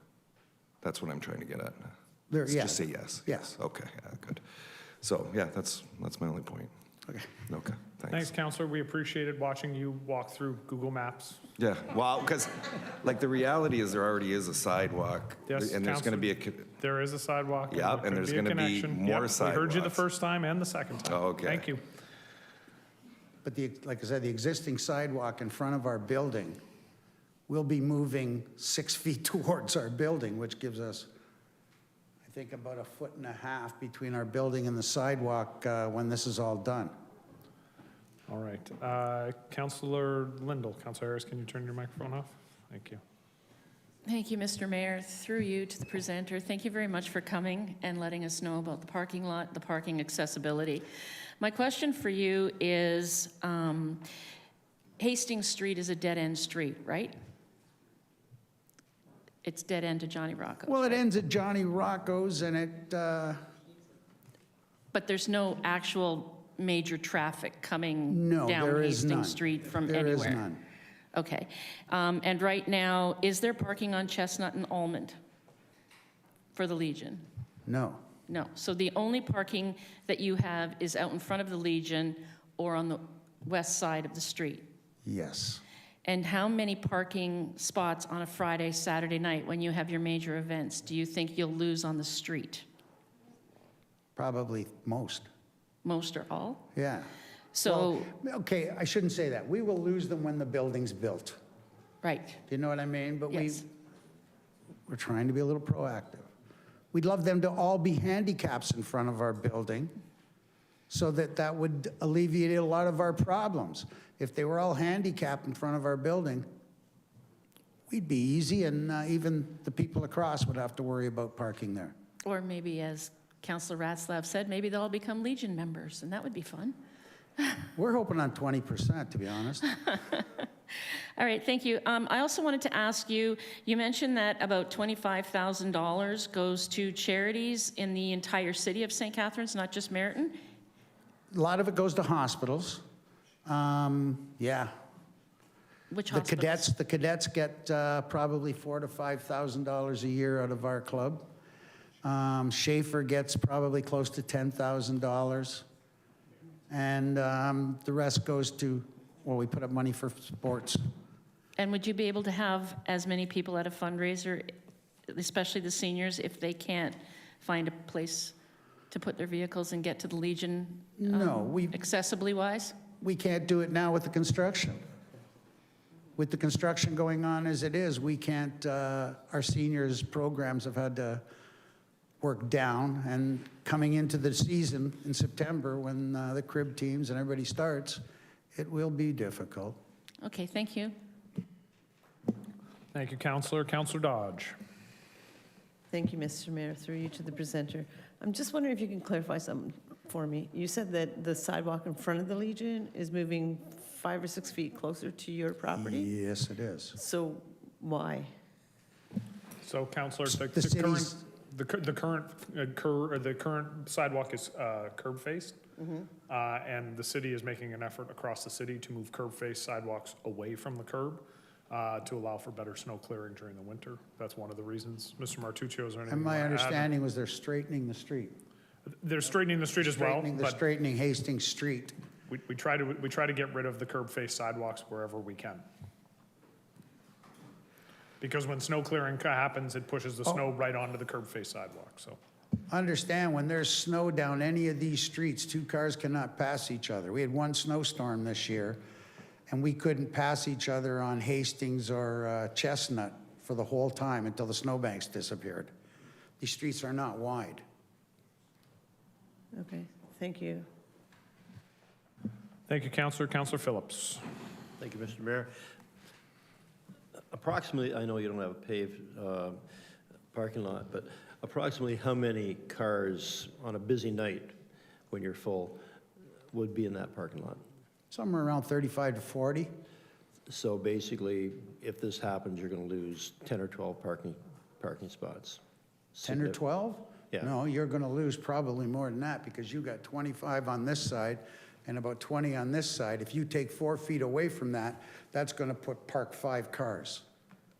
That's what I'm trying to get at. There, yeah. Just say yes. Yes. Okay, yeah, good. So, yeah, that's my only point. Okay. Okay, Thanks, Councillor. We appreciated watching you walk through Google Maps. Yeah, well, because, like, the reality is there already is a sidewalk. Yes, And there's going to Councillor, be there is a sidewalk. Yeah, there and could there's a gonna be connection. more Yep, We heard you the sidewalks. first time and the second time. Oh, okay. Thank you. But like I said, the existing sidewalk in front of our building will be moving 6 feet towards our building, which gives us, I think, about 1.5 feet between our building and the sidewalk when this is all done. All right. Councillor Lindell, Councillor Harris, can you turn your microphone off? Thank you. Thank you, Mr. Mayor. Through you to the presenter, thank you very much for coming and letting us know about the parking lot, the parking accessibility. My question for you is, Hastings Street is a dead-end street, right? It's dead end to Johnny Rocco's. Well, it right? ends at Johnny Rocco's and it, But there's no actual major traffic coming no, down there is Hastings none. Street from There is anywhere? none. Okay. And right now, is there parking on Chestnut and Almond for the Legion? No. No. So the only parking that you have is out in front of the Legion or on the west side of the street? Yes. And how many parking spots on a Friday, Saturday night when you have your major events do you think you'll lose on the street? Probably most. Most or all? Yeah. So, Well, okay, I shouldn't say that. We will lose them when the building's built. right. Do you know what I mean? But Yes. we're trying to be a little proactive. We'd love them to all be handicaps in front of our building so that would alleviate a lot of our problems. If they were all handicapped in front of our building, we'd be easy, and even the people across would have to worry about parking there. Or maybe, as Councillor Ratzlaff said, maybe they'll all become Legion members, and that would be fun. We're hoping on 20%, to be honest. All right, thank you. I also wanted to ask you, you mentioned that about $25,000 goes to charities in the entire city of St. Catharines, not just Meryton? A lot of it goes to hospitals. Yeah. Which The hospitals? cadets get probably $4,000 to $5,000 a year out of our club. Schaefer gets probably close to $10,000. And the rest goes to, well, we put up money for sports. And would you be able to have as many people at a fundraiser, especially the seniors, if they can't find a place to put their vehicles and get to the Legion? No, accessibly wise? We can't do it now with the construction. With the construction going on as it is, we can't, our seniors' programs have had to work down, and coming into the season in September when the crib teams and everybody starts, it will be difficult. Okay, thank you. Thank you, Councillor. Councillor Dodge. Thank you, Mr. Mayor. Through you to the presenter. I'm just wondering if you can clarify something for me. You said that the sidewalk in front of the Legion is moving 5 or 6 feet closer to your property? Yes, it is. So why? So, Councillor, The the city's- current sidewalk is curb faced, and the city is making an effort across the city to move curb faced sidewalks away from the curb to allow for better snow clearing during the winter. That's one of the reasons. Mr. Martuccio, is there anything? And my you wanna add? understanding was they're straightening the street. They're straightening the street as well, but Straightening Hastings Street we try to get rid of the curb face sidewalks wherever we can. Because when snow clearing happens, it pushes the snow right onto the curb face sidewalk, so. Understand, when there's snow down any of these streets, two cars cannot pass each other. We had one snowstorm this year, and we couldn't pass each other on Hastings or Chestnut for the whole time until the snowbanks disappeared. These streets are not wide. Okay, thank you. Thank you, Councillor. Councillor Phillips. Thank you, Mr. Mayor. Approximately, I know you don't have a paved parking lot, but approximately how many cars on a busy night when you're full would be in that parking lot? Somewhere around 35 to 40. So basically, if this happens, you're going to lose 10 or 12 parking spots. 10 or 12? Yeah. No, you're going to lose probably more than that because you got 25 on this side and about 20 on this side. If you take 4 feet away from that, that's going to park 5 cars.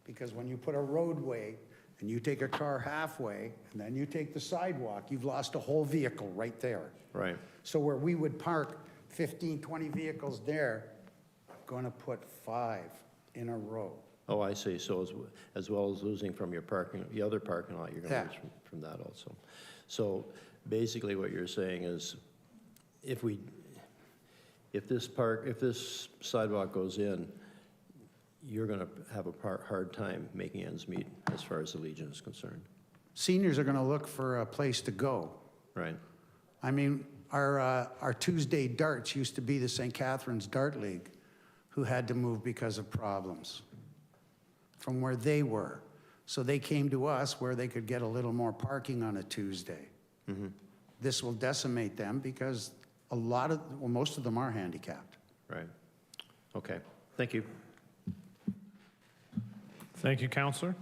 Because when you put a roadway and you take a car halfway and then you take the sidewalk, you've lost a whole vehicle right there. Right. So where we would park 15, 20 vehicles there, I'm going to put 5 in a row. Oh, I see. So as well as losing from your the other parking lot, you're going to Yeah. lose from that also. So basically what you're saying is if this sidewalk goes in, you're going to have a hard time making ends meet as far as the Legion is concerned. Seniors are going to look for a place to go. Right. I mean, our Tuesday darts used to be the St. Catharines Dart League, who had to move because of problems from where they were. So they came to us where they could get a little more parking on a Tuesday. Mm-hmm. This will decimate them because most of them are handicapped. Right. Okay. Thank you. Thank you, Councillor.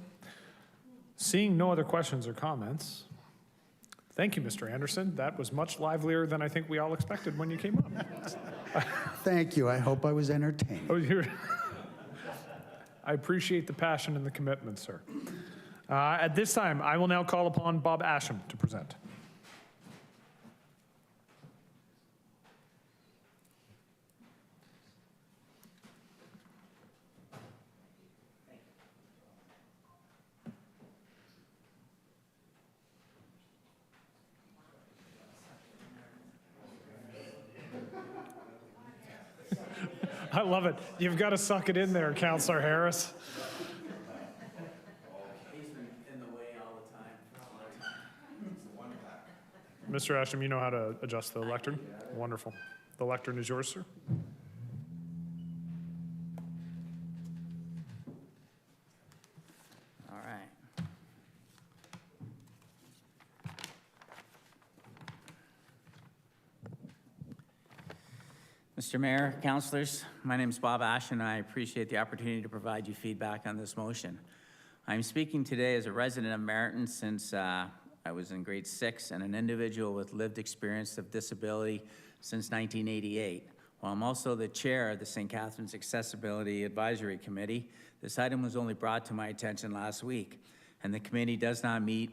Seeing no other questions or comments, thank you, Mr. Anderson. That was much livelier than I think we all expected when you came up. Thank you. I hope I was entertained. I appreciate the passion and the commitment, sir. At this time, I will now call upon Bob Asham to present. I love it. You've got to suck it in there, Councillor Harris. Mr. Asham, you know how to adjust the lectern? Wonderful. The lectern is yours, sir. All right. Mr. Mayor, councilors, my name is Bob Ash, and I appreciate the opportunity to provide you feedback on this motion. I'm speaking today as a resident of Meriton since I was in grade 6 and an individual with lived experience of disability since 1988. While I'm also the chair of the St. Catharines Accessibility Advisory Committee, this item was only brought to my attention last week, and the committee doesn't meet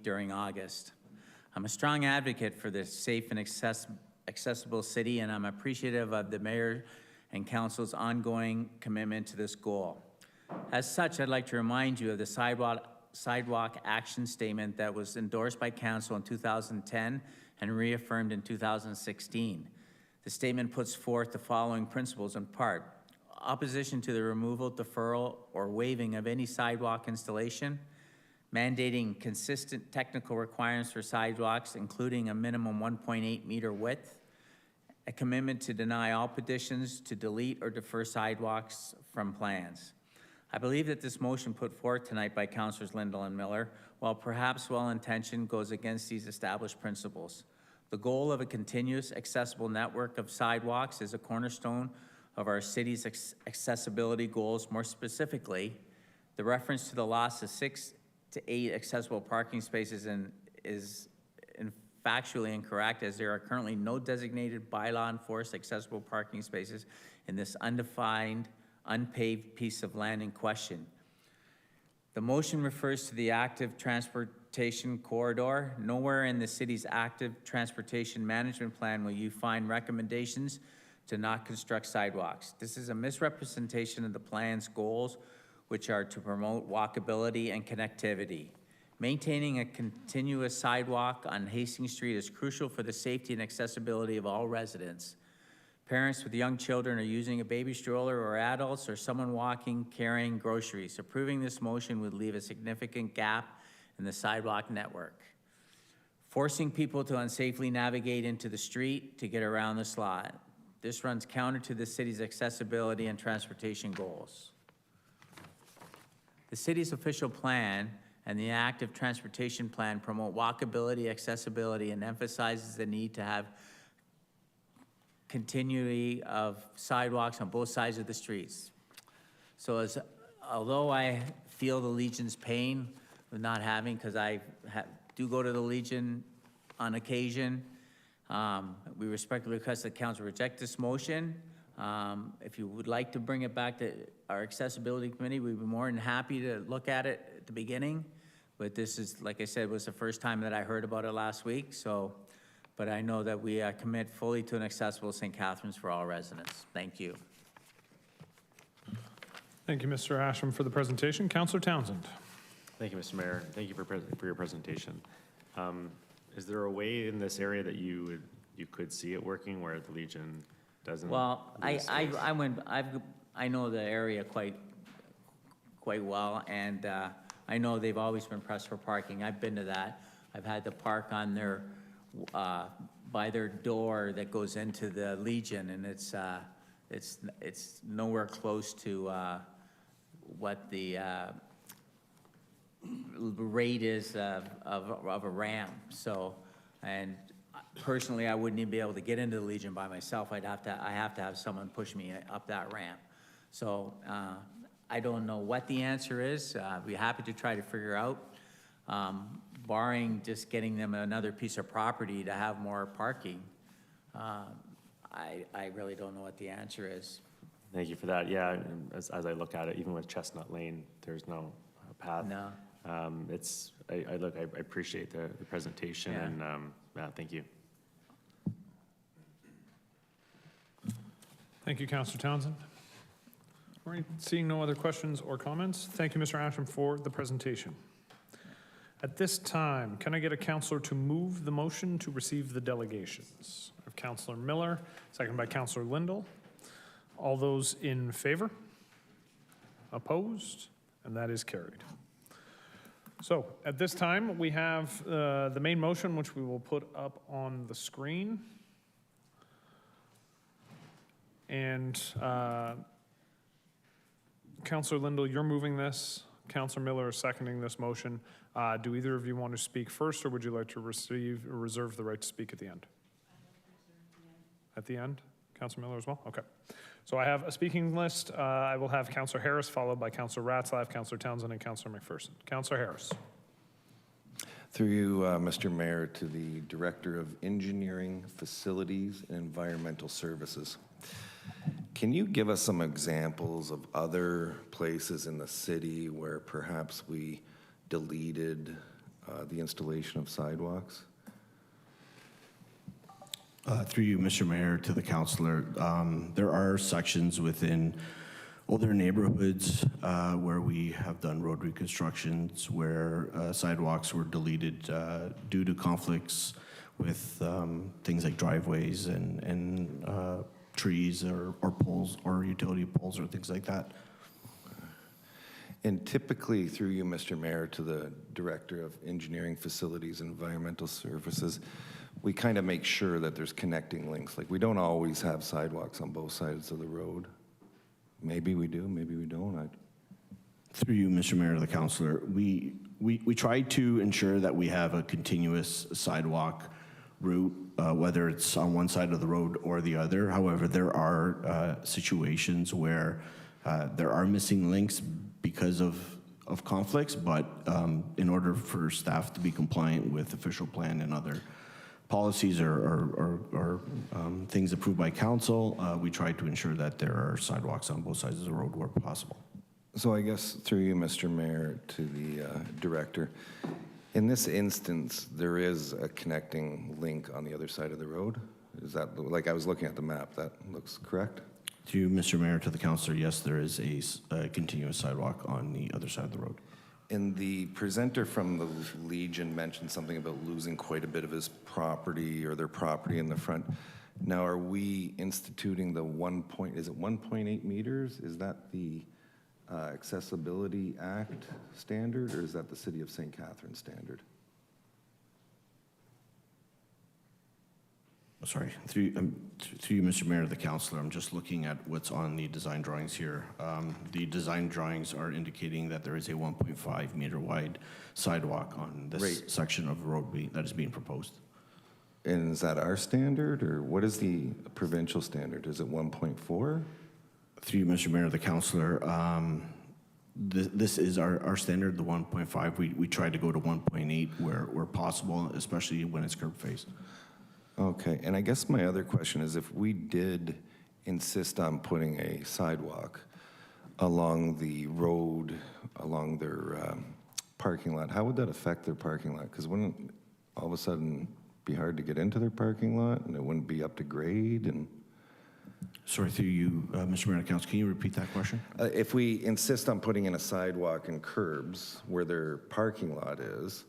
during August. I'm a strong advocate for the safe and accessible city, and I'm appreciative of the mayor and council's ongoing commitment to this goal. As such, I'd like to remind you of the sidewalk action statement that was endorsed by council in 2010 and reaffirmed in 2016. The statement puts forth the following principles in part: opposition to the removal, deferral, or waiving of any sidewalk installation, mandating consistent technical requirements for sidewalks, including a minimum 1.8 meter width, a commitment to deny all petitions to delete or defer sidewalks from plans. I believe that this motion put forth tonight by Councilors Lindell and Miller, while perhaps well-intentioned, goes against these established principles. The goal of a continuous accessible network of sidewalks is a cornerstone of our city's accessibility goals. More specifically, the reference to the loss of 6 to 8 accessible parking spaces is factually incorrect, as there are currently no designated bylaw enforced accessible parking spaces in this undefined, unpaved piece of land in question. The motion refers to the active transportation corridor. Nowhere in the city's active transportation management plan will you find recommendations to not construct sidewalks. This is a misrepresentation of the plan's goals, which are to promote walkability and connectivity. Maintaining a continuous sidewalk on Hastings Street is crucial for the safety and accessibility of all residents. Parents with young children are using a baby stroller, or adults, or someone walking, carrying groceries. Approving this motion would leave a significant gap in the sidewalk network. Forcing people to unsafely navigate into the street to get around the slot. This runs counter to the city's accessibility and transportation goals. The city's official plan and the active transportation plan promote walkability, accessibility, and emphasizes the need to have continuity of sidewalks on both sides of the streets. So although I feel the Legion's pain of not having, because I do go to the Legion on occasion, we respectfully request that council reject this motion. If you would like to bring it back to our accessibility committee, we'd be more than happy to look at it at the beginning. But this is, like I said, was the first time that I heard about it last week. So, but I know that we commit fully to an accessible St. Catharines for all residents. Thank you. Thank you, Mr. Asham, for the presentation. Councillor Townsend. Thank you, Mr. Mayor. Thank you for your presentation. Is there a way in this area that you could see it working where the Legion doesn't? Well, I know the area quite well, and I know they've always been pressed for parking. I've been to that. I've had to park on their by their door that goes into the Legion, and it's nowhere close to what the rate is of a ramp. So, and personally, I wouldn't even be able to get into the Legion by myself. I have to have someone push me up that ramp. So I don't know what the answer is. I'd be happy to try to figure out, barring just getting them another piece of property to have more parking. I really don't know what the answer is. Thank you for that. Yeah, as I look at it, even with Chestnut Lane, there's no path. No. I appreciate the presentation, Yeah. and thank you. Thank you, Councillor Townsend. All right, seeing no other questions or comments, thank you, Mr. Asham, for the presentation. At this time, can I get a councillor to move the motion to receive the delegations? I have Councillor Miller, second by Councillor Lindell. All those in favor? Opposed? And that is carried. So at this time, we have the main motion, which we will put up on the screen. And Councillor Lindell, you're moving this. Councillor Miller is seconding this motion. Do either of you want to speak first, or would you like to receive or reserve the right to speak at the end? At the end? Councillor Miller as well? Okay. So I have a speaking list. I will have Councillor Harris, followed by Councillor Ratzlaff, Councillor Townsend, and Councillor McPherson. Councillor Harris. Through you, Mr. Mayor, to the Director of Engineering, Facilities, and Environmental Services. Can you give us some examples of other places in the city where perhaps we deleted the installation of sidewalks? Through you, Mr. Mayor, to the councillor, there are sections within older neighborhoods where we have done road reconstructions where sidewalks were deleted due to conflicts with things like driveways and trees or poles or utility poles or things like that. And typically, through you, Mr. Mayor, to the Director of Engineering, Facilities, and Environmental Services, we kind of make sure that there's connecting links. Like, we don't always have sidewalks on both sides of the road. Maybe we do, maybe we don't. Through you, Mr. Mayor, to the councillor, we try to ensure that we have a continuous sidewalk route, whether it's on one side of the road or the other. However, there are situations where there are missing links because of conflicts, but in order for staff to be compliant with official plan and other policies or things approved by council, we try to ensure that there are sidewalks on both sides of the road where possible. So I guess through you, Mr. Mayor, to the Director, In this instance, there is a connecting link on the other side of the road? Is that, like, I was looking at the map, that looks correct? To you, Mr. Mayor, to the councillor, yes, there is a continuous sidewalk on the other side of the road. And the presenter from the Legion mentioned something about losing quite a bit of his property or their property in the front. Now, are we instituting the 1.8 meters? Is that the Accessibility Act standard, or is that the City of St. Catharines standard? Sorry, through you, Mr. Mayor, the councillor, I'm just looking at what's on the design drawings here. The design drawings are indicating that there is a 1.5 meter wide sidewalk on this section of roadway that is being proposed. And is that our standard, or what is the provincial standard? Is it 1.4? Through you, Mr. Mayor, the councillor, this is our standard, the 1.5. We try to go to 1.8 where possible, especially when it's curb face. Okay, and I guess my other question is, if we did insist on putting a sidewalk along the road, along their parking lot, how would that affect their parking lot? Because wouldn't it all of a sudden be hard to get into their parking lot, and it wouldn't be up to grade? And sorry, through you, Mr. Mayor, Council, can you repeat that question? If we insist on putting in a sidewalk and curbs where their parking lot is,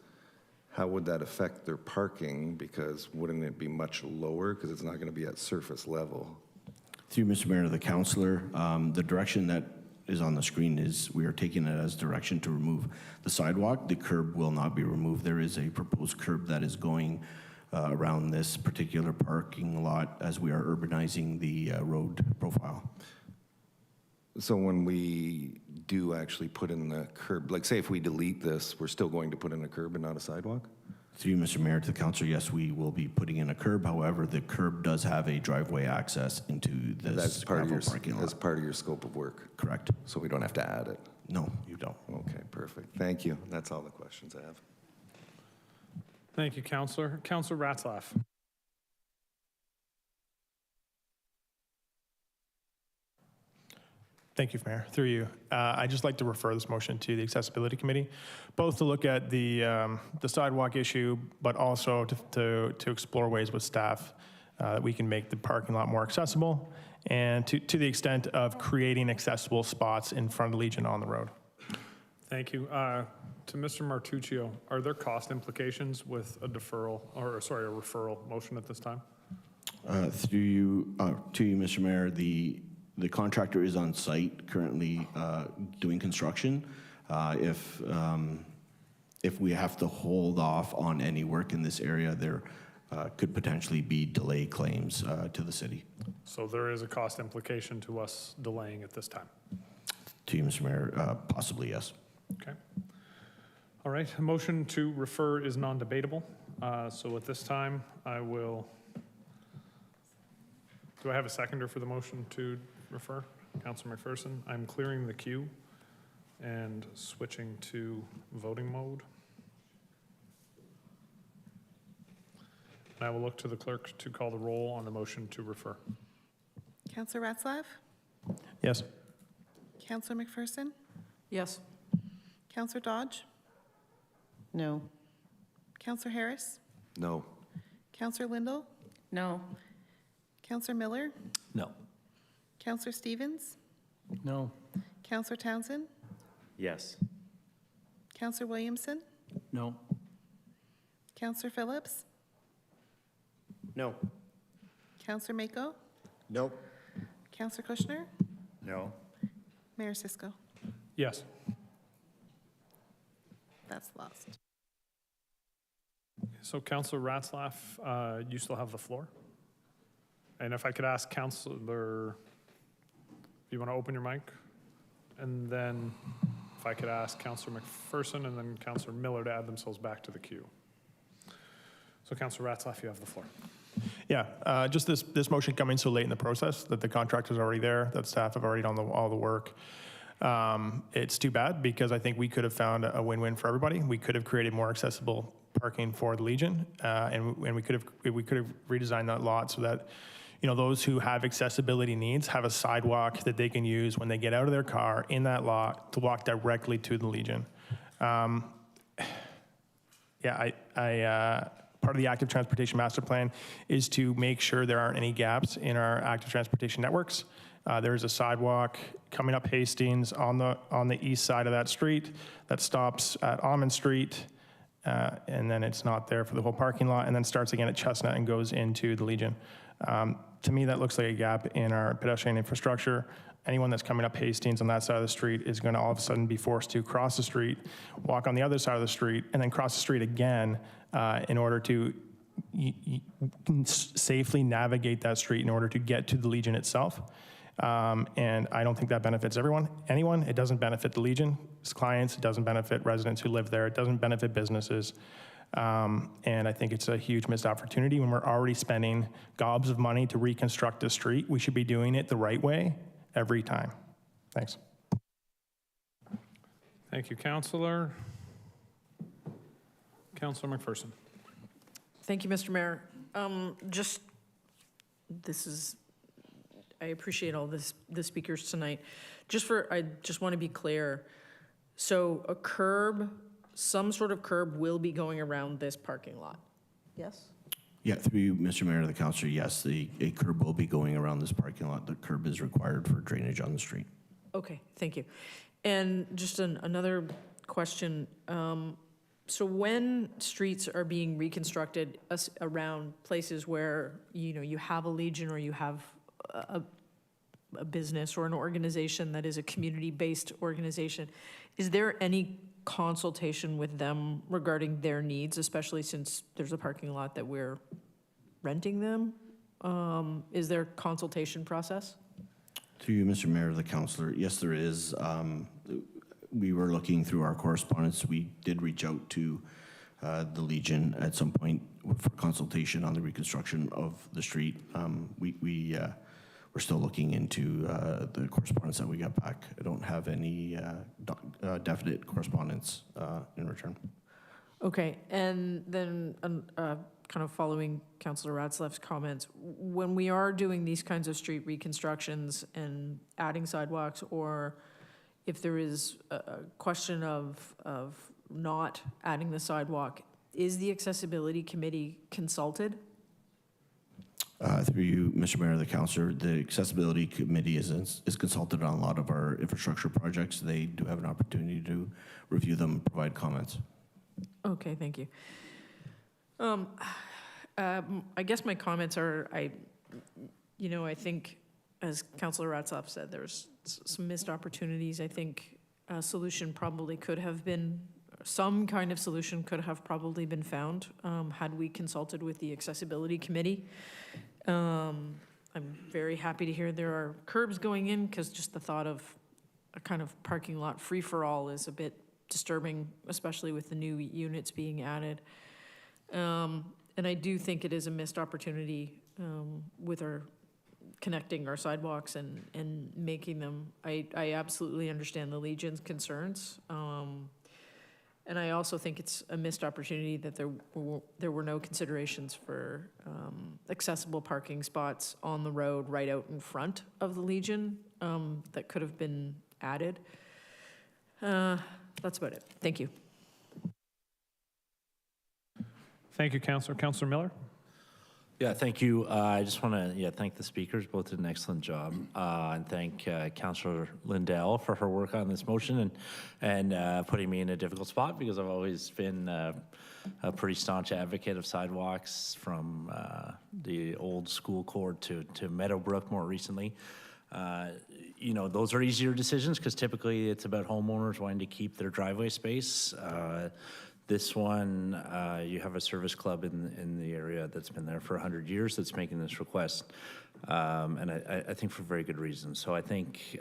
how would that affect their parking? Because wouldn't it be much lower because it's not going to be at surface level? Through Mr. Mayor, the councillor, the direction that is on the screen is we are taking it as direction to remove the sidewalk. The curb will not be removed. There is a proposed curb that is going around this particular parking lot as we are urbanizing the road profile. So when we do actually put in the curb, like say if we delete this, we're still going to put in a curb and not a sidewalk? Through you, Mr. Mayor, to the councillor, yes, we will be putting in a curb. However, the curb does have a driveway access into this That's part of your parking lot. That's part of your scope of work? Correct. So we don't have to add it? No, you don't. Okay, perfect. Thank you. That's all the questions I have. Thank you, Councillor. Councillor Ratzlaff. Thank you, Mayor. Through you, I'd just like to refer this motion to the Accessibility Committee, both to look at the sidewalk issue, but also to explore ways with staff that we can make the parking lot more accessible, and to the extent of creating accessible spots in front of the Legion on the road. Thank you. To Mr. Martuccio, are there cost implications with a deferral, or sorry, a referral motion at this time? Through you, to you, Mr. Mayor, the contractor is on site currently doing construction. If we have to hold off on any work in this area, there could potentially be delay claims to the city. So there is a cost implication to us delaying at this time? To you, Mr. Mayor, possibly, yes. Okay. All right, a motion to refer is non-debatable. So at this time, I will, do I have a seconder for the motion to refer? Councilor McPherson, I'm clearing the queue and switching to voting mode. And I will look to the clerk to call the roll on the motion to refer. Councillor Ratzlaff? Yes. Councillor McPherson? Yes. Councillor Dodge? No. Councillor Harris? No. Councillor Lindell? No. Councillor Miller? No. Councillor Stevens? No. Councillor Townsend? Yes. Councillor Williamson? No. Councillor Phillips? No. Councillor Mako? No. Councillor Kushner? No. Mayor Cisco? Yes. That's lost. So Councilor Ratzlaff, you still have the floor. And if I could ask Councilor, if you want to open your mic, and then if I could ask Councilor McPherson and then Councilor Miller to add themselves back to the queue. So Councilor Ratzlaff, you have the floor. Yeah, just this motion coming so late in the process that the contractor's already there, that staff have already done all the work. It's too bad because I think we could have found a win-win for everybody. We could have created more accessible parking for the Legion, and we could have redesigned that lot so that, you know, those who have accessibility needs have a sidewalk that they can use when they get out of their car in that lot to walk directly to the Legion. Yeah, part of the active transportation master plan is to make sure there aren't any gaps in our active transportation networks. There's a sidewalk coming up Hastings on the east side of that street that stops at Almond Street, and then it's not there for the whole parking lot, and then starts again at Chestnut and goes into the Legion. To me, that looks like a gap in our pedestrian infrastructure. Anyone that's coming up Hastings on that side of the street is going to all of a sudden be forced to cross the street, walk on the other side of the street, and then cross the street again in order to safely navigate that street in order to get to the Legion itself. And I don't think that benefits anyone. It doesn't benefit the Legion's clients. It doesn't benefit residents who live there. It doesn't benefit businesses. And I think it's a huge missed opportunity when we're already spending gobs of money to reconstruct the street. We should be doing it the right way every time. Thanks. Thank you, Councillor. Councillor McPherson. Thank you, Mr. Mayor. I appreciate all the speakers tonight. I just want to be clear. So a curb, some sort of curb will be going around this parking lot. Yes? Yeah, through you, Mr. Mayor, the councillor, yes, a curb will be going around this parking lot. The curb is required for drainage on the street. Okay, thank you. And just another question. So when streets are being reconstructed around places where, you have a Legion or you have a business or an organization that is a community-based organization, is there any consultation with them regarding their needs, especially since there's a parking lot that we're renting them? Is there a consultation process? Through you, Mr. Mayor, the councillor, yes, there is. We were looking through our correspondence. We did reach out to the Legion at some point for consultation on the reconstruction of the street. We're still looking into the correspondence that we got back. I don't have any definite correspondence in return. Okay, and then kind of following Councillor Ratzlaff's comments, when we are doing these kinds of street reconstructions and adding sidewalks, or if there is a question of not adding the sidewalk, is the Accessibility Committee consulted? Through you, Mr. Mayor, the councillor, the Accessibility Committee is consulted on a lot of our infrastructure projects. They do have an opportunity to review them, provide comments. Okay, thank you. I guess my comments are, I think, as Councillor Ratzlaff said, there's some missed opportunities. I think a solution probably could have been, some kind of solution could have probably been found had we consulted with the Accessibility Committee. I'm very happy to hear there are curbs going in, because just the thought of a kind of parking lot free-for-all is a bit disturbing, especially with the new units being added. And I do think it is a missed opportunity with our connecting our sidewalks and making them, I absolutely understand the Legion's concerns. And I also think it's a missed opportunity that there were no considerations for accessible parking spots on the road right out in front of the Legion that could have been added. That's about it. Thank you. Thank you, Councillor. Councillor Miller? Yeah, thank you. I just want to thank the speakers. Both did an excellent job, and thank Councillor Glendale for her work on this motion and putting me in a difficult spot, because I've always been a pretty staunch advocate of sidewalks from the old school court to Meadowbrook more recently. Those are easier decisions because typically it's about homeowners wanting to keep their driveway space. This one, you have a service club in the area that's been there for 100 years that's making this request, and I think for very good reasons. So I think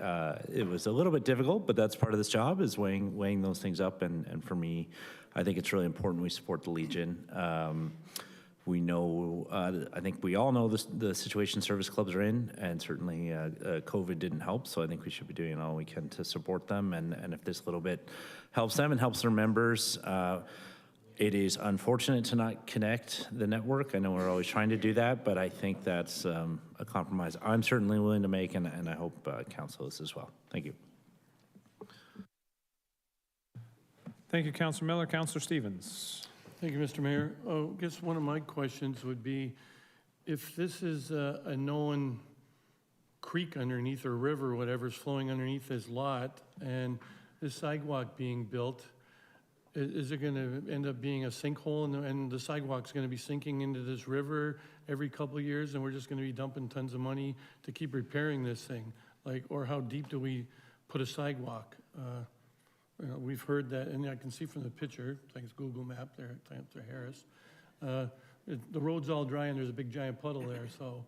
it was a little bit difficult, but that's part of this job, is weighing those things up. And for me, I think it's really important we support the Legion. We know, I think we all know the situation service clubs are in, and certainly COVID didn't help, so I think we should be doing all we can to support them, and if this little bit helps them and helps their members. It is unfortunate to not connect the network. I know we're always trying to do that, but I think that's a compromise I'm certainly willing to make, and I hope Council is as well. Thank you. Thank you, Councillor Miller. Councillor Stevens? Thank you, Mr. Mayor. I guess one of my questions would be, if this is a known creek underneath or river or whatever is flowing underneath this lot and this sidewalk being built, is it going to end up being a sinkhole and the sidewalk's going to be sinking into this river every couple of years and we're just going to be dumping tons of money to keep repairing this thing? Like, or how deep do we put a sidewalk? You know, we've heard that, and I can see from the picture, I think it's Google Map there, to Harris. The road's all dry and there's a big giant puddle there, so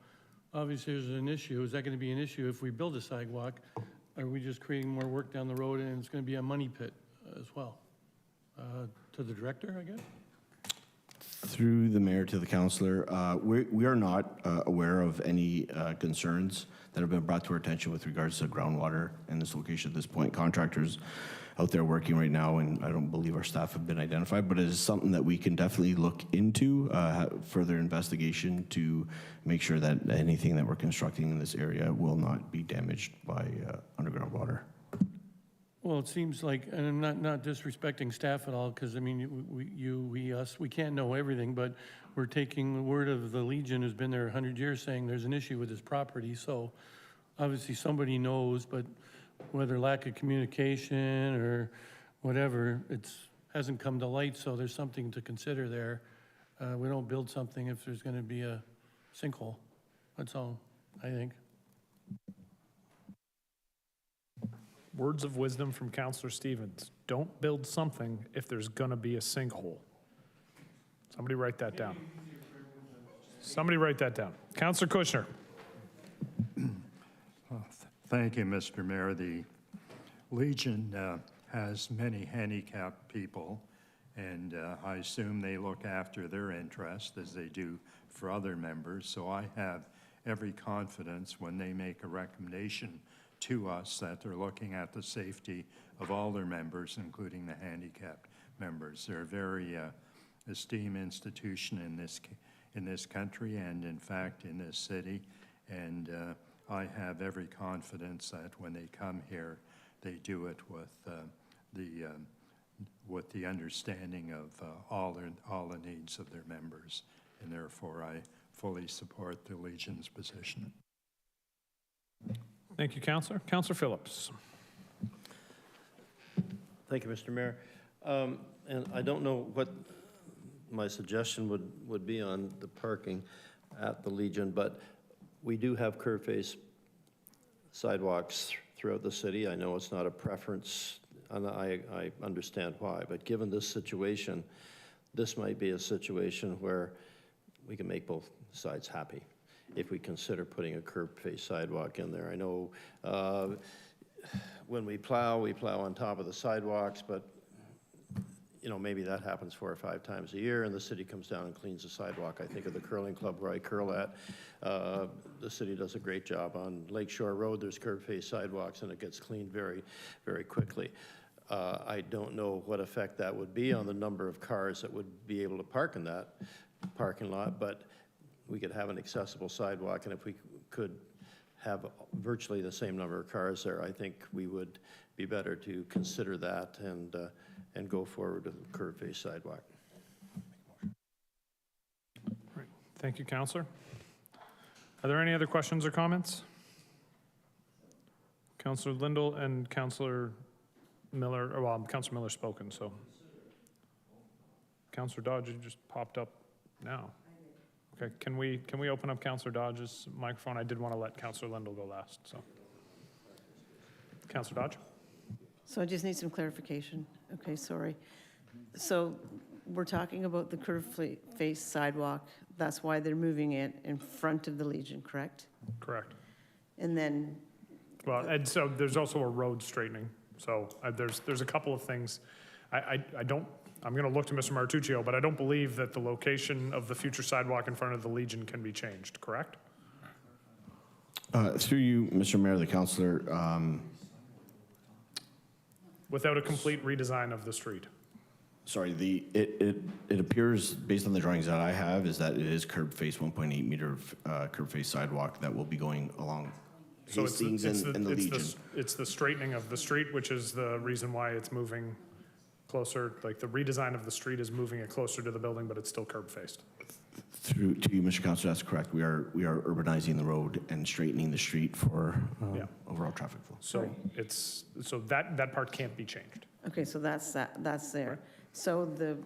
obviously there's an issue. Is that going to be an issue if we build a sidewalk? Are we just creating more work down the road and it's going to be a money pit as well? To the director, I guess? Through the mayor to the councillor, we are not aware of any concerns that have been brought to our attention with regards to groundwater in this location at this point. Contractors out there working right now, and I don't believe our staff have been identified, but it is something that we can definitely look into, further investigation to make sure that anything that we're constructing in this area will not be damaged by underground water. Well, it seems like, and I'm not disrespecting staff at all, because I mean, we can't know everything, but we're taking the word of the Legion who's been there 100 years saying there's an issue with this property, so obviously somebody knows, but whether lack of communication or whatever, hasn't come to light, so there's something to consider there. We don't build something if there's going to be a sinkhole. That's all, I think. Words of wisdom from Councillor Stevens. Don't build something if there's gonna be a sinkhole. Somebody write that down. Somebody write that down. Councillor Kushner. Thank you, Mr. Mayor. The Legion has many handicapped people, and I assume they look after their interest as they do for other members. So I have every confidence when they make a recommendation to us that they're looking at the safety of all their members, including the handicapped members. They're a very esteemed institution in this country and, in fact, in this city. And I have every confidence that when they come here, they do it with the understanding of all the needs of their members. And therefore, I fully support the Legion's position. Thank you, Councillor. Councillor Phillips. Thank you, Mr. Mayor. And I don't know what my suggestion would be on the parking at the Legion, but we do have curb face sidewalks throughout the city. I know it's not a preference, and I understand why, but given this situation, this might be a situation where we can make both sides happy if we consider putting a curb face sidewalk in there. I know when we plow on top of the sidewalks, but you know, maybe that happens 4 or 5 times a year and the city comes down and cleans the sidewalk. I think of the curling club where I curl at. The city does a great job. On Lakeshore Road, there's curb face sidewalks and it gets cleaned very, very quickly. I don't know what effect that would be on the number of cars that would be able to park in that parking lot, but we could have an accessible sidewalk, and if we could have virtually the same number of cars there, I think we would be better to consider that and go forward with a curb face sidewalk. Right. Thank you, Councillor. Are there any other questions or comments? Councillor Lindell and Councillor Miller, well, Councillor Miller's spoken, so. Councillor Dodge, you just popped up now. Okay, can we open up Councillor Dodge's microphone? I did want to let Councillor Lindell go last, so. Councillor Dodge? So I just need some clarification. Okay, sorry. So we're talking about the curved face sidewalk. That's why they're moving it in front of the Legion, correct? Correct. And then... Well, and so there's also a road straightening. So there's a couple of things. I'm going to look to Mr. Martuccio, but I don't believe that the location of the future sidewalk in front of the Legion can be changed, correct? Through you, Mr. Mayor, the councillor. Without a complete redesign of the street. Sorry, it appears, based on the drawings that I have, is that it is curb face 1.8 meter curb face sidewalk that will be going along So Hastings and the Legion. It's the straightening of the street, which is the reason why it's moving closer, like the redesign of the street is moving it closer to the building, but it's still curb faced. Through to you, Mr. Councilor, that's correct. We are urbanizing the road and straightening the street for overall traffic flow. So so that part can't be changed. Okay, so that's there. So the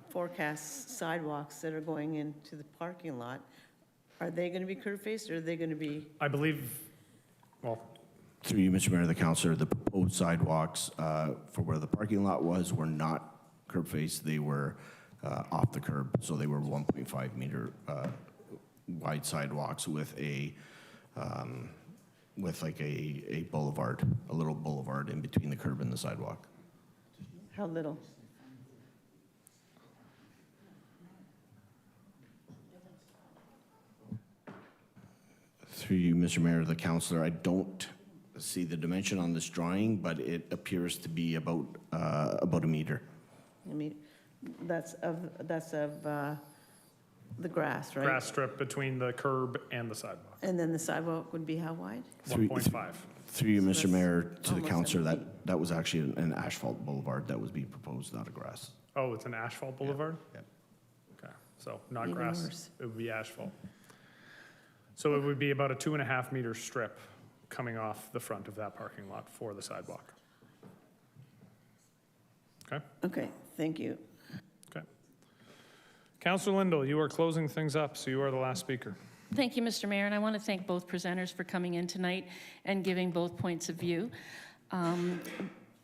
forecast sidewalks that are going into the parking lot, are they going to be curb faced, or are they going to be? I believe, well. Through you, Mr. Mayor, the councilor, the proposed sidewalks for where the parking lot was were not curb faced. They were off the curb, so they were 1.5 meter wide sidewalks with like a boulevard, a little boulevard in between the curb and the sidewalk. How little? Through you, Mr. Mayor, the councilor, I don't see the dimension on this drawing, but it appears to be about a meter. I mean, that's of the grass, right? Grass strip between the curb and the sidewalk. And then the sidewalk would be how wide? 1.5. Through you, So Mr. Mayor, to the almost councilor, 7 that was actually an asphalt boulevard that was being proposed, not a grass. Oh, it's an asphalt boulevard? Yeah. Okay, so not Even grass, worse. it would be asphalt. So it would be about a 2.5 meter strip coming off the front of that parking lot for the sidewalk. Okay? Okay, thank you. Okay. Councillor Lindell, you are closing things up, so you are the last speaker. Thank you, Mr. Mayor, and I want to thank both presenters for coming in tonight and giving both points of view.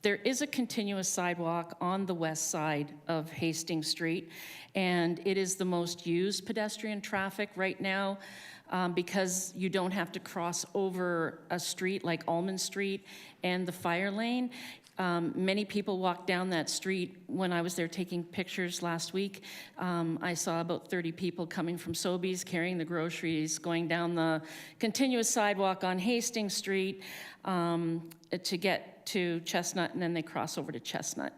There is a continuous sidewalk on the west side of Hastings Street, and it is the most used pedestrian traffic right now because you don't have to cross over a street like Almond Street and the fire lane. Many people walk down that street. When I was there taking pictures last week, I saw about 30 people coming from Sobeys carrying the groceries, going down the continuous sidewalk on Hastings Street to get to Chestnut, and then they cross over to Chestnut.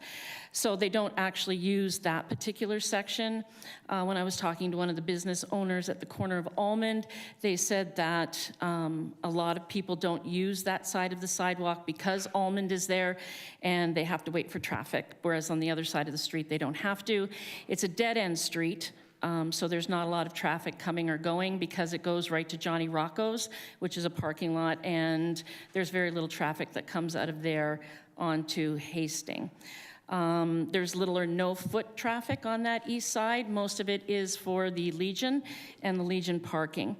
So they don't actually use that particular section. When I was talking to one of the business owners at the corner of Almond, they said that a lot of people don't use that side of the sidewalk because Almond is there and they have to wait for traffic, whereas on the other side of the street, they don't have to. It's a dead-end street. So there's not a lot of traffic coming or going because it goes right to Johnny Rocco's, which is a parking lot, and there's very little traffic that comes out of there onto Hastings. There's little or no foot traffic on that east side. Most of it is for the Legion and the Legion parking.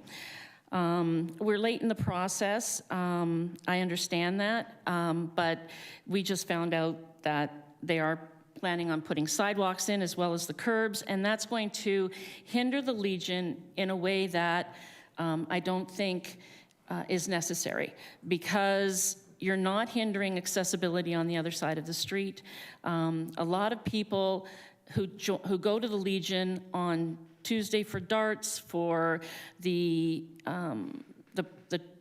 We're late in the process. I understand that, but we just found out that they are planning on putting sidewalks in as well as the curbs, and that's going to hinder the Legion in a way that I don't think is necessary, because you're not hindering accessibility on the other side of the street. A lot of people who go to the Legion on Tuesday for darts, for the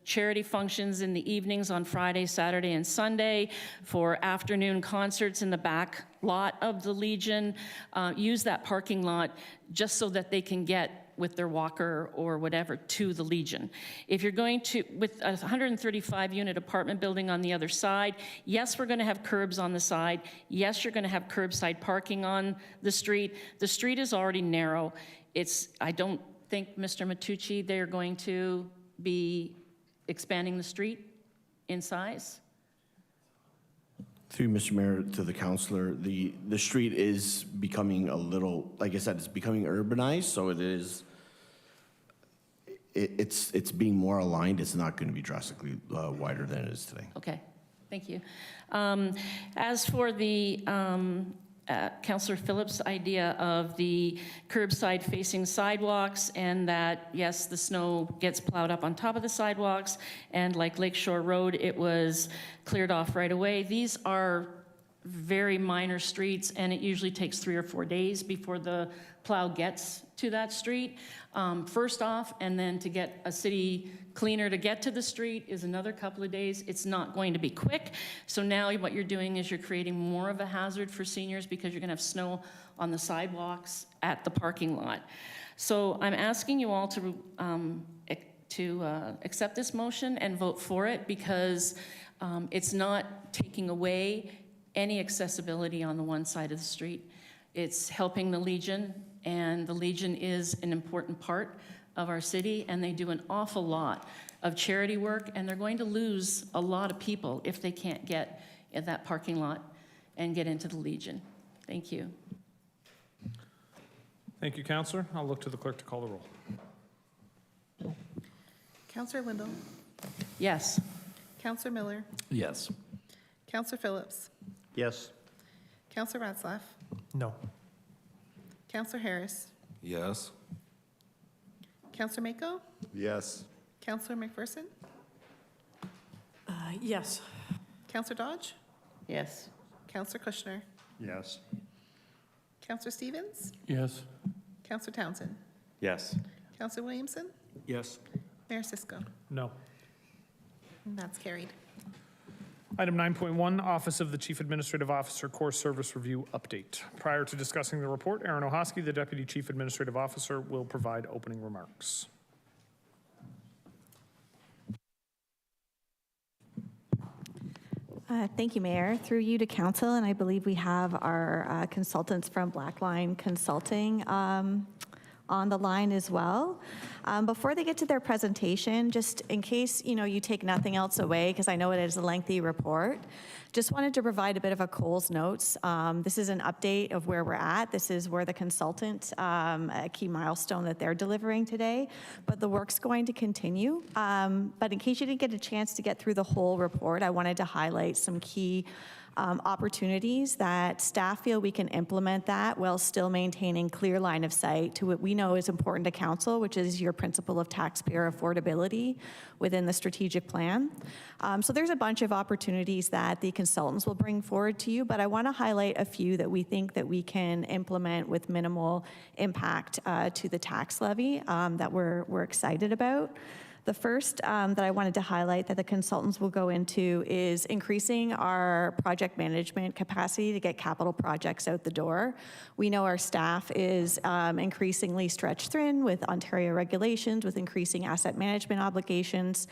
charity functions in the evenings on Friday, Saturday, and Sunday, for afternoon concerts in the back lot of the Legion, use that parking lot just so that they can get with their walker or whatever to the Legion. If you're going to, with a 135-unit apartment building on the other side, yes, we're going to have curbs on the side. Yes, you're going to have curbside parking on the street. The street is already narrow. I don't think, Mr. Matucci, they're going to be expanding the street in size? Through Mr. Mayor, to the councillor, the street is becoming a little, like I said, it's becoming urbanized, so it's being more aligned. It's not going to be drastically wider than it is today. Okay, thank you. As for the Councillor Phillips' idea of the curbside facing sidewalks, and that, yes, the snow gets plowed up on top of the sidewalks, and like Lakeshore Road, it was cleared off right away. These are very minor streets, and it usually takes 3 or 4 days before the plow gets to that street. First off, and then to get a city cleaner to get to the street is another couple of days. It's not going to be quick. So now what you're doing is you're creating more of a hazard for seniors because you're going to have snow on the sidewalks at the parking lot. So I'm asking you all to accept this motion and vote for it, because it's not taking away any accessibility on the one side of the street. It's helping the Legion, and the Legion is an important part of our city, and they do an awful lot of charity work, and they're going to lose a lot of people if they can't get in that parking lot and get into the Legion. Thank you. Thank you, Councillor. I'll look to the clerk to call the roll. Councillor Windle, Yes. Councillor Miller, Yes. Councillor Phillips, Yes. Councillor Ratzlaff, No. Councillor Harris, Yes. Councillor Mako, Yes. Councillor McPherson, Yes. Councillor Dodge, Yes. Councillor Kushner, Yes. Councillor Stevens, Yes. Councillor Townsend, Yes. Councillor Williamson, Yes. Mayor Cisco. No. And that's carried. Item 9.1, Office of the Chief Administrative Officer Core Service Review Update. Prior to discussing the report, Aaron Ohosky, the Deputy Chief Administrative Officer, will provide opening remarks. Thank you, Mayor. Through you to Council, and I believe we have our consultants from Blackline Consulting on the line as well. Before they get to their presentation, just in case you take nothing else away, because I know it is a lengthy report, just wanted to provide a bit of a Coles Notes. This is an update of where we're at. This is where the consultant, a key milestone that they're delivering today, but the work's going to continue. But in case you didn't get a chance to get through the whole report, I wanted to highlight some key opportunities that staff feel we can implement that while still maintaining clear line of sight to what we know is important to council, which is your principle of taxpayer affordability within the strategic plan. So there's a bunch of opportunities that the consultants will bring forward to you, but I want to highlight a few that we think that we can implement with minimal impact to the tax levy that we're excited about. The first that I wanted to highlight that the consultants will go into is increasing our project management capacity to get capital projects out the door. We know our staff is increasingly stretched thin with Ontario regulations, with increasing asset management obligations.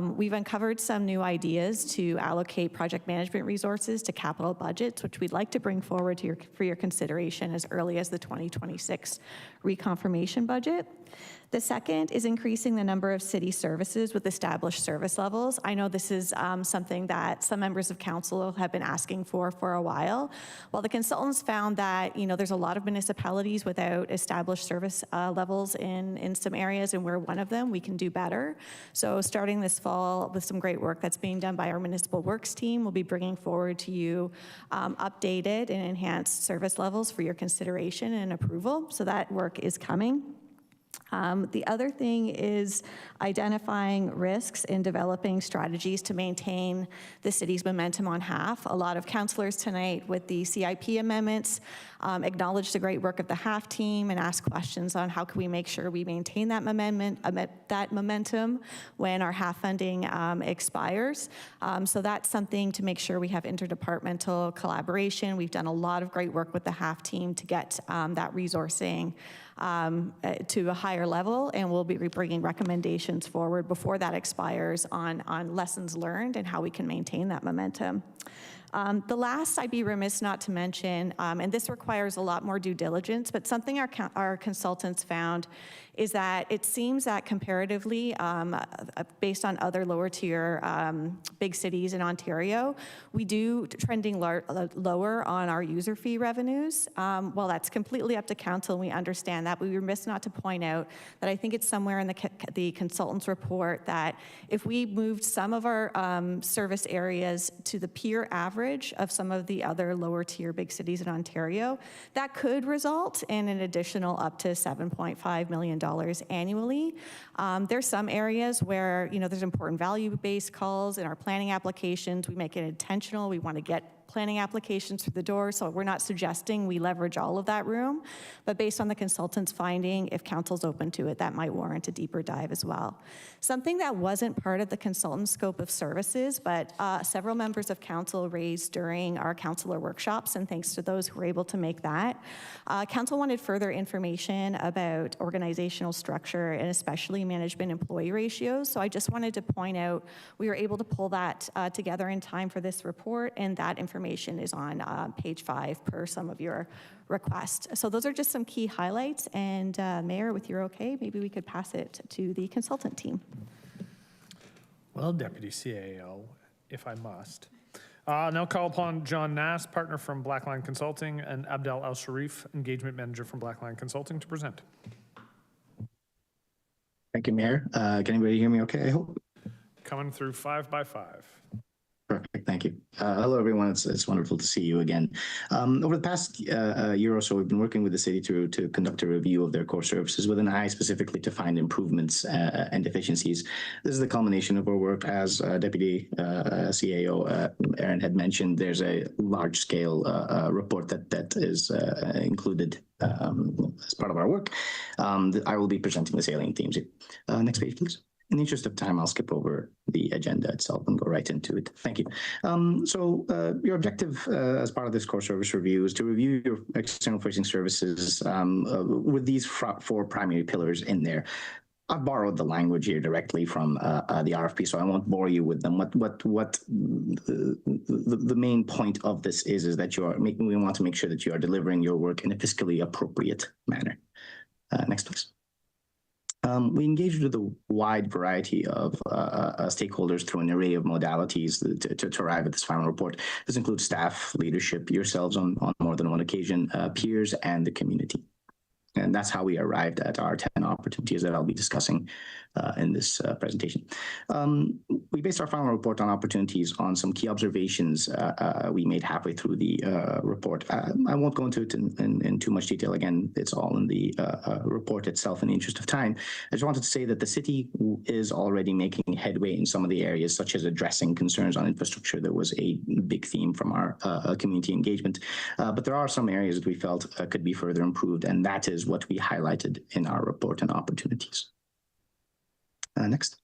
We've uncovered some new ideas to allocate project management resources to capital budgets, which we'd like to bring forward for your consideration as early as the 2026 reconfirmation budget. The second is increasing the number of city services with established service levels. I know this is something that some members of council have been asking for a while. Well, the consultants found that there's a lot of municipalities without established service levels in some areas, and we're one of them. We can do better. So starting this fall with some great work that's being done by our municipal works team, we'll be bringing forward to you updated and enhanced service levels for your consideration and approval. So that work is coming. The other thing is identifying risks and developing strategies to maintain the city's momentum on half. A lot of councillors tonight with the CIP amendments acknowledged the great work of the half team and asked questions on how can we make sure we maintain that momentum when our half funding expires. So that's something to make sure we have interdepartmental collaboration. We've done a lot of great work with the half team to get that resourcing to a higher level, and we'll be bringing recommendations forward before that expires on lessons learned and how we can maintain that momentum. The last I'd be remiss not to mention, and this requires a lot more due diligence, but something our consultants found is that it seems that comparatively, based on other lower tier big cities in Ontario, we do trending lower on our user fee revenues. Well, that's completely up to council, and we understand that, but we were remiss not to point out that I think it's somewhere in the consultant's report that if we moved some of our service areas to the peer average of some of the other lower tier big cities in Ontario, that could result in an additional up to $7.5 million annually. There's some areas where there's important value-based calls in our planning applications. We make it intentional. We want to get planning applications through the door, so we're not suggesting we leverage all of that room, but based on the consultant's finding, if council's open to it, that might warrant a deeper dive as well. Something that wasn't part of the consultant's scope of services, but several members of council raised during our councillor workshops, and thanks to those who were able to make that. Council wanted further information about organizational structure and especially management employee ratios, so I just wanted to point out we were able to pull that together in time for this report, and that information information is on page 5 per some of your requests. So those are just some key highlights, and Mayor, with your okay, maybe we could pass it to the consultant team. Well, Deputy CAO, if I must. Now call upon John Nass, partner from Blackline Consulting, and Abdel Al Sharif, engagement manager from Blackline Consulting, to present. Thank you, Mayor. Can anybody hear me okay, I hope? Coming through 5 by 5. Perfect, thank you. Hello, everyone. It's wonderful to see you again. Over the past year or so, we've been working with the city to conduct a review of their core services with an eye specifically to find improvements and efficiencies. This is the culmination of our work. As Deputy CAO Aaron had mentioned, there's a large-scale report that is included as part of our work. I will be presenting the salient themes. Next page, please. In the interest of time, I'll skip over the agenda itself and go right into it. Thank you. Your objective as part of this core service review is to review your external facing services with these 4 primary pillars in there. I've borrowed the language here directly from the RFP, so I won't bore you with them. What the main point of this is that we want to make sure that you are delivering your work in a fiscally appropriate manner. Next, please. We engaged with a wide variety of stakeholders through an array of modalities to arrive at this final report. This includes staff, leadership, yourselves on more than one occasion, peers, and the community. And that's how we arrived at our 10 opportunities that I'll be discussing in this presentation. We based our final report on opportunities on some key observations we made halfway through the report. I won't go into it in too much detail. Again, it's all in the report itself in the interest of time. I just wanted to say that the city is already making headway in some of the areas, such as addressing concerns on infrastructure. That was a big theme from our community engagement. But there are some areas that we felt could be further improved, and that is what we highlighted in our report and opportunities. Next.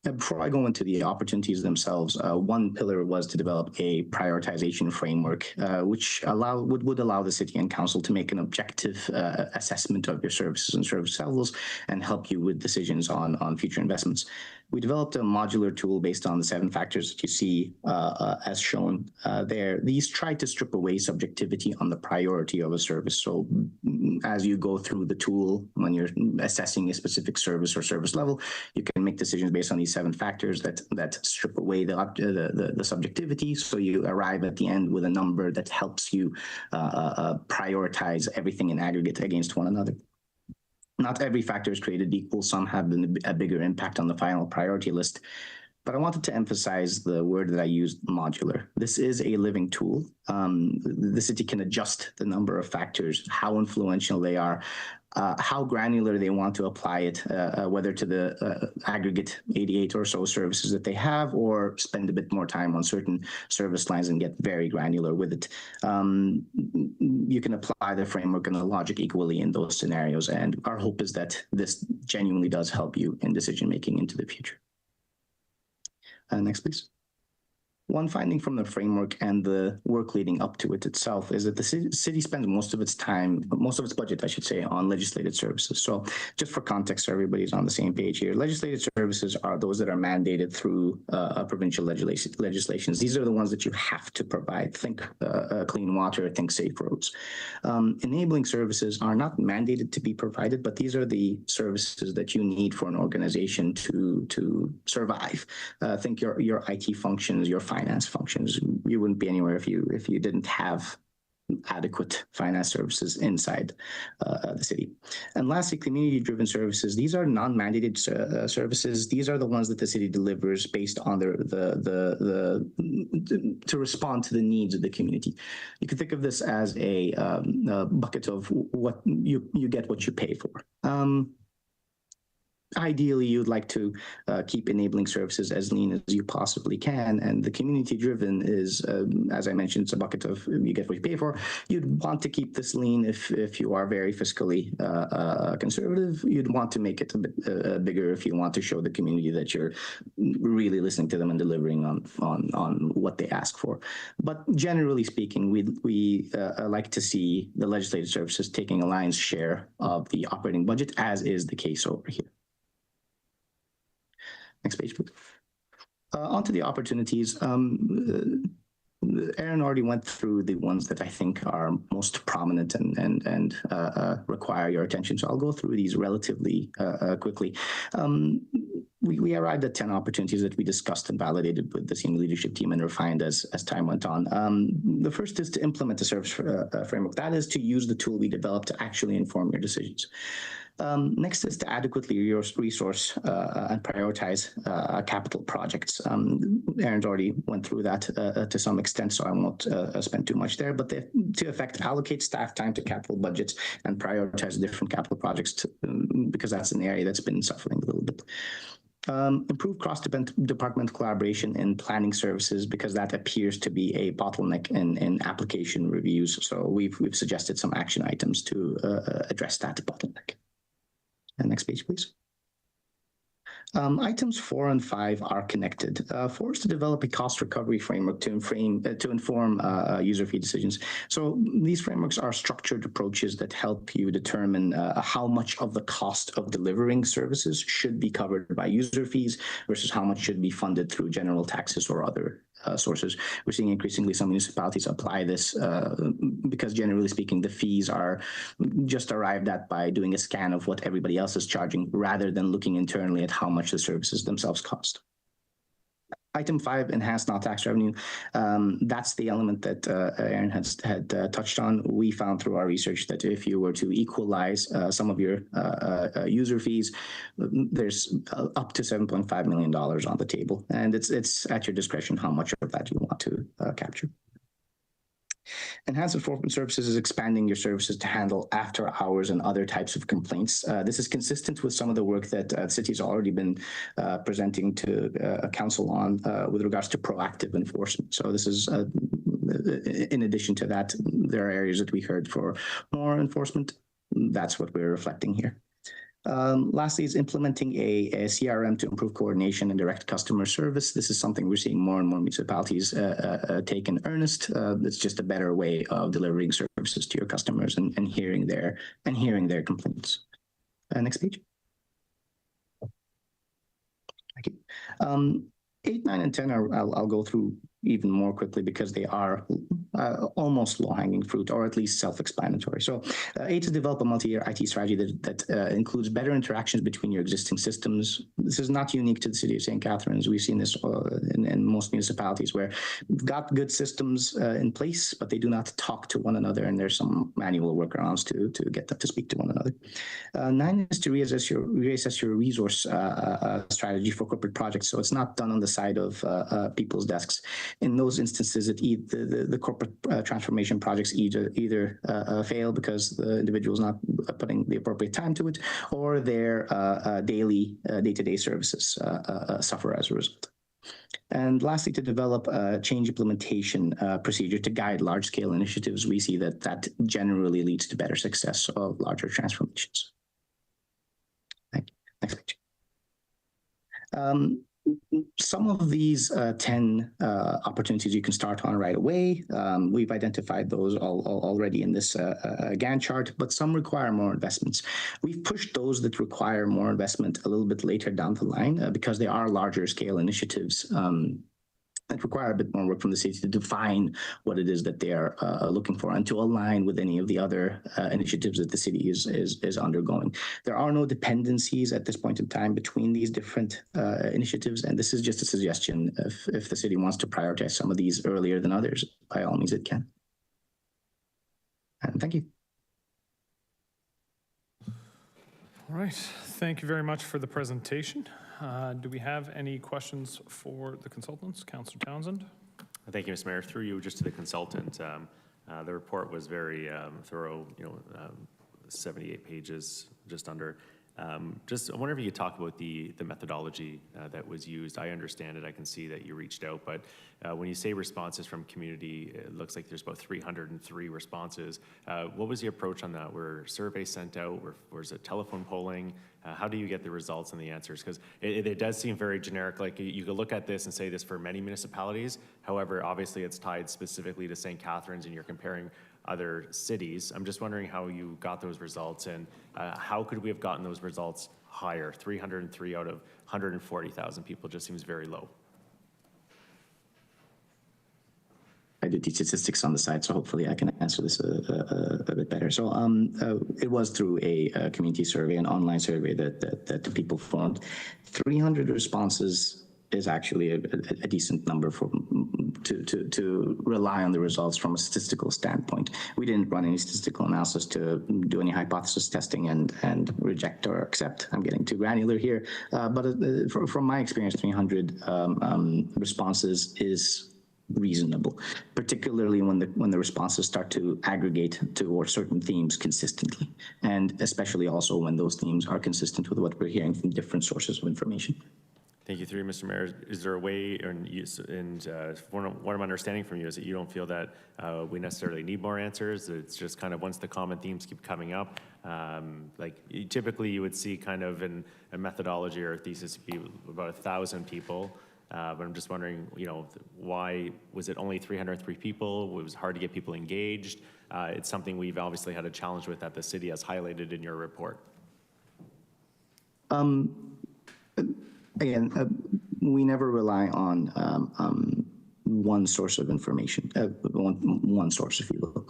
Before I go into the opportunities themselves, one pillar was to develop a prioritization framework, which would allow the city and council to make an objective assessment of your services and service levels and help you with decisions on future investments. We developed a modular tool based on the 7 factors that you see as shown there. These try to strip away subjectivity on the priority of a service. So as you go through the tool, when you're assessing a specific service or service level, you can make decisions based on these 7 factors that strip away the subjectivity. So you arrive at the end with a number that helps you prioritize everything in aggregate against one another. Not every factor is created equal. Some have a bigger impact on the final priority list. But I wanted to emphasize the word that I used, modular. This is a living tool. The city can adjust the number of factors, how influential they are, how granular they want to apply it, whether to the aggregate 88 or so services that they have, or spend a bit more time on certain service lines and get very granular with it. You can apply the framework and the logic equally in those scenarios, and our hope is that this genuinely does help you in decision-making into the future. Next, please. One finding from the framework and the work leading up to it itself is that the city spends most of its budget, I should say, on legislated services. So just for context, so everybody's on the same page here, legislated services are those that are mandated through provincial legislations. These are the ones that you have to provide. Think clean water, think safe roads. Enabling services are not mandated to be provided, but these are the services that you need for an organization to survive. Think your IT functions, your finance functions. You wouldn't be anywhere if you didn't have adequate finance services inside the city. And lastly, community-driven services. These are non-mandated services. These are the ones that the city delivers based on to respond to the needs of the community. You can think of this as a bucket of what you get what you pay for. Ideally, you'd like to keep enabling services as lean as you possibly can, and the community-driven is, as I mentioned, it's a bucket of you get what you pay for. You'd want to keep this lean if you are very fiscally conservative. You'd want to make it a bit bigger if you want to show the community that you're really listening to them and delivering on what they ask for. But generally speaking, we like to see the legislative services taking a lion's share of the operating budget, as is the case over here. Next page, please. Onto the opportunities. Aaron already went through the ones that I think are most prominent and require your attention. So I'll go through these relatively quickly. We arrived at 10 opportunities that we discussed and validated with the senior leadership team and refined as time went on. The first is to implement the service framework. That is to use the tool we developed to actually inform your decisions. Next is to adequately resource and prioritize capital projects. Aaron's already went through that to some extent, so I won't spend too much there, but to effect allocate staff time to capital budgets and prioritize different capital projects because that's an area that's been suffering a little bit. Improve cross-departmental collaboration in planning services because that appears to be a bottleneck in application reviews. So we've suggested some action items to address that bottleneck. And next page, please. Items 4 and 5 are connected. 4 is to develop a cost recovery framework to inform user fee decisions. So these frameworks are structured approaches that help you determine how much of the cost of delivering services should be covered by user fees versus how much should be funded through general taxes or other sources. We're seeing increasingly some municipalities apply this because generally speaking, the fees are just arrived at by doing a scan of what everybody else is charging rather than looking internally at how much the services themselves cost. Item 5, enhanced non-tax revenue. That's the element that Aaron had touched on. We found through our research that if you were to equalize some of your user fees, there's up to $7.5 million on the table. And it's at your discretion how much of that you want to capture. Enhanced enforcement services is expanding your services to handle after hours and other types of complaints. This is consistent with some of the work that the city has already been presenting to council on with regards to proactive enforcement. So this is, in addition to that, there are areas that we heard for more enforcement. That's what we're reflecting here. Lastly is implementing a CRM to improve coordination and direct customer service. This is something we're seeing more and more municipalities take in earnest. It's just a better way of delivering services to your customers and hearing their complaints. Next page. Thank you. 8, 9, and 10 I'll go through even more quickly because they are almost low-hanging fruit, or at least self-explanatory. So 8 to develop a multi-year IT strategy that includes better interactions between your existing systems. This is not unique to the city of St. Catharines. We've seen this in most municipalities where we've got good systems in place, but they do not talk to one another, and there's some manual workarounds to get them to speak to one another. 9 is to reassess your resource strategy for corporate projects. So it's not done on the side of people's desks. In those instances, the corporate transformation projects either fail because the individual is not putting the appropriate time to it, or their day-to-day services suffer as a result. And lastly, to develop a change implementation procedure to guide large-scale initiatives. We see that generally leads to better success of larger transformations. Thank you. Next page. Some of these 10 opportunities you can start on right away. We've identified those already in this Gantt chart, but some require more investments. We've pushed those that require more investment a little bit later down the line because they are larger scale initiatives that require a bit more work from the city to define what it is that they are looking for and to align with any of the other initiatives that the city is undergoing. There are no dependencies at this point in time between these different initiatives, and this is just a suggestion. If the city wants to prioritize some of these earlier than others, by all means it can. And thank you. All right, thank you very much for the presentation. Do we have any questions for the consultants? Councillor Townsend. Thank you, Mr. Mayor. Through you, just to the consultant, the report was very thorough, 78 pages, just under. Just, I wonder if you could talk about the methodology that was used. I understand it, I can see that you reached out, but when you say responses from community, it looks like there's about 303 responses. What was the approach on that? Were surveys sent out? Was it telephone polling? How do you get the results and the answers? Because it does seem very generic. Like you could look at this and say this for many municipalities. However, obviously it's tied specifically to St. Catharines and you're comparing other cities. I'm just wondering how you got those results and how could we have gotten those results higher? 303 out of 140,000 people just seems very low. I do teach statistics on the side, so hopefully I can answer this a bit better. So it was through a community survey, an online survey that the people formed. 300 responses is actually a decent number to rely on the results from a statistical standpoint. We didn't run any statistical analysis to do any hypothesis testing and reject or accept. I'm getting too granular here, but from my experience, 300 responses is reasonable, particularly when the responses start to aggregate towards certain themes consistently, and especially also when those themes are consistent with what we're hearing from different sources of information. Thank you, through you, Mr. Mayor. Is there a way, what I'm understanding from you is that you don't feel that we necessarily need more answers? It's just kind of once the common themes keep coming up, typically you would see kind of in a methodology or a thesis be about 1,000 people. But I'm just wondering, why was it only 303 people? It was hard to get people engaged. It's something we've obviously had a challenge with that the city has highlighted in your report. Again, we never rely on one source of information, one source, if you will.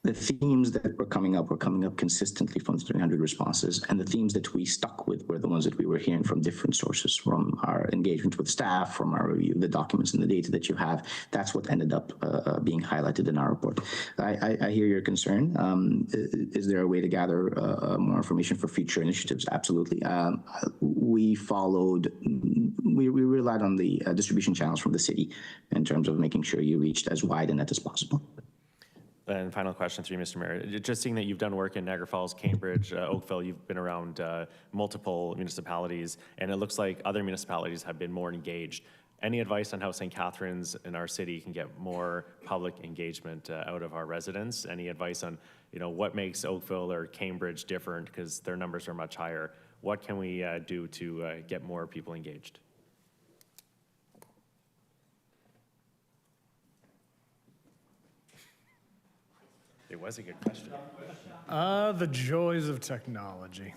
The themes that were coming up consistently from the 300 responses, and the themes that we stuck with were the ones that we were hearing from different sources, from our engagement with staff, from our review of the documents and the data that you have. That's what ended up being highlighted in our report. I hear your concern. Is there a way to gather more information for future initiatives? Absolutely. We relied on the distribution channels from the city in terms of making sure you reached as wide a net as possible. And final question through you, Mr. Mayor. Just seeing that you've done work in Niagara Falls, Cambridge, Oakville, you've been around multiple municipalities, and it looks like other municipalities have been more engaged. Any advice on how St. Catharines in our city can get more public engagement out of our residents? Any advice on, what makes Oakville or Cambridge different, because their numbers are much higher? What can we do to get more people engaged? It was a good question. The joys of technology.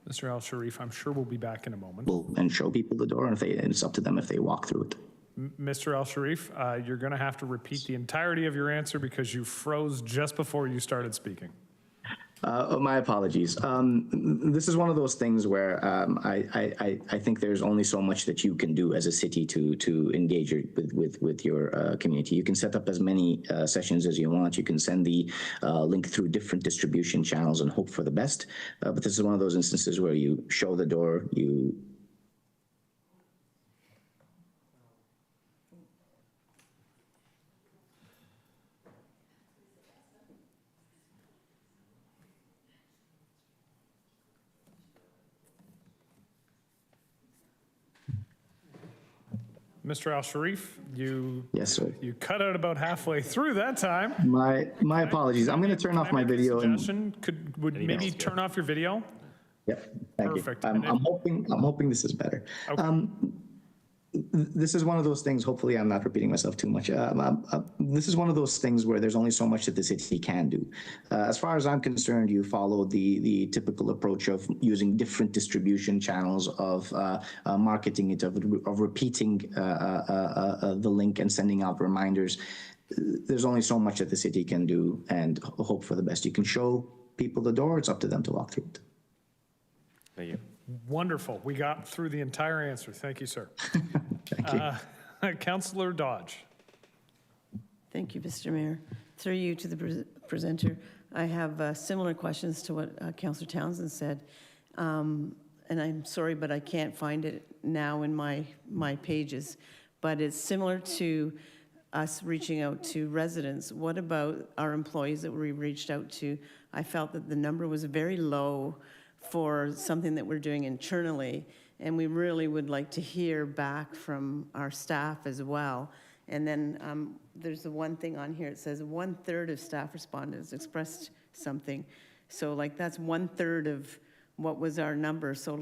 Mr. Al-Sharif, I'm sure we'll be back in a moment. And show people the door, and it's up to them if they walk through it. Mr. Al-Sharif, you're going to have to repeat the entirety of your answer because you froze just before you started speaking. My apologies. This is one of those things where I think there's only so much that you can do as a city to engage with your community. You can set up as many sessions as you want. You can send the link through different distribution channels and hope for the best. But this is one of those instances where you show the door, you Mr. Al-Sharif, Yes, sir. You cut out about halfway through that time. My apologies. I'm going to turn off my video. Would maybe turn off your video? Yep. Thank Perfect. you. I'm hoping this is better. Okay. This is one of those things, hopefully I'm not repeating myself too much. This is one of those things where there's only so much that the city can do. As far as I'm concerned, you follow the typical approach of using different distribution channels, of marketing it, of repeating the link and sending out reminders. There's only so much that the city can do, and hope for the best. You can show people the door, it's up to them to walk through it. Thank you. Wonderful. We got through the entire answer. Thank you, sir. Thank you. Councillor Dodge. Thank you, Mr. Mayor. Through you to the presenter, I have similar questions to what Councillor Townsend said. And I'm sorry, but I can't find it now in my pages. But it's similar to us reaching out to residents. What about our employees that we reached out to? I felt that the number was very low for something that we're doing internally, and we really would like to hear back from our staff as well. And then there's the one thing on here, it says 1/3 of staff respondents expressed something. So that's 1/3 of what was our number. So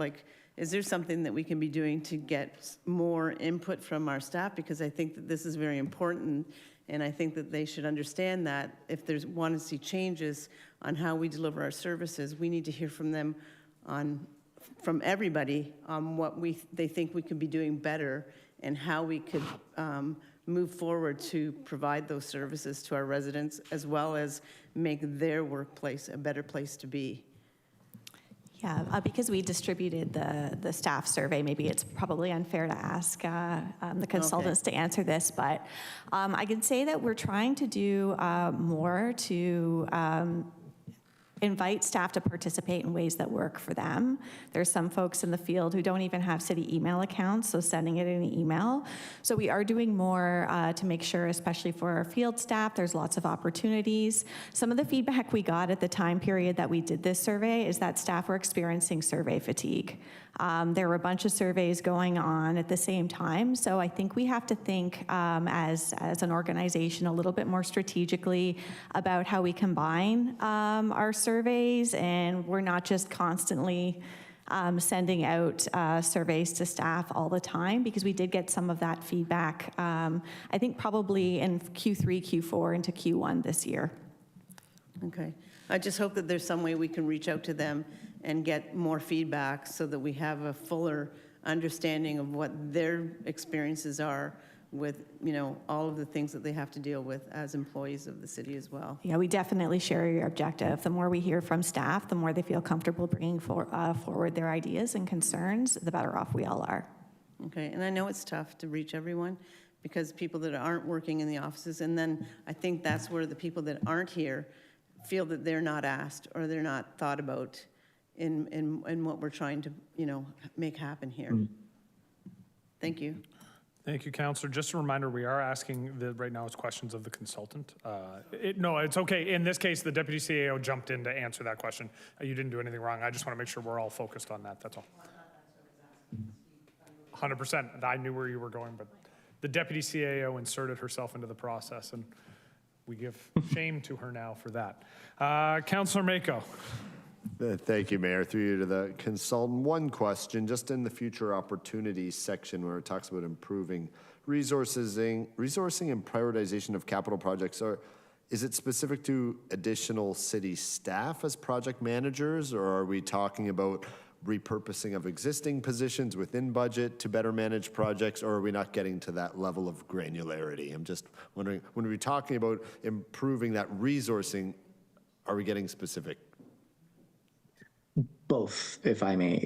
is there something that we can be doing to get more input from our staff? Because I think that this is very important, and I think that they should understand that if they want to see changes on how we deliver our services, we need to hear from them from everybody on what they think we could be doing better and how we could move forward to provide those services to our residents, as well as make their workplace a better place to be. Yeah, because we distributed the staff survey, maybe it's probably unfair to ask the consultants to answer this, but I can say that we're trying to do more to invite staff to participate in ways that work for them. There's some folks in the field who don't even have city email accounts, so sending it in an email. So we are doing more to make sure, especially for our field staff, there's lots of opportunities. Some of the feedback we got at the time period that we did this survey is that staff were experiencing survey fatigue. There were a bunch of surveys going on at the same time, so I think we have to think as an organization a little bit more strategically about how we combine our surveys, and we're not just constantly sending out surveys to staff all the time, because we did get some of that feedback, I think probably in Q3, Q4 into Q1 this year. Okay. I just hope that there's some way we can reach out to them and get more feedback so that we have a fuller understanding of what their experiences are with, you know, all of the things that they have to deal with as employees of the city as well. Yeah, we definitely share your objective. The more we hear from staff, the more they feel comfortable bringing forward their ideas and concerns, the better off we all are. Okay, and I know it's tough to reach everyone because people that aren't working in the offices, and then I think that's where the people that aren't here feel that they're not asked or they're not thought about in what we're trying to, you know, make happen here. Thank you. Thank you, Councillor. Just a reminder, we are asking right now it's questions of the consultant. No, it's okay. In this case, the Deputy CAO jumped in to answer that question. You didn't do anything wrong. I just want to make sure we're all focused on that. That's all. 100%. I knew where you were going, but the Deputy CAO inserted herself into the process, and we give shame to her now for that. Councillor Mako. Thank you, Mayor. Through you to the consultant. One question, just in the future opportunities section where it talks about improving resourcing and prioritization of capital projects, is it specific to additional city staff as project managers, or are we talking about repurposing of existing positions within budget to better manage projects, or are we not getting to that level of granularity? I'm just wondering, when we're talking about improving that resourcing, are we getting specific? Both, if I may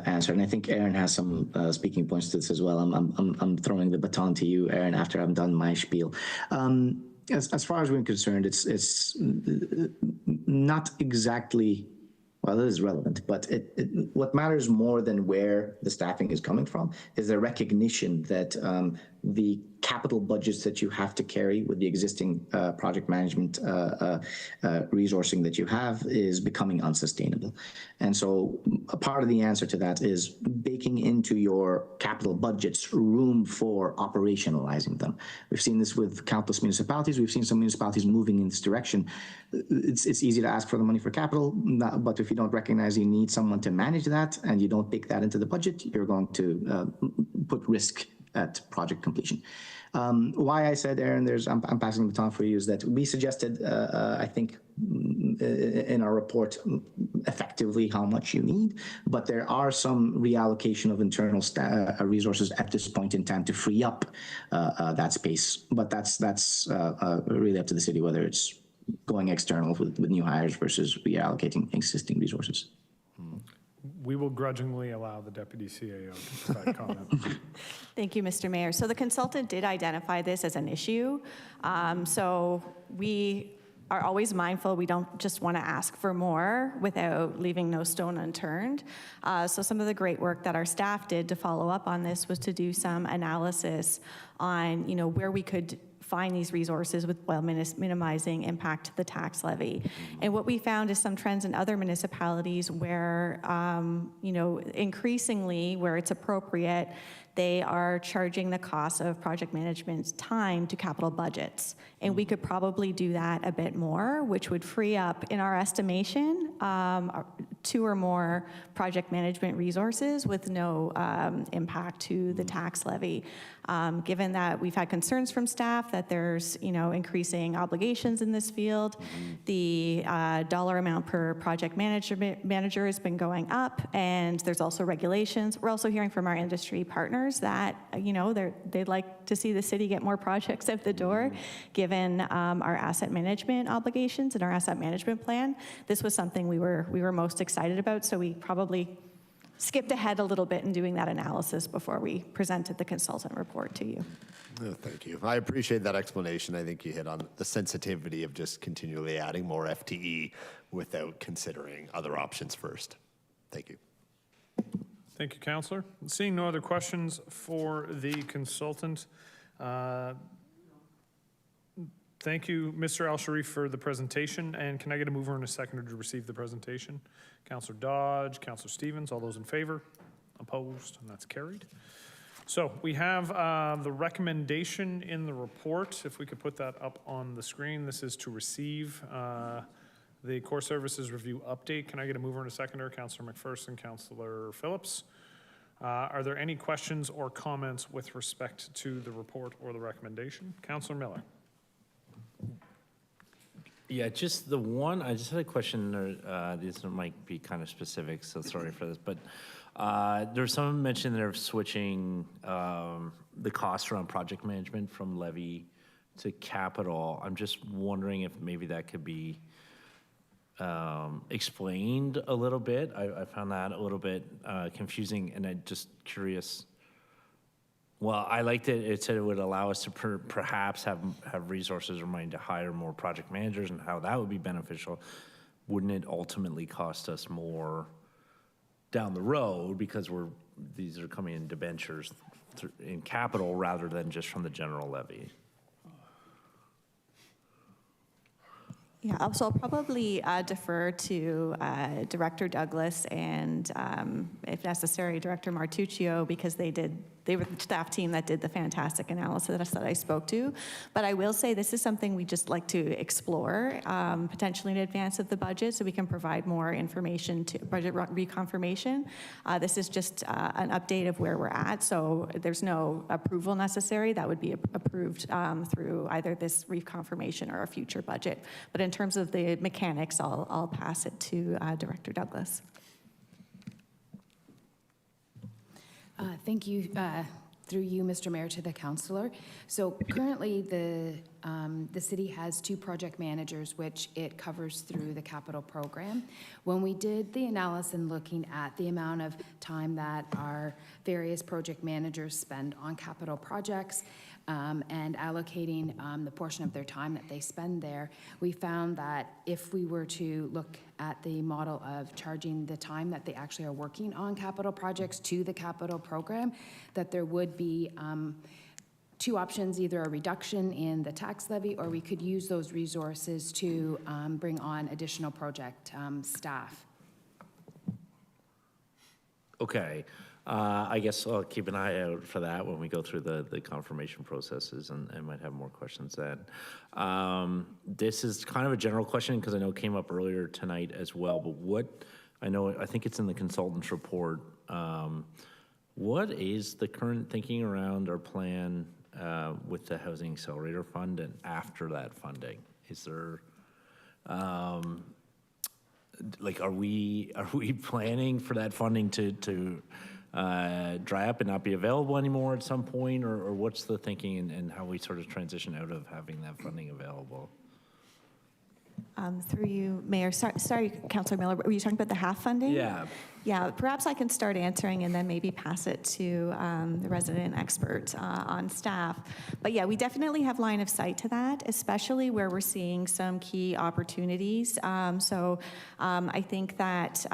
answer, and I think Aaron has some speaking points to this as well. I'm throwing the baton to you, Aaron, after I'm done my spiel. As far as we're concerned, it's not exactly, well, it is relevant, but what matters more than where the staffing is coming from is the recognition that the capital budgets that you have to carry with the existing project management resourcing that you have is becoming unsustainable. And so a part of the answer to that is baking into your capital budgets room for operationalizing them. We've seen this with countless municipalities. We've seen some municipalities moving in this direction. It's easy to ask for the money for capital, but if you don't recognize you need someone to manage that and you don't bake that into the budget, you're going to put risk at project completion. Why I said, Aaron, I'm passing the baton for you, is that we suggested, I think, in our report, effectively how much you need, but there are some reallocation of internal resources at this point in time to free up that space. But that's really up to the city, whether it's going external with new hires versus reallocating existing resources. We will grudgingly allow the Deputy CAO to provide comment. Thank you, Mr. Mayor. So the consultant did identify this as an issue. So we are always mindful we don't just want to ask for more without leaving no stone unturned. So some of the great work that our staff did to follow up on this was to do some analysis on, you know, where we could find these resources while minimizing impact to the tax levy. And what we found is some trends in other municipalities where, you know, increasingly where it's appropriate, they are charging the cost of project management time to capital budgets. And we could probably do that a bit more, which would free up, in our estimation, 2 or more project management resources with no impact to the tax levy. Given that we've had concerns from staff that there's, you know, increasing obligations in this field, the dollar amount per project manager has been going up, and there's also regulations. We're also hearing from our industry partners partners that, they'd like to see the city get more projects out the door, given our asset management obligations and our asset management plan. This was something we were most excited about, so we probably skipped ahead a little bit in doing that analysis before we presented the consultant report to you. Oh, thank you. I appreciate that explanation. I think you hit on the sensitivity of just continually adding more FTE without considering other options first. Thank you. Thank you, Councillor. Seeing no other questions for the consultant, thank you, Mr. Al-Sharif, for the presentation. And can I get a mover and a seconder to receive the presentation? Councillor Dodge, Councillor Stevens, all those in favor? Opposed? And that's carried. So we have the recommendation in the report. If we could put that up on the screen. This is to receive the core services review update. Can I get a mover and a seconder? Councillor McPherson, Councillor Phillips. Are there any questions or comments with respect to the report or the recommendation? Councillor Miller. Yeah, just the one, I just had a question, these might be kind of specific, so sorry for this, but there's someone mentioned they're switching the cost around project management from levy to capital. I'm just wondering if maybe that could be explained a little bit. I found that a little bit confusing, and I'm just curious. Well, I liked it. It said it would allow us to perhaps have resources or money to hire more project managers, and how that would be beneficial. Wouldn't it ultimately cost us more down the road because these are coming in debentures in capital rather than just from the general levy? Yeah, so I'll probably defer to Director Douglas and, if necessary, Director Martuccio, because they were the staff team that did the fantastic analysis that I spoke to. But I will say this is something we just like to explore, potentially in advance of the budget, so we can provide more information to budget reconfirmation. This is just an update of where we're at, so there's no approval necessary. That would be approved through either this reconfirmation or a future budget. But in terms of the mechanics, I'll pass it to Director Douglas. Thank you, through you, Mr. Mayor, to the councillor. So currently, the city has 2 project managers, which it covers through the capital program. When we did the analysis and looking at the amount of time that our various project managers spend on capital projects, and allocating the portion of their time that they spend there, we found that if we were to look at the model of charging the time that they actually are working on capital projects to the capital program, that there would be 2 options, either a reduction in the tax levy, or we could use those resources to bring on additional project staff. Okay. I guess I'll keep an eye out for that when we go through the confirmation processes, and might have more questions then. This is kind of a general question because I know it came up earlier tonight as well, but I think it's in the consultant's report. What is the current thinking around our plan with the Housing Accelerator Fund and after that funding? Is there, are we planning for that funding to dry up and not be available anymore at some point, or what's the thinking and how we sort of transition out of having that funding available? Through you, Mayor. Sorry, Councillor Miller, were you talking about the half funding? Yeah. Yeah, perhaps I can start answering and then maybe pass it to the resident expert on staff. But yeah, we definitely have line of sight to that, especially where we're seeing some key opportunities. I think that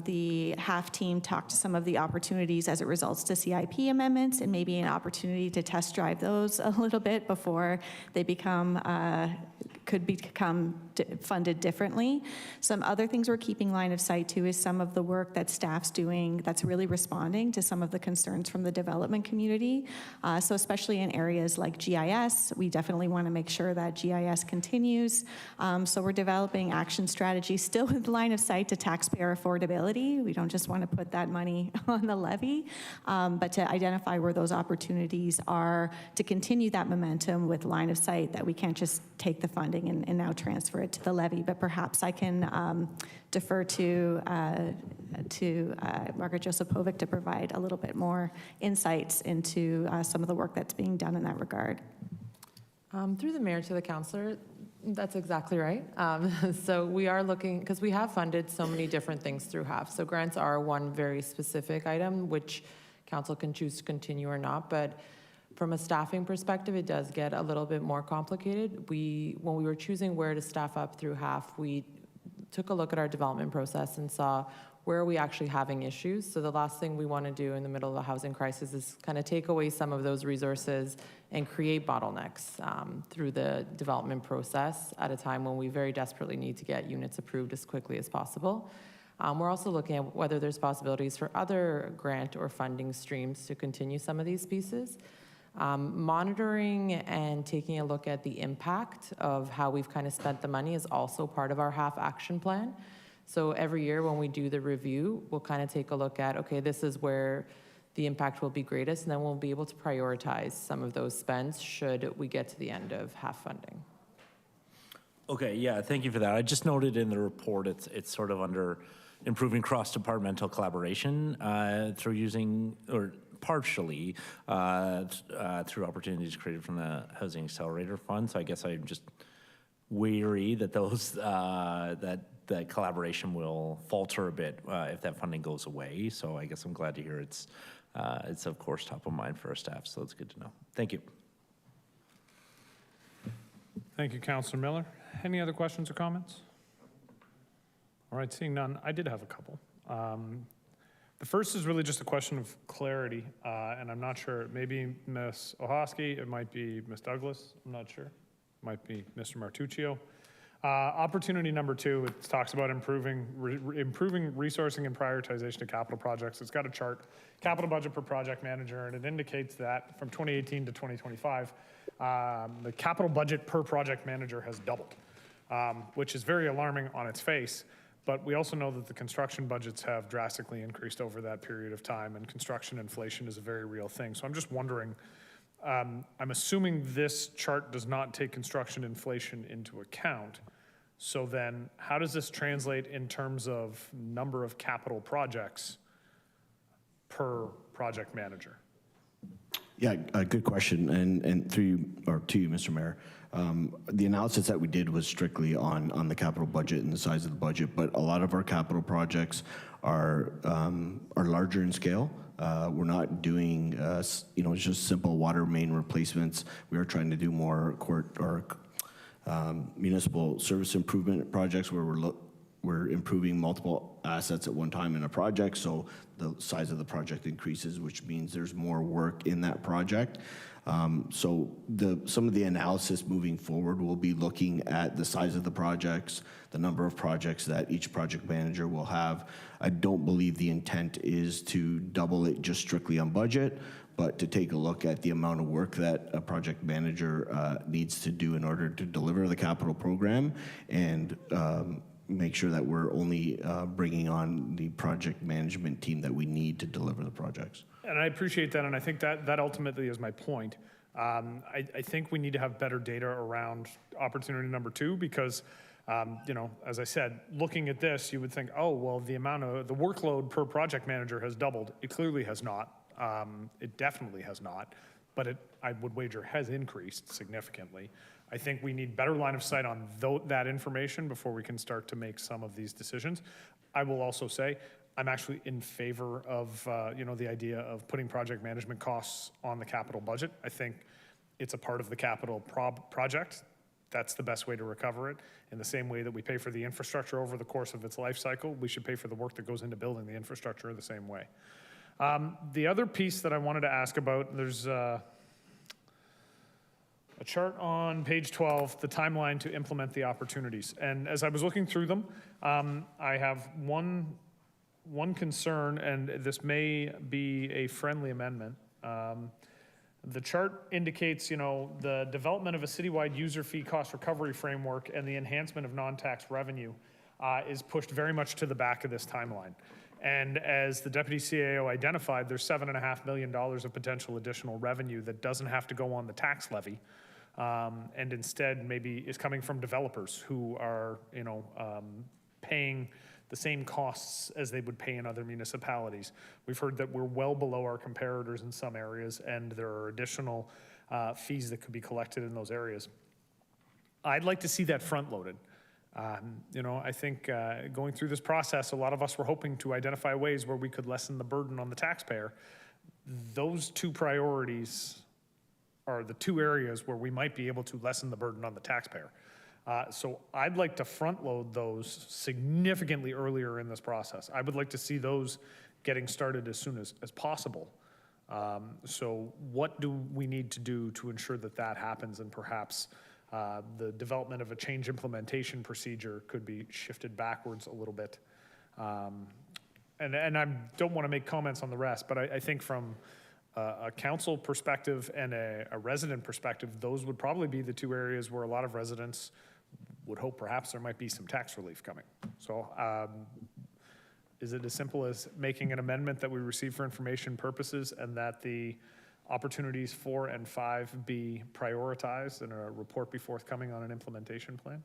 the HAF team talked to some of the opportunities as it results to CIP amendments, and maybe an opportunity to test drive those a little bit before they could become funded differently. Some other things we're keeping line of sight to is some of the work that staff's doing that's really responding to some of the concerns from the development community. So especially in areas like GIS, we definitely want to make sure that GIS continues. So we're developing action strategies still with line of sight to taxpayer affordability. We don't just want to put that money on the levy, but to identify where those opportunities are to continue that momentum with line of sight that we can't just take the funding funding and now transfer it to the levy. But perhaps I can defer to Margaret Josipovic to provide a little bit more insights into some of the work that's being done in that regard. Through the mayor to the councillor, that's exactly right. So we are looking, because we have funded so many different things through HAF. So grants are one very specific item, which council can choose to continue or not. But from a staffing perspective, it does get a little bit more complicated. When we were choosing where to staff up through HAF, we took a look at our development process and saw where are we actually having issues. So the last thing we want to do in the middle of a housing crisis is kind of take away some of those resources and create bottlenecks through the development process at a time when we very desperately need to get units approved as quickly as possible. We're also looking at whether there's possibilities for other grant or funding streams to continue some of these pieces. Monitoring and taking a look at the impact of how we've kind of spent the money is also part of our HAF action plan. So every year when we do the review, we'll kind of take a look at, okay, this is where the impact will be greatest, and then we'll be able to prioritize some of those spends should we get to the end of HAF funding. Okay, yeah, thank you for that. I just noted in the report, it's sort of under improving cross-departmental collaboration through using, or partially through opportunities created from the Housing Accelerator Fund. So I guess I'm just weary that those, that collaboration will falter a bit if that funding goes away. So I guess I'm glad to hear it's of course top of mind for our staff, so it's good to know. Thank you. Thank you, Councillor Miller. Any other questions or comments? All right, seeing none, I did have a couple. The first is really just a question of clarity, and I'm not sure, maybe Ms. Ohosky, it might be Ms. Douglas, I'm not sure. It might be Mr. Martuccio. Opportunity number 2, it talks about improving resourcing and prioritization of capital projects. It's got a chart, capital budget per project manager, and it indicates that from 2018 to 2025, the capital budget per project manager has doubled, which is very alarming on its face. But we also know that the construction budgets have drastically increased over that period of time, and construction inflation is a very real thing. So I'm just wondering, I'm assuming this chart does not take construction inflation into account. So then how does this translate in terms of number of capital projects per project manager? Yeah, a good question, and through you, or to you, Mr. Mayor. The analysis that we did was strictly on the capital budget and the size of the budget, but a lot of our capital projects are larger in scale. We're not doing just simple water main replacements. We are trying to do more municipal service improvement projects where we're improving multiple assets at one time in a project, so the size of the project increases, which means there's more work in that project. So some of the analysis moving forward will be looking at the size of the projects, the number of projects that each project manager will have. I don't believe the intent is to double it just strictly on budget, but to take a look at the amount of work that a project manager needs to do in order to deliver the capital program, and make sure that we're only bringing on the project management team that we need to deliver the projects. And I appreciate that, and I think that ultimately is my point. I think we need to have better data around opportunity number 2, because as I said, looking at this, you would think, oh, well, the workload per project manager has doubled. It clearly has not. It definitely has not, but I would wager has increased significantly. I think we need better line of sight on that information before we can start to make some of these decisions. I will also say, I'm actually in favor of the idea of putting project management costs on the capital budget. I think it's a part of the capital project. That's the best way to recover it. In the same way that we pay for the infrastructure over the course of its life cycle, we should pay for the work that goes into building the infrastructure the same way. The other piece that I wanted to ask about, there's a chart on page 12, the timeline to implement the opportunities. And as I was looking through them, I have one concern, and this may be a friendly amendment. The chart indicates, the development of a citywide user fee cost recovery framework and the enhancement of non-tax revenue is pushed very much to the back of this timeline. And as the Deputy CAO identified, there's $7.5 million of potential additional revenue that doesn't have to go on the tax levy and instead maybe is coming from developers who are, paying the same costs as they would pay in other municipalities. We've heard that we're well below our comparators in some areas, and there are additional fees that could be collected in those areas. I'd like to see that front-loaded. I think going through this process, a lot of us were hoping to identify ways where we could lessen the burden on the taxpayer. Those two priorities are the two areas where we might be able to lessen the burden on the taxpayer. So I'd like to front-load those significantly earlier in this process. I would like to see those getting started as soon as possible. So what do we need to do to ensure that that happens, and perhaps the development of a change implementation procedure could be shifted backwards a little bit. And I don't want to make comments on the rest, but I think from a council perspective and a resident perspective, those would probably be the two areas where a lot of residents would hope perhaps there might be some tax relief coming. So is it as simple as making an amendment that we receive for information purposes and that the opportunities 4 and 5 be prioritized and a report be forthcoming on an implementation plan?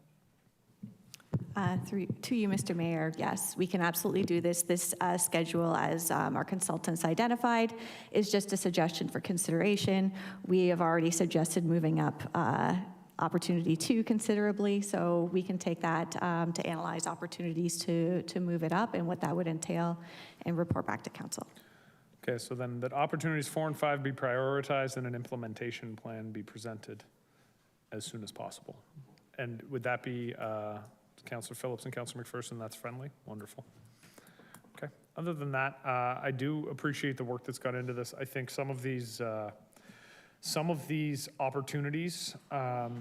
To you, Mr. Mayor, yes, we can absolutely do this. This schedule, as our consultants identified, is just a suggestion for consideration. We have already suggested moving up opportunity 2 considerably, so we can take that to analyze opportunities to move it up and what that would entail and report back to council. Okay, so then that opportunities 4 and 5 be prioritized and an implementation plan be presented as soon as possible. And would that be Councillor Phillips and Councillor McPherson? That's friendly? Wonderful. Okay, other than that, I do appreciate the work that's gone into this. I think some of these opportunities are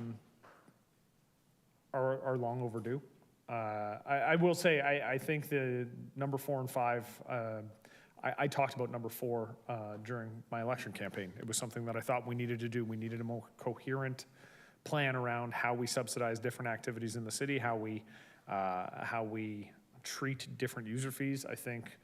long overdue. I will say, I think the number 4 and 5, I talked about number 4 during my election campaign. It was something that I thought we needed to do. We needed a more coherent plan around how we subsidize different activities in the city, how we treat different user fees. I think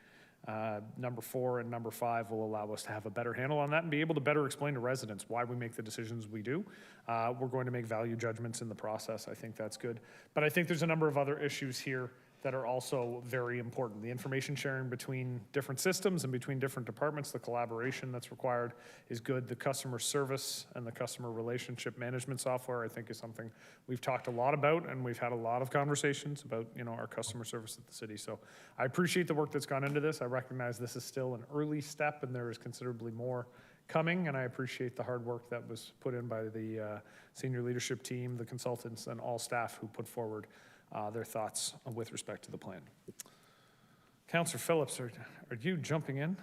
number 4 and number 5 will allow us to have a better handle on that and be able to better explain to residents why we make the decisions we do. We're going to make value judgments in the process. I think that's good. But I think there's a number of other issues here that are also very important. The information sharing between different systems and between different departments, the collaboration that's required is good. The customer service and the customer relationship management software, I think, is something we've talked a lot about, and we've had a lot of conversations about, our customer service at the city. So I appreciate the work that's gone into this. I recognize this is still an early step and there is considerably more coming, and I appreciate the hard work that was put in by the senior leadership team, the consultants, and all staff who put forward their thoughts with respect to the plan. Councillor Phillips, are you jumping in?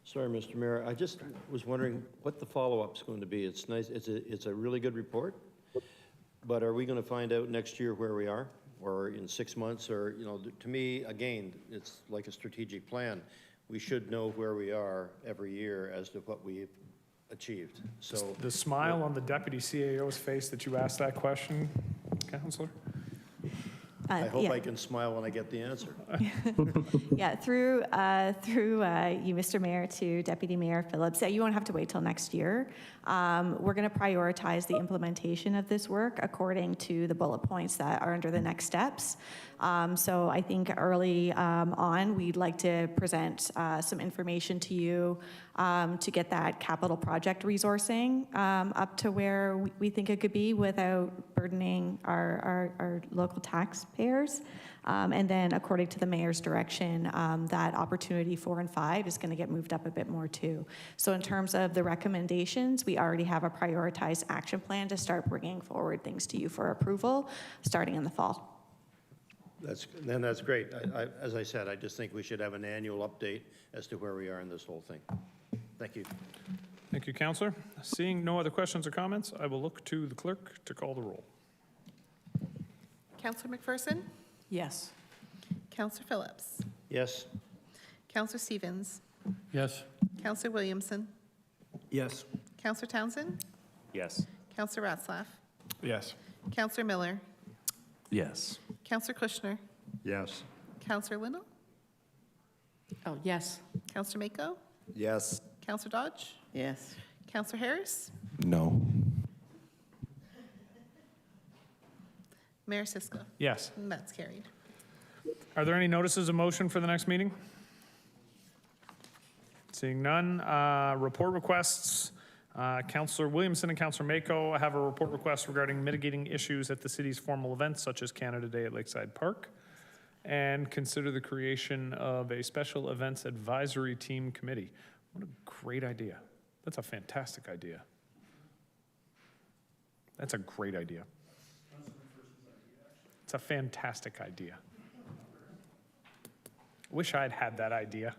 Sorry, Mr. Mayor. I just was wondering what the follow-up's going to be. It's nice. It's a really good report, but are we going to find out next year where we are, or in 6 months, or to me, again, it's like a strategic plan. We should know where we are every year as to what we've achieved. So the smile on the deputy CAO's face that you asked that question, Councillor. I hope I can smile when I get the answer. Yeah, through you, Mr. Mayor, to Deputy Mayor Phillips. You won't have to wait till next year. We're going to prioritize the implementation of this work according to the bullet points that are under the next steps. So I think early on, we'd like to present some information to you to get that capital project resourcing up to where we think it could be without burdening our local taxpayers. And then according to the mayor's direction, that opportunity 4 and 5 is going to get moved up a bit more too. So in terms of the recommendations, we already have a prioritized action plan to start bringing forward things to you for approval starting in the fall. That's great. As I said, I just think we should have an annual update as to where we are in this whole thing. Thank you. Thank you, Councillor. Seeing no other questions or comments, I will look to the clerk to call the roll. Councillor McPherson? Yes. Councillor Phillips? Yes. Councillor Stevens? Yes. Councillor Williamson? Yes. Councillor Townsend? Yes. Councillor Ratzlaff? Yes. Councillor Miller? Yes. Councillor Kushner? Yes. Councillor Linnell? Oh, yes. Councillor Mako? Yes. Councillor Dodge? Yes. Councillor Harris? No. Mayor Cisco. Yes. And that's carried. Are there any notices of motion for the next meeting? Seeing none. Report requests. Councillor Williamson and Councillor Mako have a report request regarding mitigating issues at the city's formal events such as Canada Day at Lakeside Park, and consider the creation of a special events advisory team committee. What a great idea. That's a fantastic idea. That's a great idea. It's a fantastic idea. Wish I'd had that idea.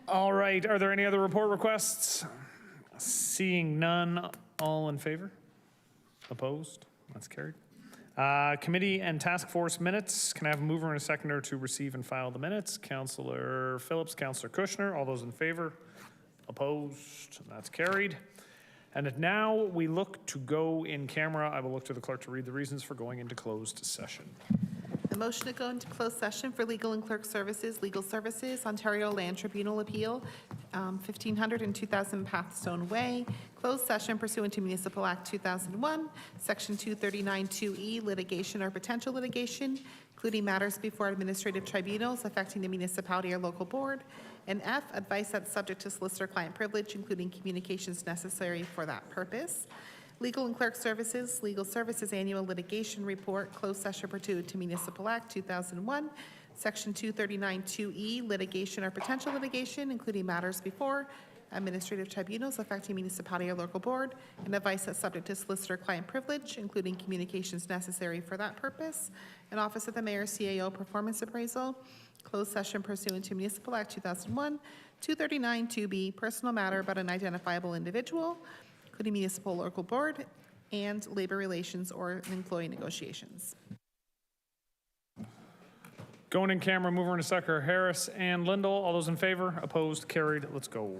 All right, are there any other report requests? Seeing none, all in favor? Opposed? That's carried. Committee and task force minutes. Can I have a mover and a seconder to receive and file the minutes? Councillor Phillips, Councillor Kushner, all those in favor? Opposed? That's carried. And now we look to go in camera. I will look to the clerk to read the reasons for going into closed session. A motion to go into closed session for legal and clerk services, legal services, Ontario Land Tribunal Appeal, 1500 and 2000 Pathstone Way. Closed session pursuant to Municipal Act 2001, Section 239(2)E, litigation or potential litigation, including matters before administrative tribunals affecting the municipality or local board. And F, advice that's subject to solicitor-client privilege, including communications necessary for that purpose. Legal and clerk services, legal services annual litigation report, closed session pursuant to Municipal Act 2001, Section 239(2)E, litigation or potential litigation, including matters before administrative tribunals affecting municipality or local board, and advice that's subject to solicitor-client privilege, including communications necessary for that purpose. An Office of the Mayor CAO performance appraisal, closed session pursuant to Municipal Act 2001, 239(2)B, personal matter about an identifiable individual, including municipal local board, and labor relations or employee negotiations. Going in camera, mover and a seconder, Harris and Lindell. All those in favor? Opposed? Carried. Let's go.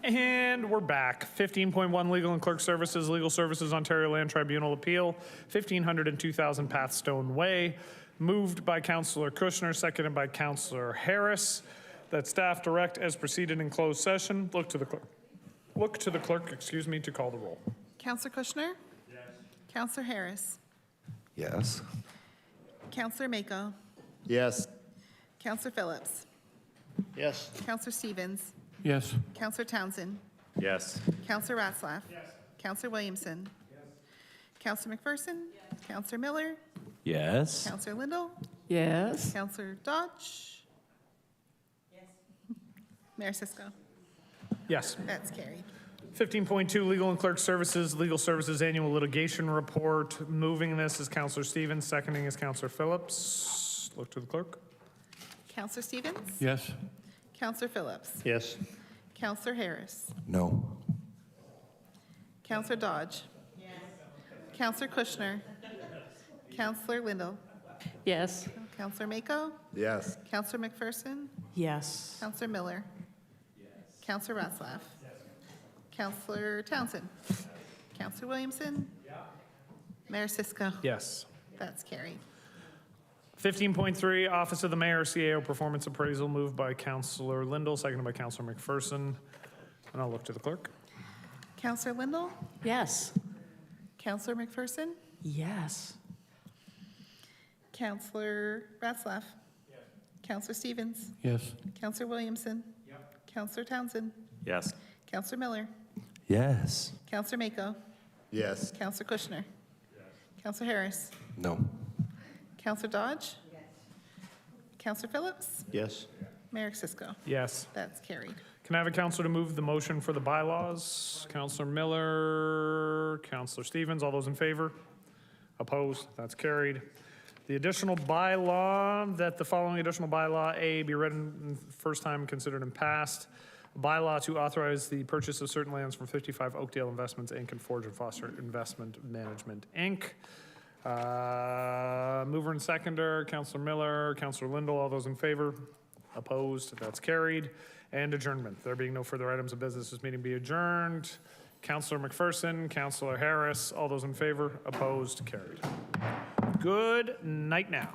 And we're back. 15.1 Legal and Clerk Services, Legal Services Ontario Land Tribunal Appeal, 1500 and 2000 Pathstone Way. Moved by Councillor Kushner, seconded by Councillor Harris. That staff direct as proceeded in closed session. Look to the clerk, to call the roll. Councillor Kushner? Yes. Councillor Harris? Yes. Councillor Mako? Yes. Councillor Phillips? Yes. Councillor Stevens? Yes. Councillor Townsend? Yes. Councillor Ratzlaff? Yes. Councillor Williamson? Yes. Councillor McPherson? Yes. Councillor Miller? Yes. Councillor Lindell? Yes. Councillor Dodge? Yes. Mayor Cisco? Yes. That's carried. 15.2 Legal and Clerk Services, Legal Services Annual Litigation Report. Moving this is Councillor Stevens, seconding is Councillor Phillips. Look to the clerk. Councillor Stevens? Yes. Councillor Phillips? Yes. Councillor Harris? No. Councillor Dodge? Yes. Councillor Kushner? Councillor Lindell? Yes. Councillor Mako? Yes. Councillor McPherson? Yes. Councillor Miller? Yes. Councillor Ratzlaff? Yes. Councillor Townsend? Councillor Williamson? Yeah. Mayor Cisco? Yes. That's carried. 15.3 Office of the Mayor, CAO Performance Appraisal, moved by Councillor Lindell, seconded by Councillor McPherson. And I'll look to the clerk. Councillor Lindell? Yes. Councillor McPherson? Yes. Councillor Ratzlaff? Yes. Councillor Stevens? Yes. Councillor Williamson? Yep. Councillor Townsend? Yes. Councillor Miller? Yes. Councillor Mako? Yes. Councillor Kushner? Yes. Councillor Harris? No. Councillor Dodge? Yes. Councillor Phillips? Yes. Mayor Cisco? Yes. That's carried. Can I have a councillor to move the motion for the bylaws? Councillor Miller, Councillor Stevens, all those in favor? Opposed? That's carried. The additional bylaw, that the following additional bylaw A be read in first time, considered and passed. Bylaw to authorize the purchase of certain lands from 55 Oakdale Investments, Inc. and Forge and Foster Investment Management, Inc. Mover and seconder, Councillor Miller, Councillor Lindell, all those in favor? Opposed? That's carried. And adjournment. There being no further items of business, this meeting be adjourned. Councillor McPherson, Councillor Harris, all those in favor? Opposed? Carried. Good night now.